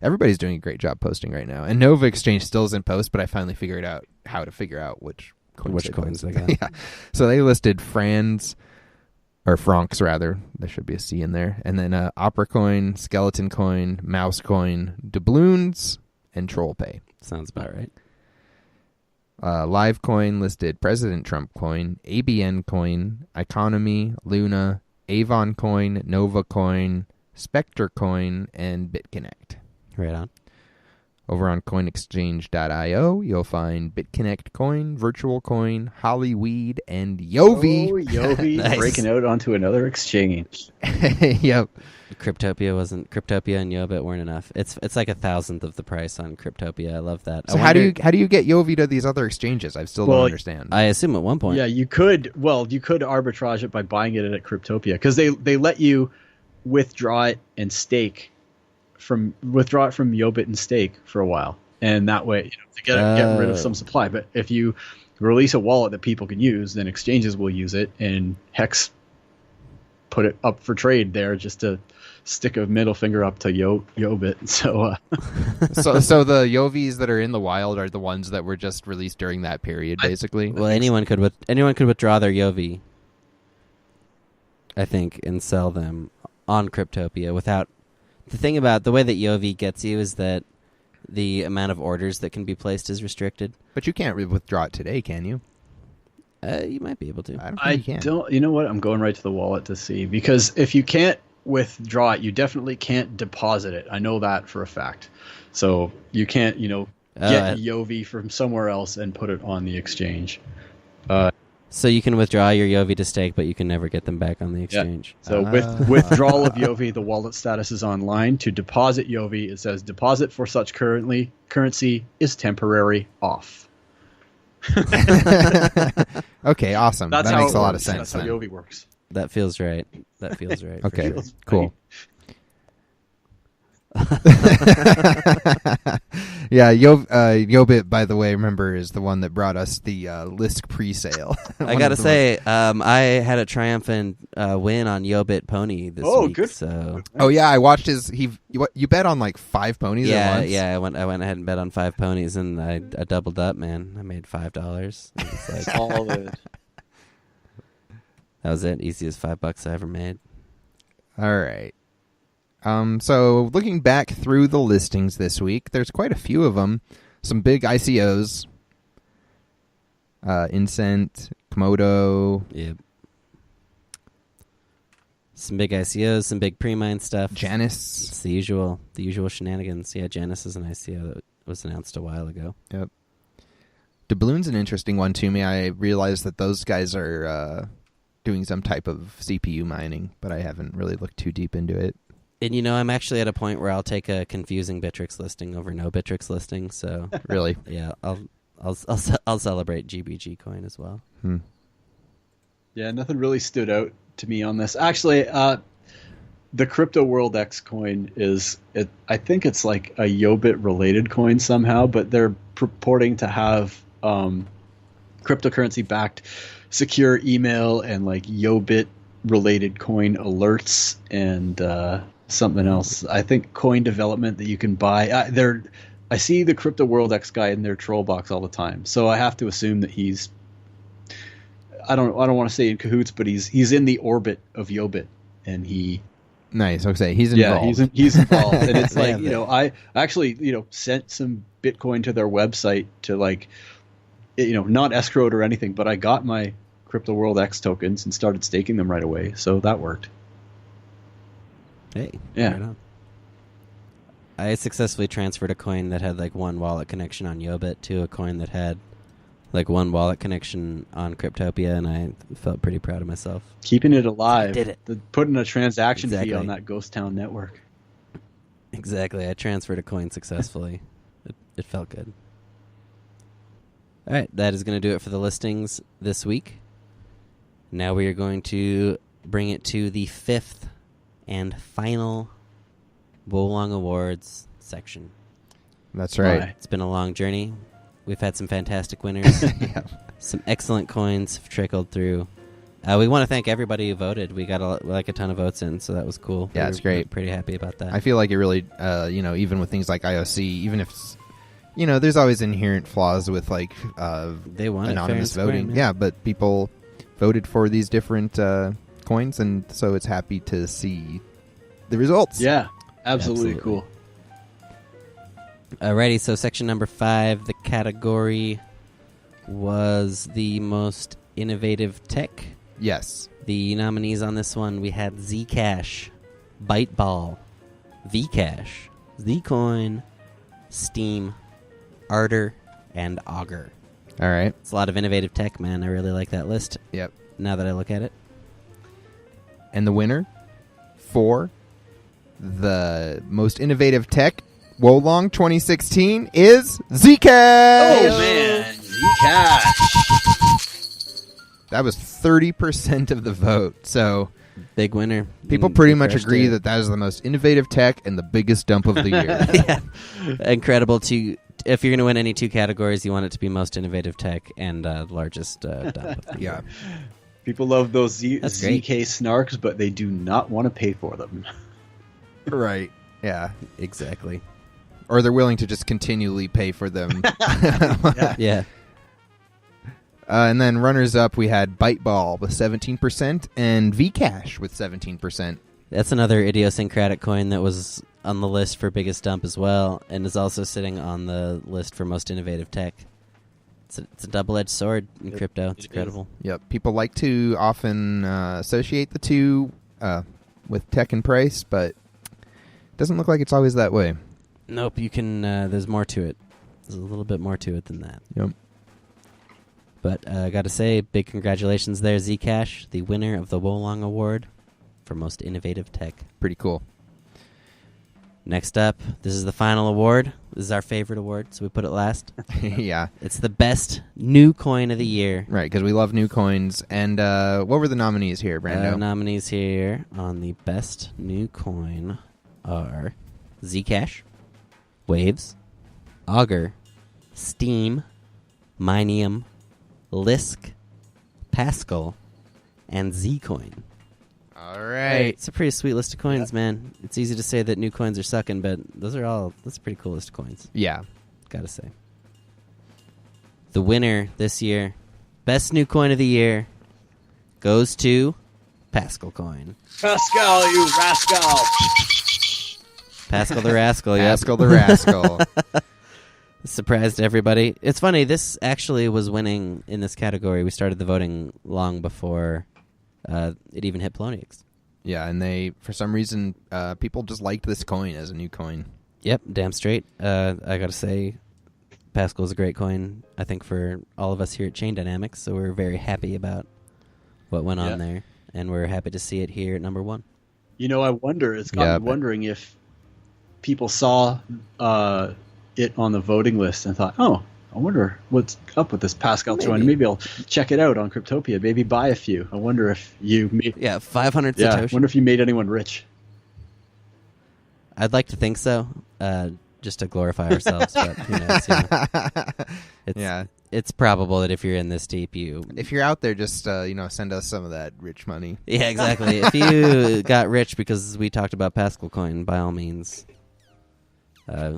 Speaker 2: Everybody's doing a great job posting right now. And Nova Exchange still is in post, but I finally figured out how to figure out which coins
Speaker 1: they got.
Speaker 2: Yeah. So they listed Francs, rather. There should be a C in there. And then OperaCoin, Skeleton Coin, MouseCoin, Doubloons, and TrollPay.
Speaker 1: Sounds about right.
Speaker 2: LiveCoin listed President Trump Coin, ABN Coin, Economy, Luna, Avon Coin, Nova Coin, Spectre Coin, and BitConnect.
Speaker 1: Right on.
Speaker 2: Over on coinexchange.io, you'll find BitConnect Coin, Virtual Coin, Hollyweed, and Yovi.
Speaker 3: Oh, Yovi
Speaker 1: Nice.
Speaker 3: breaking out onto another exchange.
Speaker 2: Yep.
Speaker 1: Cryptopia and Yobit weren't enough. It's like 1,000th of the price on Cryptopia. I love that.
Speaker 2: So how do you get Yovi to these other exchanges? I still don't understand.
Speaker 1: I assume at one point.
Speaker 3: Yeah, you could arbitrage it by buying it at Cryptopia because they let you withdraw it and stake withdraw it from Yobit and stake for a while, and that way to get rid of some supply. But if you release a wallet that people can use, then exchanges will use it, and Hex put it up for trade there just to stick a middle finger up to Yobit. So
Speaker 2: so the Yovis that are in the wild are the ones that were just released during that period, basically.
Speaker 1: Well, anyone could withdraw their Yovi, I think, and sell them on Cryptopia without. The thing about the way that Yovi gets you is that the amount of orders that can be placed is restricted.
Speaker 2: But you can't withdraw it today, can you?
Speaker 1: You might be able to.
Speaker 2: I don't think you can.
Speaker 3: You know what? I'm going right to the wallet to see, because if you can't withdraw it, you definitely can't deposit it. I know that for a fact. So you can't, get Yovi from somewhere else and put it on the exchange.
Speaker 1: So you can withdraw your Yovi to stake, but you can never get them back on the exchange.
Speaker 3: Yeah. So with withdrawal of Yovi, the wallet status is online. To deposit Yovi, it says deposit for such currency is temporary off.
Speaker 2: Okay, awesome.
Speaker 3: That
Speaker 2: makes a lot of sense.
Speaker 3: That's how Yovi works.
Speaker 1: That feels right.
Speaker 2: Okay,
Speaker 1: for sure.
Speaker 2: cool. Yeah, Yobit, by the way, remember, is the one that brought us the Lisk pre-sale.
Speaker 1: I gotta say, I had a triumphant win on Yobit Pony this week.
Speaker 3: Good.
Speaker 1: So.
Speaker 2: Oh yeah, I watched his. You bet on like 5 ponies at once?
Speaker 1: Yeah. I went ahead and bet on 5 ponies, and I doubled up, man. I made $5. It's like
Speaker 3: Solid.
Speaker 1: that was it. Easiest $5 I ever made.
Speaker 2: All right. So looking back through the listings this week, there's quite a few of them. Some big ICOs. Incent, Komodo.
Speaker 1: Yep. Some big ICOs, some big pre-mine stuff.
Speaker 2: Janus.
Speaker 1: It's the usual shenanigans. Yeah, Janus is an ICO that was announced a while ago.
Speaker 2: Yep. Doubloon's an interesting one to me. I realized that those guys are doing some type of CPU mining, but I haven't really looked too deep into it.
Speaker 1: And I'm actually at a point where I'll take a confusing Bittrex listing over no Bittrex listing. So
Speaker 2: really,
Speaker 1: yeah, I'll celebrate GBG coin as well.
Speaker 3: Yeah, nothing really stood out to me on this. Actually, the Crypto World X coin I think it's like a Yobit related coin somehow, but they're purporting to have cryptocurrency backed secure email and like Yobit related coin alerts and something else. I think coin development that you can buy. I see the Crypto World X guy in their troll box all the time, so I have to assume that he's. I don't want to say in cahoots, but he's in the orbit of Yobit, and he.
Speaker 2: Nice. Okay, he's involved.
Speaker 3: Yeah, he's involved, and it's like I actually sent some Bitcoin to their website to like, not escrowed or anything, but I got my Crypto World X tokens and started staking them right away, so that worked.
Speaker 1: Hey,
Speaker 3: yeah.
Speaker 1: Right on. I successfully transferred a coin that had like one wallet connection on Yobit to a coin that had like one wallet connection on Cryptopia, and I felt pretty proud of myself.
Speaker 3: Keeping it alive.
Speaker 1: I did it.
Speaker 3: Putting a transaction fee
Speaker 1: Exactly.
Speaker 3: on that ghost town network.
Speaker 1: Exactly. I transferred a coin successfully. It felt good. All right, that is going to do it for the listings this week. Now we are going to bring it to the fifth and final Wolong Awards section.
Speaker 2: That's right.
Speaker 1: It's been a long journey. We've had some fantastic winners.
Speaker 2: Yeah.
Speaker 1: Some excellent coins have trickled through. We want to thank everybody who voted. We got a ton of votes in, so that was cool.
Speaker 2: Yeah, it's great.
Speaker 1: We're pretty happy about that.
Speaker 2: I feel like it really, even with things like IOC, even if, there's always inherent flaws with
Speaker 1: they want
Speaker 2: anonymous voting.
Speaker 1: Square,
Speaker 2: yeah, but people voted for these different coins, and so it's happy to see the results.
Speaker 3: Yeah, absolutely cool.
Speaker 1: Alrighty, so section number 5, the category was the most innovative tech.
Speaker 2: Yes.
Speaker 1: The nominees on this one, we had Zcash, Byteball, Vcash, Zcoin, Steam, Ardor, and Augur.
Speaker 2: All right.
Speaker 1: It's a lot of innovative tech, man. I really like that list.
Speaker 2: Yep.
Speaker 1: Now that I look at it.
Speaker 2: And the winner for the most innovative tech Wolong 2016 is Zcash.
Speaker 3: Oh man, Zcash.
Speaker 2: That was 30% of the vote. So
Speaker 1: Big winner.
Speaker 2: people pretty much agree that is the most innovative tech and the biggest dump of the year.
Speaker 1: Yeah. Incredible. If you're going to win any two categories, you want it to be most innovative tech and largest dump of the year.
Speaker 3: People love those
Speaker 1: That's great.
Speaker 3: ZK snarks, but they do not want to pay for them.
Speaker 2: Right. Yeah.
Speaker 1: Exactly.
Speaker 2: Or they're willing to just continually pay for them.
Speaker 1: Yeah.
Speaker 2: And then runners-up, we had Byteball with 17% and Vcash with 17%.
Speaker 1: That's another idiosyncratic coin that was on the list for biggest dump as well, and is also sitting on the list for most innovative tech. It's a double-edged sword in crypto. It's incredible.
Speaker 2: Yep. People like to often associate the two with tech and price, but it doesn't look like it's always that way.
Speaker 1: Nope, you can. There's more to it. There's a little bit more to it than that.
Speaker 2: Yep.
Speaker 1: But I got to say, big congratulations there, Zcash, the winner of the Wolong Award for most innovative tech.
Speaker 2: Pretty cool.
Speaker 1: Next up, this is the final award. This is our favorite award, so we put it last.
Speaker 2: Yeah.
Speaker 1: It's the best new coin of the year.
Speaker 2: Right, because we love new coins. And what were the nominees here, Brando?
Speaker 1: Nominees here on the best new coin are Zcash, Waves, Augur, Steam, Minium, Lisk, Pascal, and Zcoin.
Speaker 2: All right.
Speaker 1: It's a pretty sweet list of coins, man. It's easy to say that new coins are sucking, but that's a pretty cool list of coins.
Speaker 2: Yeah.
Speaker 1: Gotta say. The winner this year, best new coin of the year, goes to Pascal Coin.
Speaker 3: Pascal, you rascal!
Speaker 1: Pascal the Rascal, yeah.
Speaker 2: Pascal the Rascal.
Speaker 1: Surprised everybody. It's funny, this actually was winning in this category. We started the voting long before it even hit Poloniex.
Speaker 2: Yeah, and they, for some reason, people just liked this coin as a new coin.
Speaker 1: Yep, damn straight. I gotta say, Pascal is a great coin, I think, for all of us here at Chain Dynamics, so we're very happy about what went on there, and we're happy to see it here at number 1.
Speaker 3: I wonder, it's got me wondering if people saw it on the voting list and thought, oh, I wonder what's up with this Pascal coin. Maybe I'll check it out on Cryptopia. Maybe buy a few. I wonder if you made...
Speaker 1: Yeah, 500 Satoshi.
Speaker 3: Yeah, I wonder if you made anyone rich.
Speaker 1: I'd like to think so, just to glorify ourselves, but who knows, It's probable that if you're in this deep,
Speaker 2: if you're out there, just send us some of that rich money.
Speaker 1: Yeah, exactly. If you got rich because we talked about Pascal Coin, by all means,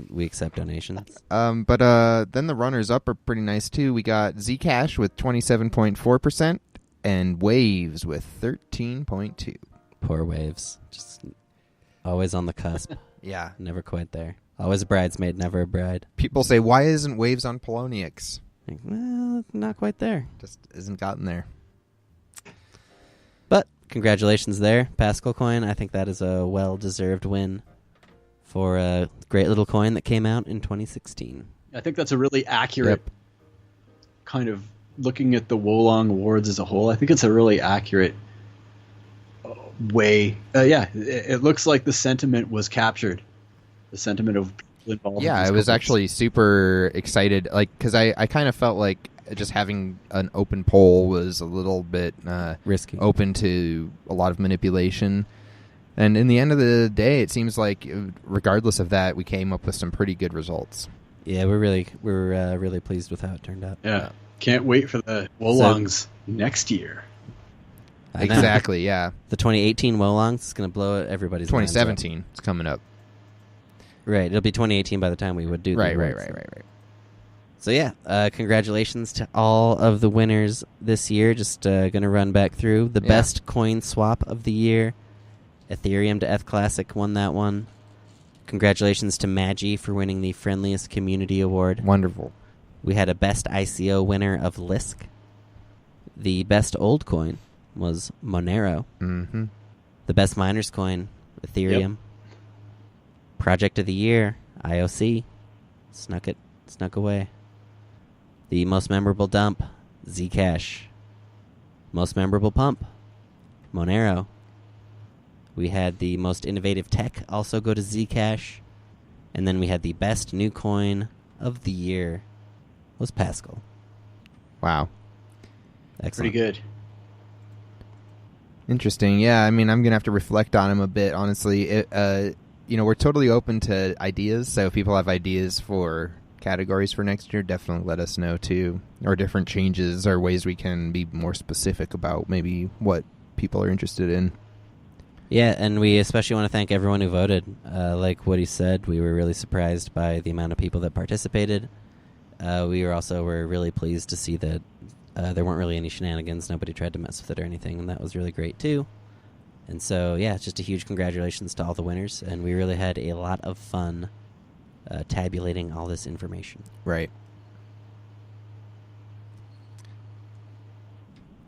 Speaker 1: we accept donations.
Speaker 2: But then the runners-up are pretty nice, too. We got Zcash with 27.4% and Waves with 13.2%.
Speaker 1: Poor Waves. Just always on the cusp.
Speaker 2: Yeah.
Speaker 1: Never quite there. Always a bridesmaid, never a bride.
Speaker 2: People say, why isn't Waves on Poloniex?
Speaker 1: Well, not quite there.
Speaker 2: Just isn't gotten there.
Speaker 1: But congratulations there, Pascal Coin. I think that is a well-deserved win for a great little coin that came out in 2016.
Speaker 3: I think that's a really accurate kind of looking at the Wolong Awards as a whole. I think it's a really accurate way. It looks like the sentiment was captured the sentiment of people involved.
Speaker 2: Yeah, I was actually super excited, like, because I kind of felt like just having an open poll was a little bit
Speaker 1: risky,
Speaker 2: open to a lot of manipulation. And in the end of the day, it seems like, regardless of that, we came up with some pretty good results.
Speaker 1: Yeah, we're really pleased with how it turned out.
Speaker 3: Yeah, can't wait for the Wolongs next year.
Speaker 2: Exactly, yeah.
Speaker 1: The 2018 Wolongs is going to blow everybody's
Speaker 2: 2017 is coming up.
Speaker 1: Right, it'll be 2018 by the time we would do
Speaker 2: right.
Speaker 1: So yeah, congratulations to all of the winners this year. Just going to run back through. The best coin swap of the year, Ethereum to ETH Classic won that one. Congratulations to Magi for winning the Friendliest Community Award.
Speaker 2: Wonderful.
Speaker 1: We had a best ICO winner of Lisk. The best old coin was Monero.
Speaker 2: Mm-hmm.
Speaker 1: The best miners coin, Ethereum.
Speaker 3: Yep.
Speaker 1: Project of the year, IOC. Snuck away. The most memorable dump, Zcash. Most memorable pump, Monero. We had the most innovative tech also go to Zcash. And then we had the best new coin of the year was Pascal.
Speaker 2: Wow.
Speaker 1: Excellent.
Speaker 3: Pretty good.
Speaker 2: Interesting. Yeah, I mean, I'm going to have to reflect on him a bit, honestly. We're totally open to ideas, so if people have ideas for categories for next year, definitely let us know, too. Or different changes or ways we can be more specific about maybe what people are interested in.
Speaker 1: Yeah, and we especially want to thank everyone who voted. Like Woody said, we were really surprised by the amount of people that participated. We were really pleased to see that there weren't really any shenanigans. Nobody tried to mess with it or anything, and that was really great, too. And so, yeah, just a huge congratulations to all the winners, and we really had a lot of fun tabulating all this information.
Speaker 2: Right.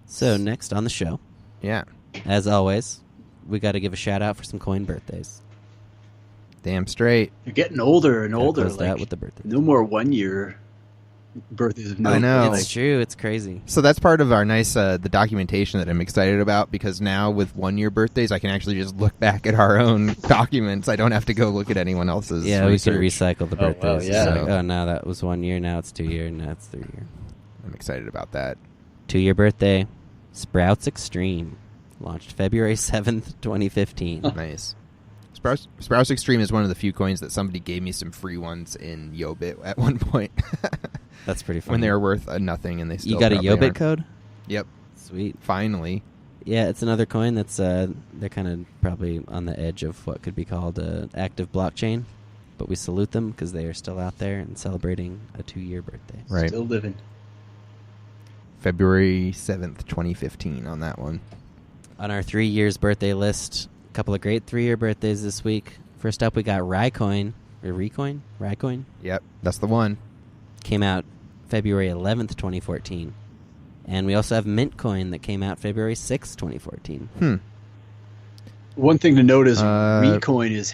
Speaker 1: So, next on the show,
Speaker 2: yeah,
Speaker 1: as always, we got to give a shout-out for some coin birthdays.
Speaker 2: Damn straight.
Speaker 3: You're getting older and older.
Speaker 1: Close that with the birthdays.
Speaker 3: No more 1 year birthdays.
Speaker 2: I know.
Speaker 1: It's true. It's crazy.
Speaker 2: So that's part of our nice the documentation that I'm excited about, because now with 1 year birthdays, I can actually just look back at our own documents. I don't have to go look at anyone else's.
Speaker 1: Yeah,
Speaker 2: research.
Speaker 1: we can recycle the birthdays.
Speaker 3: wow, yeah.
Speaker 1: It's like, no, that was 1 year. Now it's 2 year. Now it's 3 year.
Speaker 2: I'm excited about that.
Speaker 1: 2 year birthday. Sprouts Extreme launched February 7th, 2015.
Speaker 2: Nice. Sprouts Extreme is one of the few coins that somebody gave me some free ones in Yobit at one point.
Speaker 1: That's pretty funny.
Speaker 2: When they were worth nothing, and they still
Speaker 1: You got a
Speaker 2: probably
Speaker 1: Yobit
Speaker 2: aren't.
Speaker 1: code?
Speaker 2: Yep.
Speaker 1: Sweet.
Speaker 2: Finally.
Speaker 1: Yeah, it's another coin that's they're kind of probably on the edge of what could be called an active blockchain, but we salute them because they are still out there and celebrating a 2 year birthday.
Speaker 2: Right.
Speaker 3: Still living.
Speaker 2: February 7th, 2015 on that one.
Speaker 1: On our 3 years birthday list, a couple of great 3 year birthdays this week. First up, we got Rycoin. Or Recoin? Rycoin?
Speaker 2: Yep, that's the one.
Speaker 1: Came out February 11th, 2014. And we also have MintCoin that came out February 6th, 2014.
Speaker 3: One thing to note is Recoin is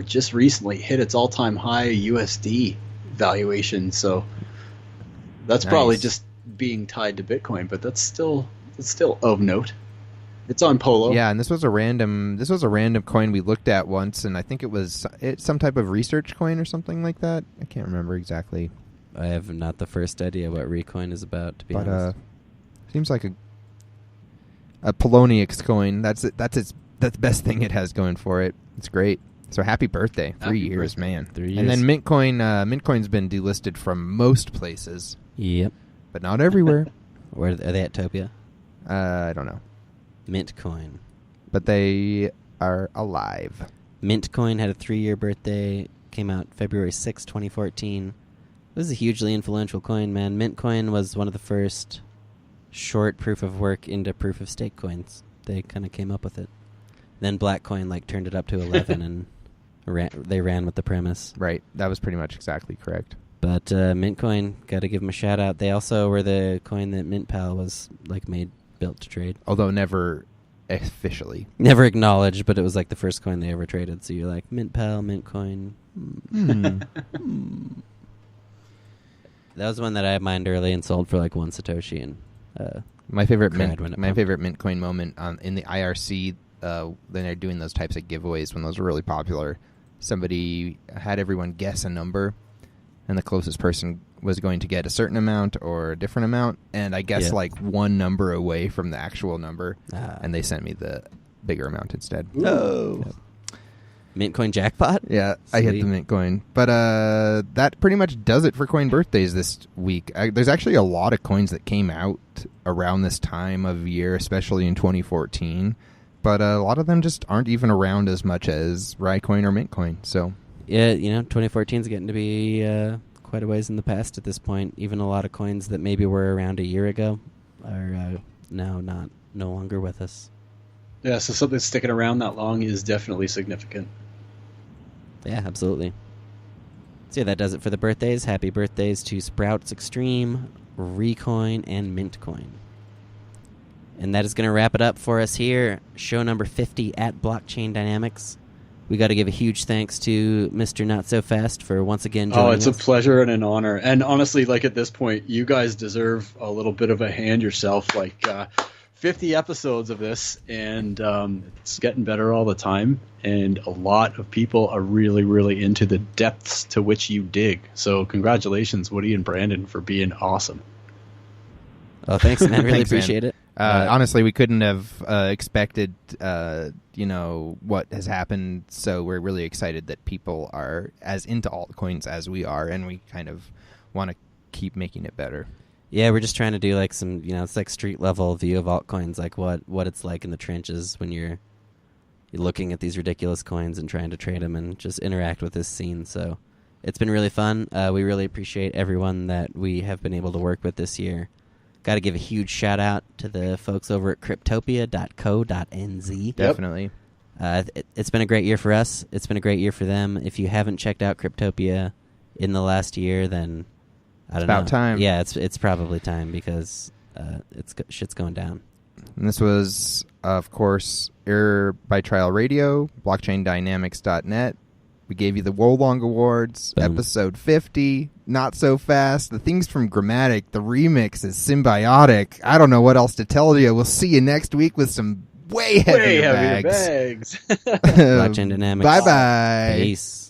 Speaker 3: just recently hit its all-time high USD valuation. So that's probably just being tied to Bitcoin, but that's still of note. It's on Polo.
Speaker 2: Yeah, and this was a random coin we looked at once, and I think it's some type of research coin or something like that. I can't remember exactly.
Speaker 1: I have not the first idea what Recoin is about, to be honest.
Speaker 2: Seems like a Poloniex coin. That's the best thing it has going for it. It's great. So happy birthday. 3 years,
Speaker 3: birthday.
Speaker 2: man.
Speaker 1: 3 years.
Speaker 2: And then Mintcoin's been delisted from most places.
Speaker 1: Yep.
Speaker 2: But not everywhere.
Speaker 1: Where are they at Topia?
Speaker 2: I don't know.
Speaker 1: MintCoin.
Speaker 2: But they are alive.
Speaker 1: MintCoin had a 3 year birthday. Came out February 6, 2014. This is a hugely influential coin, man. MintCoin was one of the first short proof of work into proof of stake coins. They kind of came up with it. Then Blackcoin turned it up to 11 and they ran with the premise.
Speaker 2: Right. That was pretty much exactly correct.
Speaker 1: But MintCoin, got to give them a shout out. They also were the coin that MintPal was built to trade.
Speaker 2: Although never officially.
Speaker 1: Never acknowledged, but it was the first coin they ever traded. So you're like, MintPal, MintCoin. That was one that I mined early and sold for 1 Satoshi. And
Speaker 2: my favorite
Speaker 1: favorite
Speaker 2: MintCoin moment in the IRC when they're doing those types of giveaways when those were really popular somebody had everyone guess a number, and the closest person was going to get a certain amount or a different amount, and I guessed like one number away from the actual number, and they sent me the bigger amount instead.
Speaker 1: No. Yep. Mint coin jackpot?
Speaker 2: Yeah,
Speaker 1: Sweet.
Speaker 2: I hit the mint coin. But that pretty much does it for coin birthdays this week. There's actually a lot of coins that came out around this time of year, especially in 2014. But a lot of them just aren't even around as much as Raicoin or mint coin. So
Speaker 1: yeah, 2014 is getting to be quite a ways in the past at this point. Even a lot of coins that maybe were around a year ago are now no longer with us.
Speaker 3: Yeah, so something sticking around that long is definitely significant.
Speaker 1: Yeah, absolutely. So yeah, that does it for the birthdays. Happy birthdays to Sprouts Extreme, Recoin, and Mint Coin. And that is going to wrap it up for us here. Show number 50 at Blockchain Dynamics. We got to give a huge thanks to Mr. Not So Fast for once again joining us.
Speaker 3: Oh, it's a pleasure and an honor. And honestly, like at this point, you guys deserve a little bit of a hand yourself. Like 50 episodes of this, and it's getting better all the time. And a lot of people are really, really into the depths to which you dig. So congratulations, Woody and Brandon, for being awesome.
Speaker 1: Oh, thanks, man. Really
Speaker 2: Thanks,
Speaker 1: appreciate
Speaker 2: man.
Speaker 1: it.
Speaker 2: Honestly, we couldn't have expected, what has happened. So we're really excited that people are as into altcoins as we are, and we kind of want to keep making it better.
Speaker 1: Yeah, we're just trying to do like some, it's like street level view of altcoins, like what it's like in the trenches when you're looking at these ridiculous coins and trying to trade them and just interact with this scene. So it's been really fun. We really appreciate everyone that we have been able to work with this year. Got to give a huge shout out to the folks over at cryptopia.co.nz.
Speaker 2: Definitely.
Speaker 1: It's been a great year for us. It's been a great year for them. If you haven't checked out Cryptopia in the last year, then I don't know.
Speaker 2: It's about time.
Speaker 1: Yeah, it's probably time because shit's going down.
Speaker 2: And this was, of course, Error by Trial Radio, blockchaindynamics.net. We gave you the Wolong Awards,
Speaker 1: Boom.
Speaker 2: episode 50, Not So Fast, the things from Grammatic, the remix is Symbiotic. I don't know what else to tell you. We'll see you next week with some way heavier bags.
Speaker 1: Blockchain Dynamics.
Speaker 2: Bye-bye.
Speaker 1: Peace.